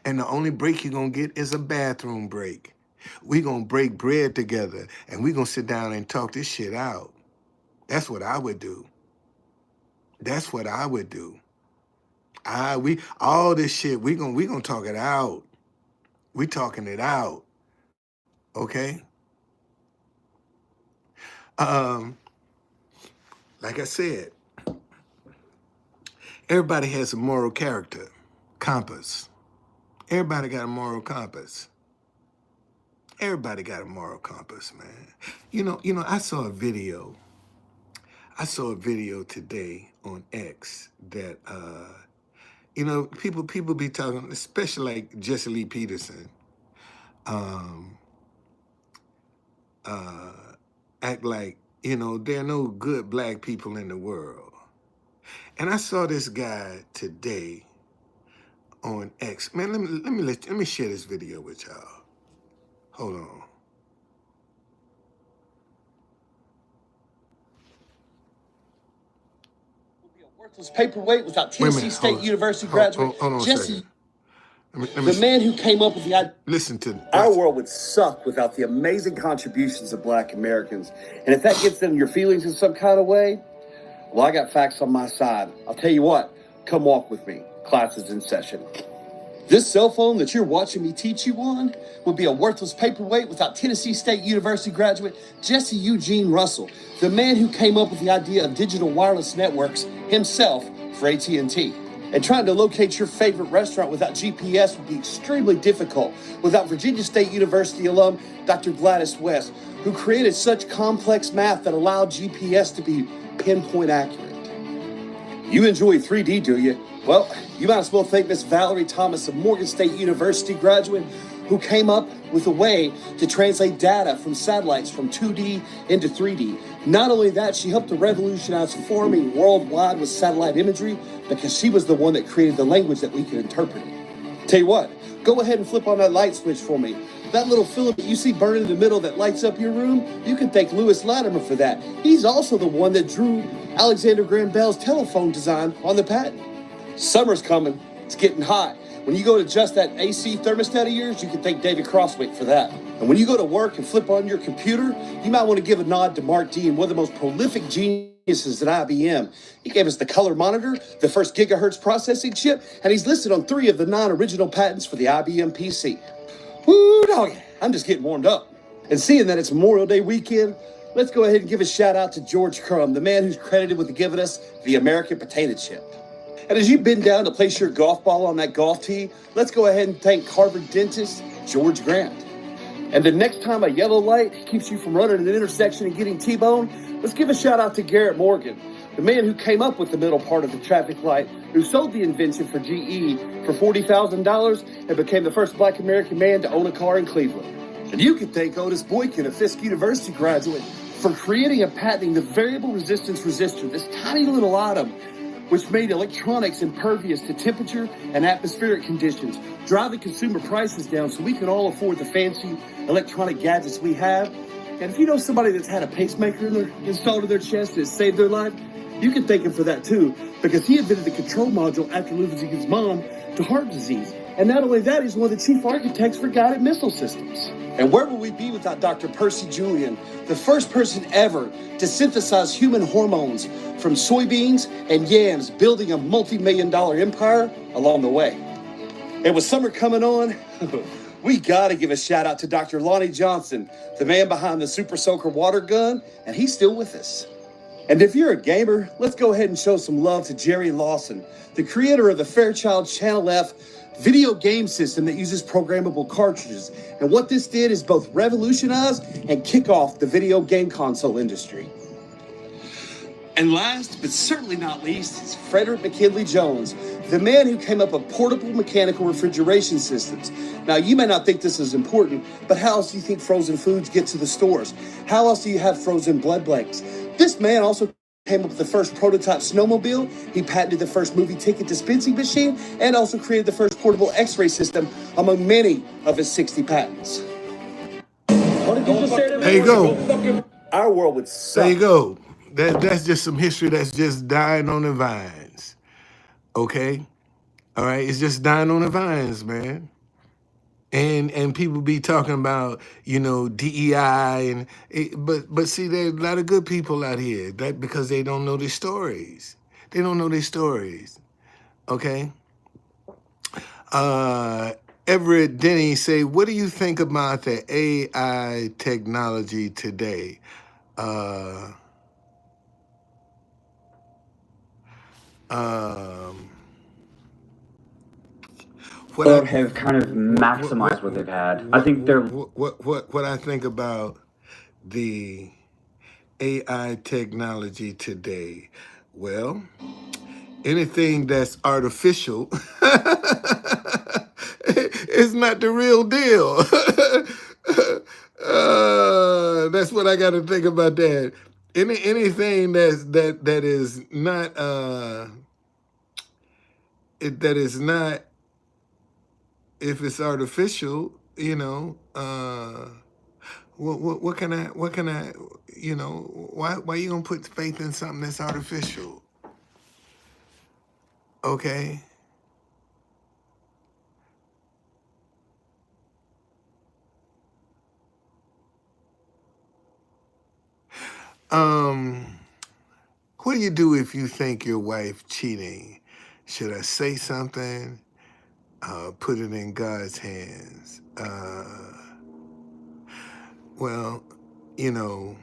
And the only break you're going to get is a bathroom break. We're going to break bread together and we're going to sit down and talk this shit out. That's what I would do. That's what I would do. All this shit, we gonna talk it out. We talking it out. Okay? Like I said, everybody has a moral character, compass. Everybody got a moral compass. Everybody got a moral compass, man. I saw a video. I saw a video today on X that people be talking, especially like Jesse Lee Peterson, um, act like, there are no good black people in the world. And I saw this guy today on X. Man, let me share this video with y'all. Hold on. Worthless paperweight without Wait a Tennessee minute. State University graduate Hold on a Jesse, second. the man who came up with the idea. Listen to Our world would suck without the amazing contributions of Black Americans. And if that gets in your feelings in some kind of way, well, I got facts on my side. I'll tell you what, come walk with me. Class is in session. This cell phone that you're watching me teach you on would be a worthless paperweight without Tennessee State University graduate Jesse Eugene Russell, the man who came up with the idea of digital wireless networks himself for AT&T. And trying to locate your favorite restaurant without GPS would be extremely difficult without Virginia State University alum Dr. Gladys West, who created such complex math that allowed GPS to be pinpoint accurate. You enjoy 3D, do you? Well, you might as well thank Miss Valerie Thomas, a Morgan State University graduate who came up with a way to translate data from satellites from 2D into 3D. Not only that, she helped to revolutionize farming worldwide with satellite imagery because she was the one that created the language that we could interpret it. Tell you what, go ahead and flip on that light switch for me. That little filament you see burning in the middle that lights up your room, you can thank Lewis Latimer for that. He's also the one that drew Alexander Graham Bell's telephone design on the patent. Summer's coming. It's getting hot. When you go to adjust that AC thermostat of yours, you can thank David Crosswick for that. And when you go to work and flip on your computer, you might want to give a nod to Mark Dean, one of the most prolific geniuses at IBM. He gave us the color monitor, the first gigahertz processing chip, and he's listed on 3 of the 9 original patents for the IBM PC. Woo, doggy, I'm just getting warmed up. And seeing that it's Memorial Day weekend, let's go ahead and give a shout out to George Crumb, the man who's credited with giving us the American potato chip. And as you bend down to place your golf ball on that golf tee, let's go ahead and thank Harvard dentist George Grant. And the next time a yellow light keeps you from running an intersection and getting T-boned, let's give a shout out to Garrett Morgan, the man who came up with the middle part of the traffic light, who sold the invention for GE for $40,000 and became the first Black American man to own a car in Cleveland. And you can thank Otis Boykin, a Fisk University graduate, for creating and patenting the variable resistance resistor, this tiny little item which made electronics impervious to temperature and atmospheric conditions, driving consumer prices down so we can all afford the fancy electronic gadgets we have. And if you know somebody that's had a pacemaker installed in their chest and it saved their life, you can thank him for that too, because he invented the control module after losing his mom to heart disease. And not only that, he's one of the chief architects for guided missile systems. And where would we be without Dr. Percy Julian, the first person ever to synthesize human hormones from soybeans and yams, building a multi-million-dollar empire along the way. And with summer coming on, we gotta give a shout out to Dr. Lonnie Johnson, the man behind the Super Soaker water gun, and he's still with us. And if you're a gamer, let's go ahead and show some love to Jerry Lawson, the creator of the Fairchild Channel F video game system that uses programmable cartridges. And what this did is both revolutionize and kick off the video game console industry. And last, but certainly not least, is Frederick McKinley Jones, the man who came up with portable mechanical refrigeration systems. Now, you may not think this is important, but how else do you think frozen foods get to the stores? How else do you have frozen blood banks? This man also came up with the first prototype snowmobile. He patented the first movie ticket dispensing machine and also created the first portable x-ray system among many of his 60 patents. What did you just say to me? There you go. Our world would suck. There you go. That's just some history that's just dying on the vines. Okay? All right? It's just dying on the vines, man. And people be talking about, DEI but see, there are a lot of good people out here that because they don't know their stories. They don't know their stories. Okay? Everett Denny say, what do you think about the AI technology today? or have kind of maximized what they've had. I think they're what I think about the AI technology today. Well, anything that's artificial is not the real deal. That's what I got to think about that. Anything that is not that is not, if it's artificial, what can I why you gonna put faith in something that's artificial? Okay. What do you do if you think your wife cheating? Should I say something? Put it in God's hands. Well, you know,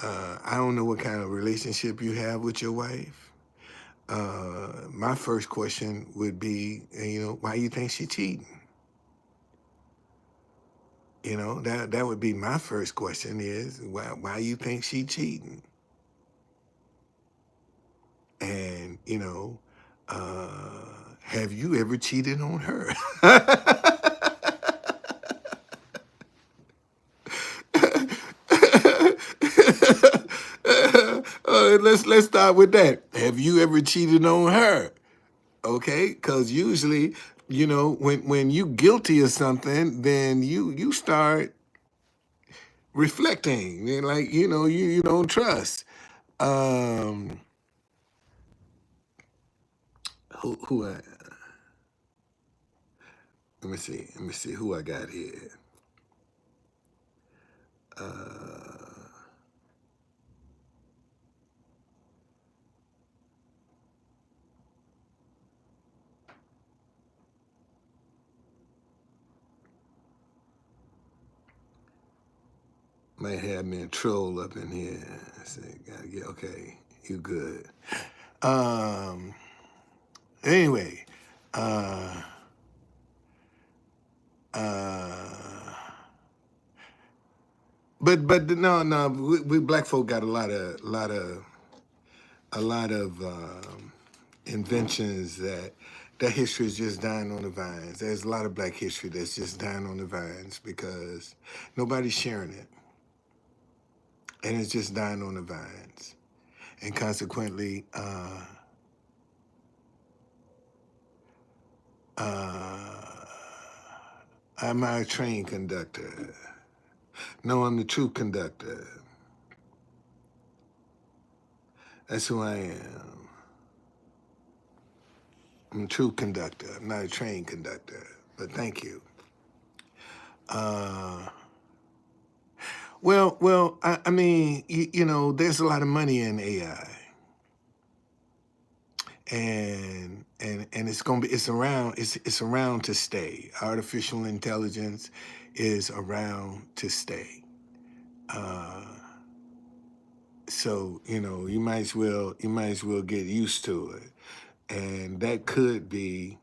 I don't know what kind of relationship you have with your wife. My first question would be, why you think she cheating? That would be my first question is, why you think she cheating? And, have you ever cheated on her? Let's start with that. Have you ever cheated on her? Okay, because usually, when you guilty of something, then you start reflecting. And like, you don't trust. Who I let me see who I got here. Might have me a troll up in here. Say, gotta get okay. You good? Anyway, uh, uh, but no, we black folk got a lot of inventions that history is just dying on the vines. There's a lot of black history that's just dying on the vines because nobody's sharing it, and it's just dying on the vines, and consequently, am I a train conductor? No, I'm the truth conductor. That's who I am. I'm a truth conductor. I'm not a train conductor. But thank you. Well, I mean, there's a lot of money in AI, and it's around to stay. Artificial intelligence is around to stay. So you might as well get used to it, and that could be.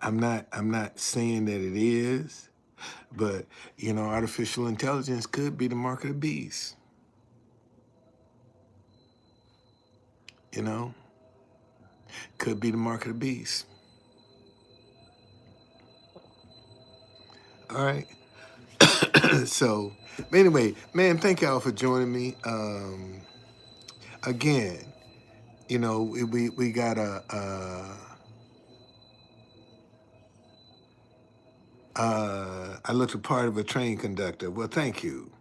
I'm not saying that it is, but artificial intelligence could be the mark of the beast. Could be the mark of the beast. All right. So, but anyway, man, thank y'all for joining me. Again, we got I looked a part of a train conductor. Well, thank you.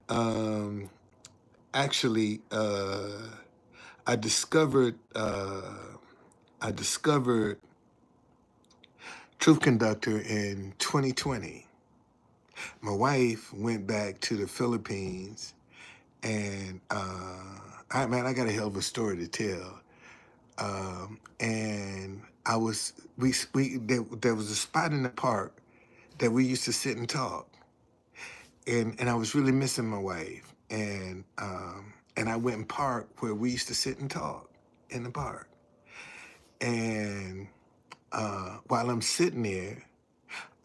Um, actually, I discovered Truth Conductor in 2020. My wife went back to the Philippines, and I got a hell of a story to tell. And I was there was a spot in the park that we used to sit and talk, and I was really missing my wife, and I went and parked where we used to sit and talk in the park, And while I'm sitting there,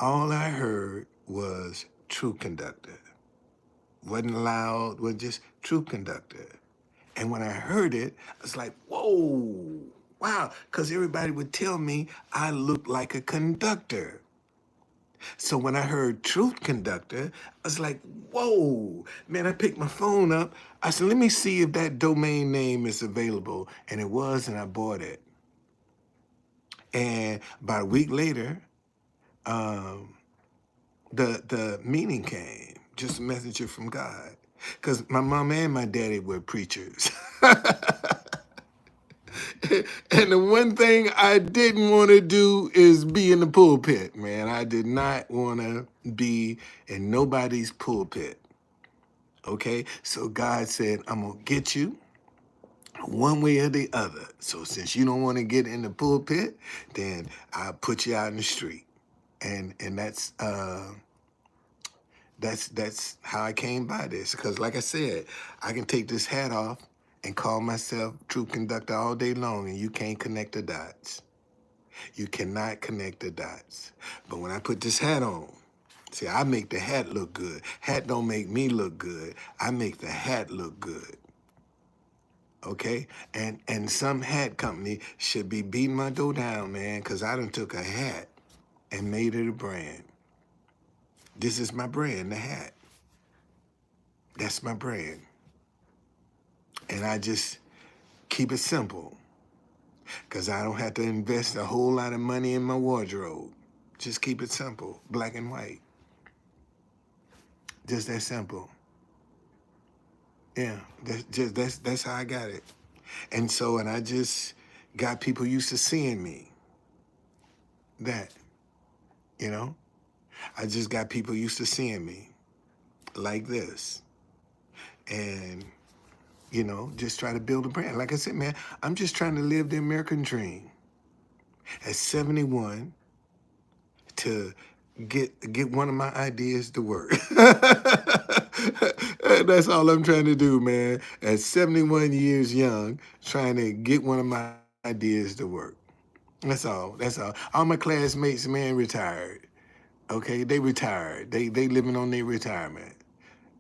all I heard was True Conductor. Wasn't loud, was just True Conductor. And when I heard it, I was like, whoa, wow, because everybody would tell me I looked like a conductor. So when I heard Truth Conductor, I was like, whoa, man, I picked my phone up. I said, let me see if that domain name is available. And it was, and I bought it. And about a week later, the meaning came, just a messenger from God. Because my mom and my daddy were preachers. And the one thing I didn't want to do is be in the pulpit, man. I did not want to be in nobody's pulpit. Okay? So God said, I'm going to get you one way or the other. So since you don't want to get in the pulpit, then I'll put you out in the street. And that's how I came by this. Because like I said, I can take this hat off and call myself True Conductor all day long, and you can't connect the dots. You cannot connect the dots. But when I put this hat on, see, I make the hat look good. Hat don't make me look good. I make the hat look good. Okay? And some hat company should be beating my door down, man, because I done took a hat and made it a brand. This is my brand, the hat. That's my brand. And I just keep it simple, because I don't have to invest a whole lot of money in my wardrobe. Just keep it simple, black and white. Just that simple. Yeah, that's how I got it. And so, and I just got people used to seeing me. That, you know, I just got people used to seeing me like this. And, you know, just try to build a brand. Like I said, man, I'm just trying to live the American dream. At 71, to get one of my ideas to work. That's all I'm trying to do, man. At 71 years young, trying to get one of my ideas to work. That's all. That's all. All my classmates, man, retired. Okay, they retired. They living on their retirement.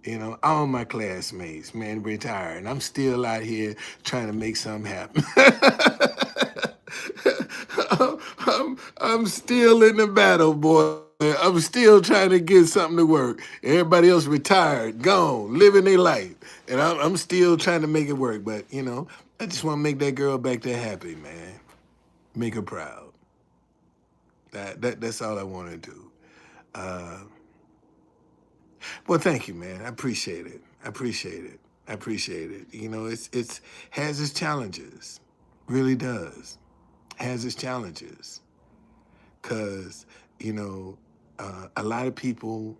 You know, all my classmates, man, retired. And I'm still out here trying to make something happen. I'm still in the battle, boy. I'm still trying to get something to work. Everybody else retired, gone, living their life. And I'm still trying to make it work. But, you know, I just want to make that girl back there happy, man. Make her proud. That's all I want to do. Well, thank you, man. I appreciate it. I appreciate it. I appreciate it. You know, it's has its challenges. Really does. Has its challenges. Cause, you know, a lot of people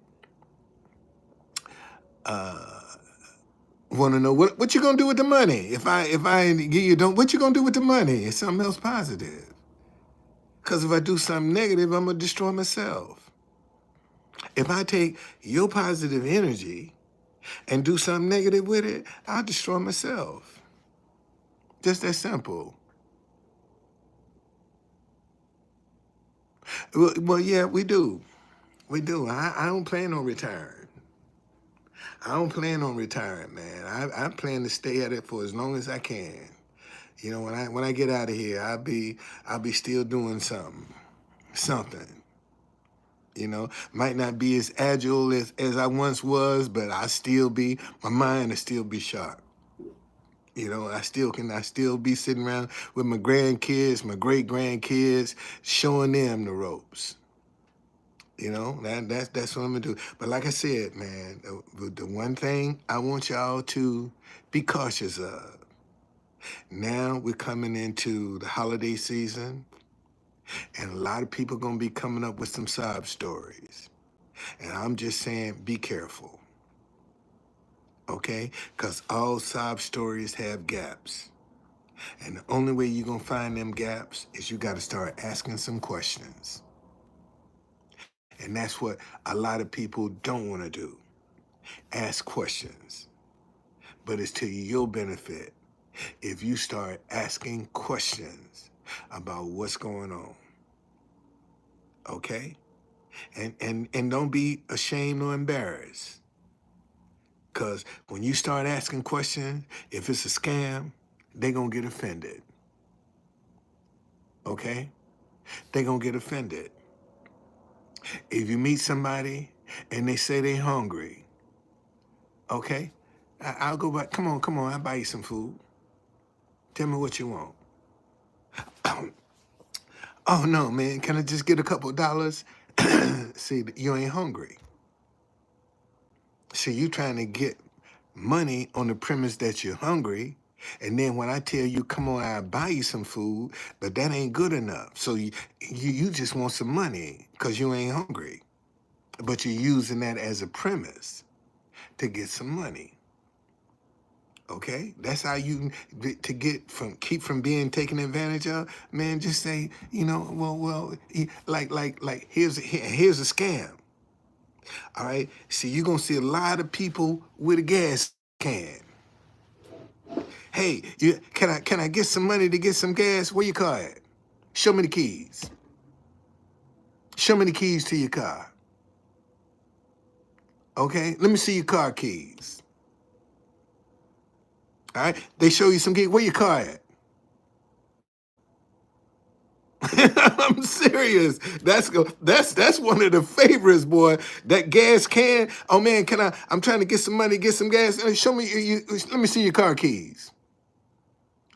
want to know what you gonna do with the money. If I give you don't, what you gonna do with the money? It's something else positive. Cause if I do something negative, I'm gonna destroy myself. If I take your positive energy and do something negative with it, I'll destroy myself. Just that simple. Well, yeah, we do. We do. I don't plan on retiring. I don't plan on retiring, man. I plan to stay at it for as long as I can. You know, when I get out of here, I'll be still doing something. You know, might not be as agile as I once was, but my mind will still be sharp. You know, I still be sitting around with my grandkids, my great grandkids, showing them the ropes. You know, that's what I'm gonna do. But like I said, man, the one thing I want y'all to be cautious of. Now we're coming into the holiday season, and a lot of people gonna be coming up with some sob stories. And I'm just saying, be careful, okay? Because all sob stories have gaps. And the only way you're gonna find them gaps is you gotta start asking some questions. And that's what a lot of people don't wanna do. Ask questions. But it's to your benefit if you start asking questions about what's going on. Okay? And don't be ashamed or embarrassed. Because when you start asking questions, if it's a scam, they're going to get offended. Okay? They're going to get offended. If you meet somebody and they say they're hungry, okay? I'll go back. Come on, I'll buy you some food. Tell me what you want. Oh, no, man, can I just get a couple of dollars? See, you ain't hungry. See, you trying to get money on the premise that you're hungry. And then when I tell you, come on, I'll buy you some food, but that ain't good enough. So you just want some money because you ain't hungry. But you're using that as a premise to get some money. Okay, that's how you keep from being taken advantage of. Man, just say, like here's a scam. All right, see, you're gonna see a lot of people with a gas can. Hey, can I get some money to get some gas? Where your car at? Show me the keys. Show me the keys to your car. Okay, let me see your car keys. All right, they show you some keys. Where your car at? I'm serious. That's one of the favorites, boy. That gas can. Oh man, I'm trying to get some money, get some gas. Show me. Let me see your car keys.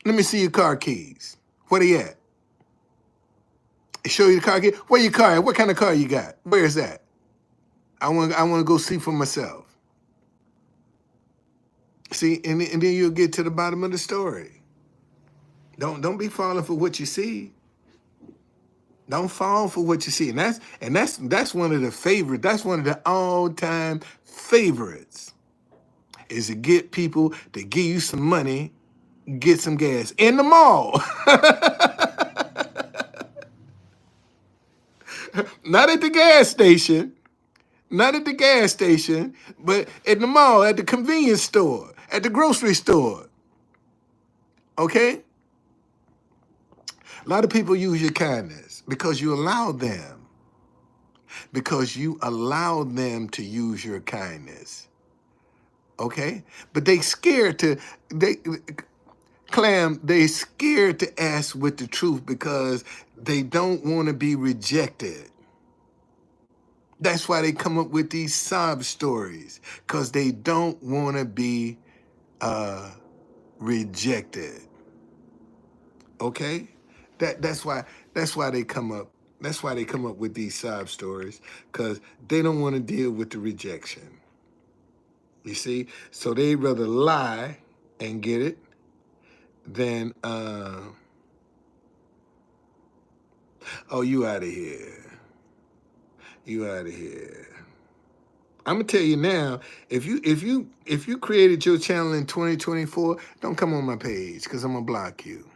Let me see your car keys. Where they at? Show you the car keys. Where your car at? What kind of car you got? Where is that? I want to go see for myself. See, and then you'll get to the bottom of the story. Don't be falling for what you see. Don't fall for what you see. And that's one of the favorites. That's one of the all-time favorites. Is to get people to give you some money, get some gas in the mall. Not at the gas station. Not at the gas station, but at the mall, at the convenience store, at the grocery store. Okay? A lot of people use your kindness because you allow them. Because you allow them to use your kindness. Okay? But they scared to ask with the truth because they don't want to be rejected. That's why they come up with these sob stories, because they don't want to be rejected. Okay? That's why they come up. That's why they come up with these sob stories, because they don't want to deal with the rejection. You see? So they'd rather lie and get it than oh, you out of here. You out of here. I'm gonna tell you now, if you created your channel in 2024, don't come on my page because I'm gonna block you.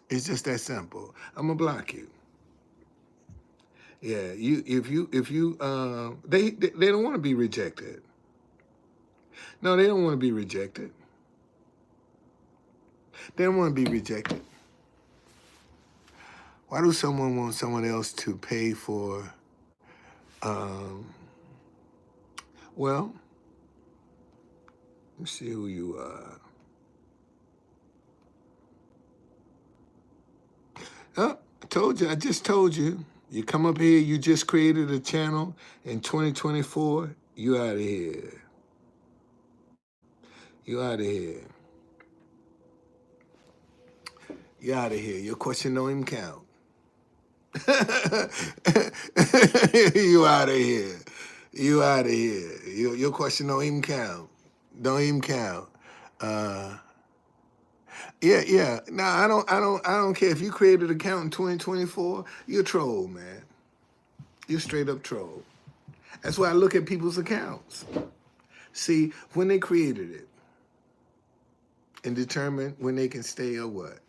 It's just that simple. I'm gonna block you. Yeah, they don't want to be rejected. No, they don't want to be rejected. They don't want to be rejected. Why do someone want someone else to pay for? Well, let's see who you are. Oh, I just told you. You come up here, you just created a channel in 2024, you out of here. You out of here. You out of here. Your question don't even count. You out of here. You out of here. Your question don't even count. Don't even count. Yeah. No, I don't care if you created an account in 2024. You're a troll, man. You're straight up troll. That's why I look at people's accounts. See when they created it and determine when they can stay or what.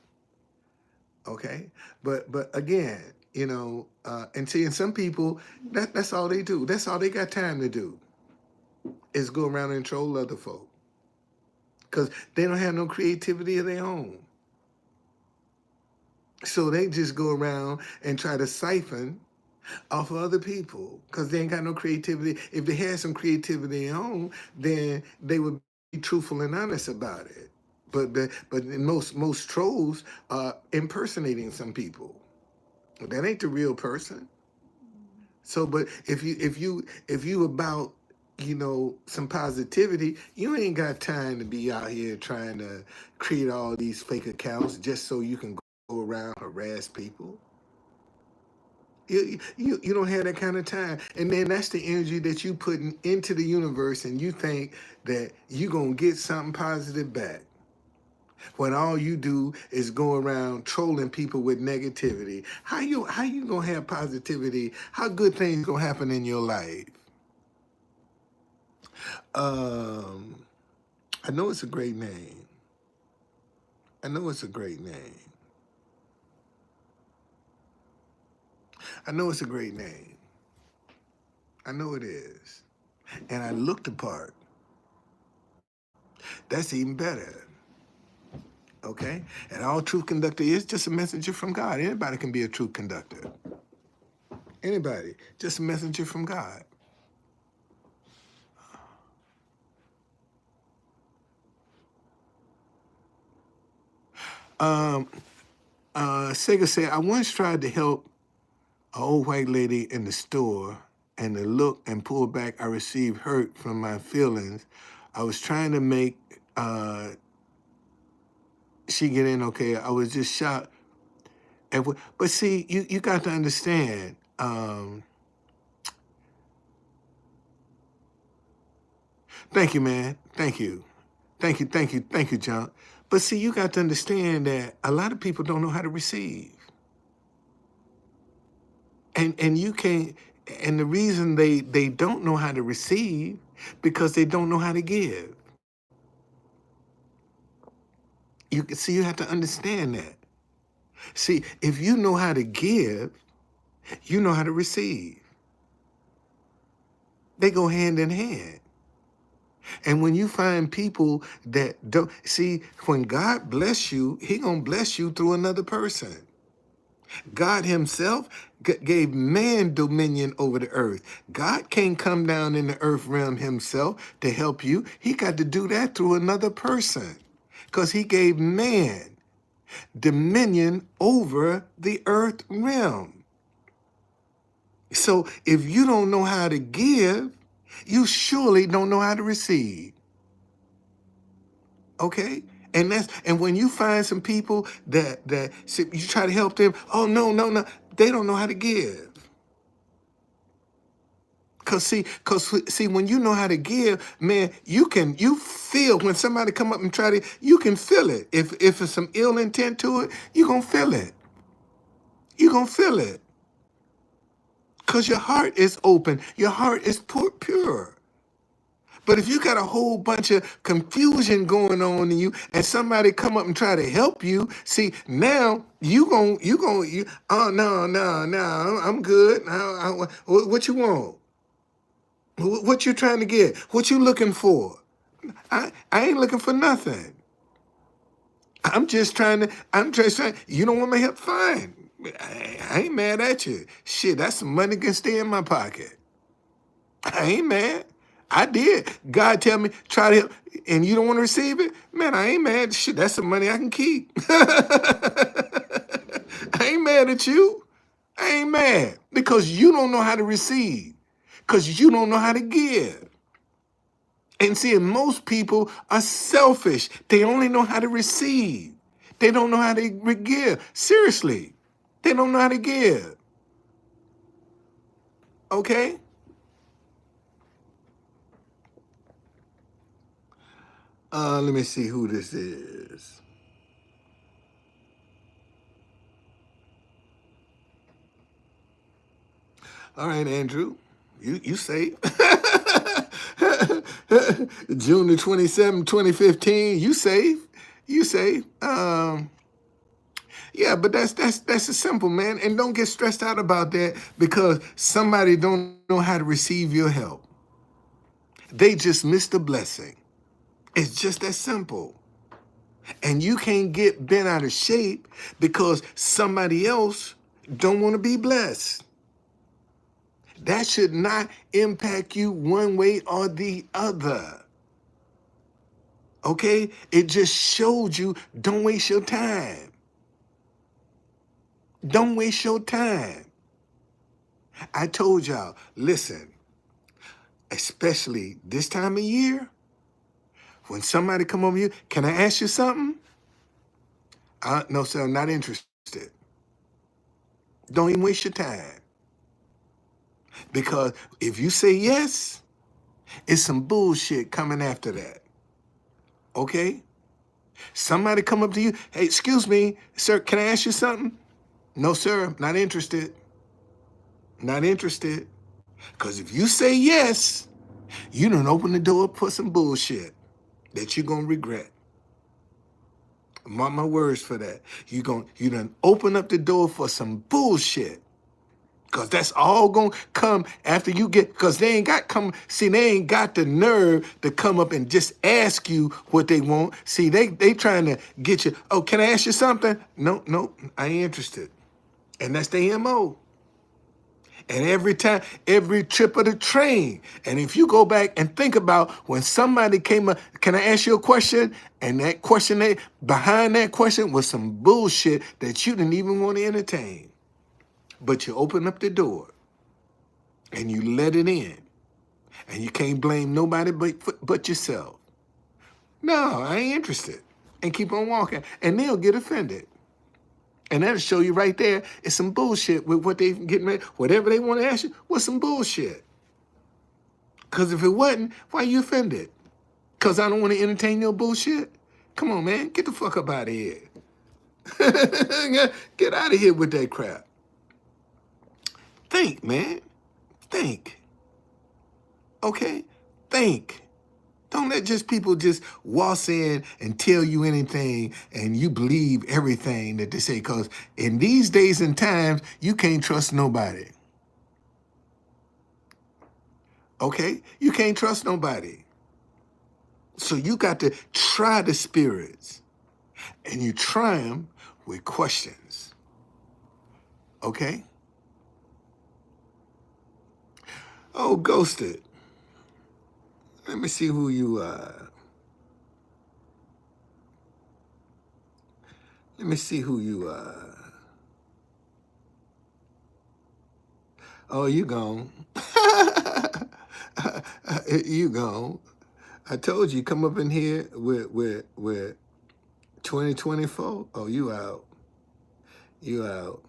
Okay, but again, and seeing some people, that's all they do. That's all they got time to do is go around and troll other folk because they don't have no creativity of their own. So they just go around and try to siphon off of other people because they ain't got no creativity. If they had some creativity at home, then they would be truthful and honest about it. But most trolls are impersonating some people. That ain't the real person. So, but if you about some positivity, you ain't got time to be out here trying to create all these fake accounts just so you can go around harass people. You don't have that kind of time, and then that's the energy that you putting into the universe, and you think that you gonna get something positive back when all you do is go around trolling people with negativity. How you gonna have positivity? How good things gonna happen in your life? Um, I know it's a great name. I know it's a great name. I know it's a great name. I know it is. And I look the part. That's even better. Okay? And all truth conductor is just a messenger from God. Anybody can be a truth conductor. Anybody. Just a messenger from God. Sega said, I once tried to help an old white lady in the store, and the look and pull back I received hurt from my feelings. I was trying to make she get in okay. I was just shocked. But see, you got to understand. Thank you, man. Thank you. Thank you, John. But see, you got to understand that a lot of people don't know how to receive. And you can't, and the reason they don't know how to receive because they don't know how to give. You have to understand that. See, if you know how to give, you know how to receive. They go hand in hand. And when you find people that don't see, when God bless you, he gonna bless you through another person. God himself gave man dominion over the earth. God can't come down in the earth realm himself to help you. He got to do that through another person because he gave man dominion over the earth realm. So if you don't know how to give, you surely don't know how to receive. Okay? And when you find some people that you try to help them, oh no, they don't know how to give. Cause see, when you know how to give, man, you feel when somebody come up and try to, you can feel it. If it's some ill intent to it, you gonna feel it. You gonna feel it. Cause your heart is open. Your heart is pure. But if you got a whole bunch of confusion going on in you, and somebody come up and try to help you, see now oh no, I'm good. What you want? What you trying to get? What you looking for? I ain't looking for nothing. I'm just trying. You don't want my help? Fine. I ain't mad at you. Shit, that's some money can stay in my pocket. I ain't mad. I did. God tell me, try to help, and you don't want to receive it? Man, I ain't mad. Shit, that's some money I can keep. I ain't mad at you. I ain't mad because you don't know how to receive, because you don't know how to give. And see, most people are selfish. They only know how to receive. They don't know how to give. Seriously, they don't know how to give. Okay? Let me see who this is. All right, Andrew, you safe. June the 27th, 2015, you safe. You safe. Yeah, but that's a simple, man. And don't get stressed out about that because somebody don't know how to receive your help. They just missed a blessing. It's just that simple. And you can't get bent out of shape because somebody else don't want to be blessed. That should not impact you one way or the other. Okay? It just showed you don't waste your time. Don't waste your time. I told y'all, listen, especially this time of year, when somebody come over you, can I ask you something? No, sir, I'm not interested. Don't even waste your time. Because if you say yes, it's some bullshit coming after that. Okay? Somebody come up to you, hey, excuse me, sir, can I ask you something? No, sir, not interested. Not interested. Because if you say yes, you done open the door for some bullshit that you're going to regret. Mark my words for that. You done open up the door for some bullshit. Because that's all going to come after you get, because they ain't got the nerve to come up and just ask you what they want. See, they trying to get you, oh, can I ask you something? No, I ain't interested. And that's their MO. And every time, every trip of the train. And if you go back and think about when somebody came up, can I ask you a question? And that question, behind that question was some bullshit that you didn't even want to entertain. But you open up the door and you let it in. And you can't blame nobody but yourself. No, I ain't interested. And keep on walking. And they'll get offended. And that'll show you right there, it's some bullshit with what they getting ready. Whatever they want to ask you, what's some bullshit? Because if it wasn't, why you offended? Because I don't want to entertain your bullshit? Come on, man. Get the fuck up out of here. Get out of here with that crap. Think, man. Think. Okay? Think. Don't let just people just waltz in and tell you anything and you believe everything that they say. Because in these days and times, you can't trust nobody. Okay? You can't trust nobody. So you got to try the spirits. And you try them with questions. Okay? Oh, Ghosted. Let me see who you are. Let me see who you are. Oh, you gone. You gone. I told you, come up in here with 2024. Oh, you out. You out.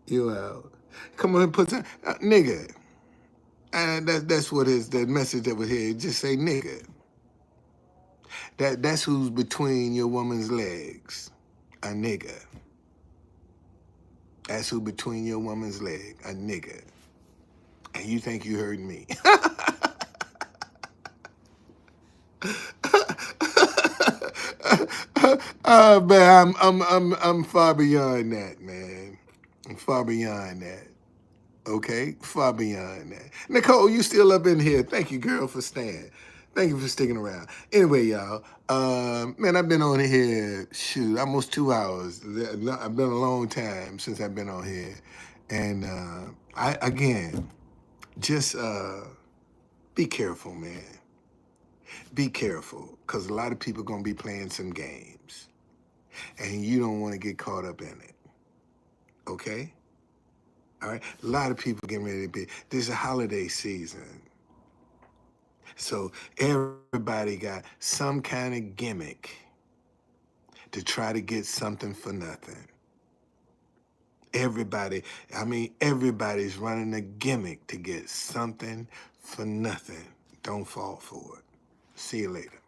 You out. Come on and put some, nigga. That's what is the message that was here. Just say nigga. That's who's between your woman's legs. A nigga. That's who between your woman's leg. A nigga. And you think you heard me. Man, I'm far beyond that, man. I'm far beyond that. Okay? Far beyond that. Nicole, you still up in here. Thank you, girl, for staying. Thank you for sticking around. Anyway, y'all, man, I've been on here, shoot, almost 2 hours. I've been a long time since I've been on here. And just be careful, man. Be careful, because a lot of people are going to be playing some games. And you don't want to get caught up in it. Okay? All right? A lot of people getting ready to be. This is a holiday season. So everybody got some kind of gimmick to try to get something for nothing. Everybody's running a gimmick to get something for nothing. Don't fall for it. See you later.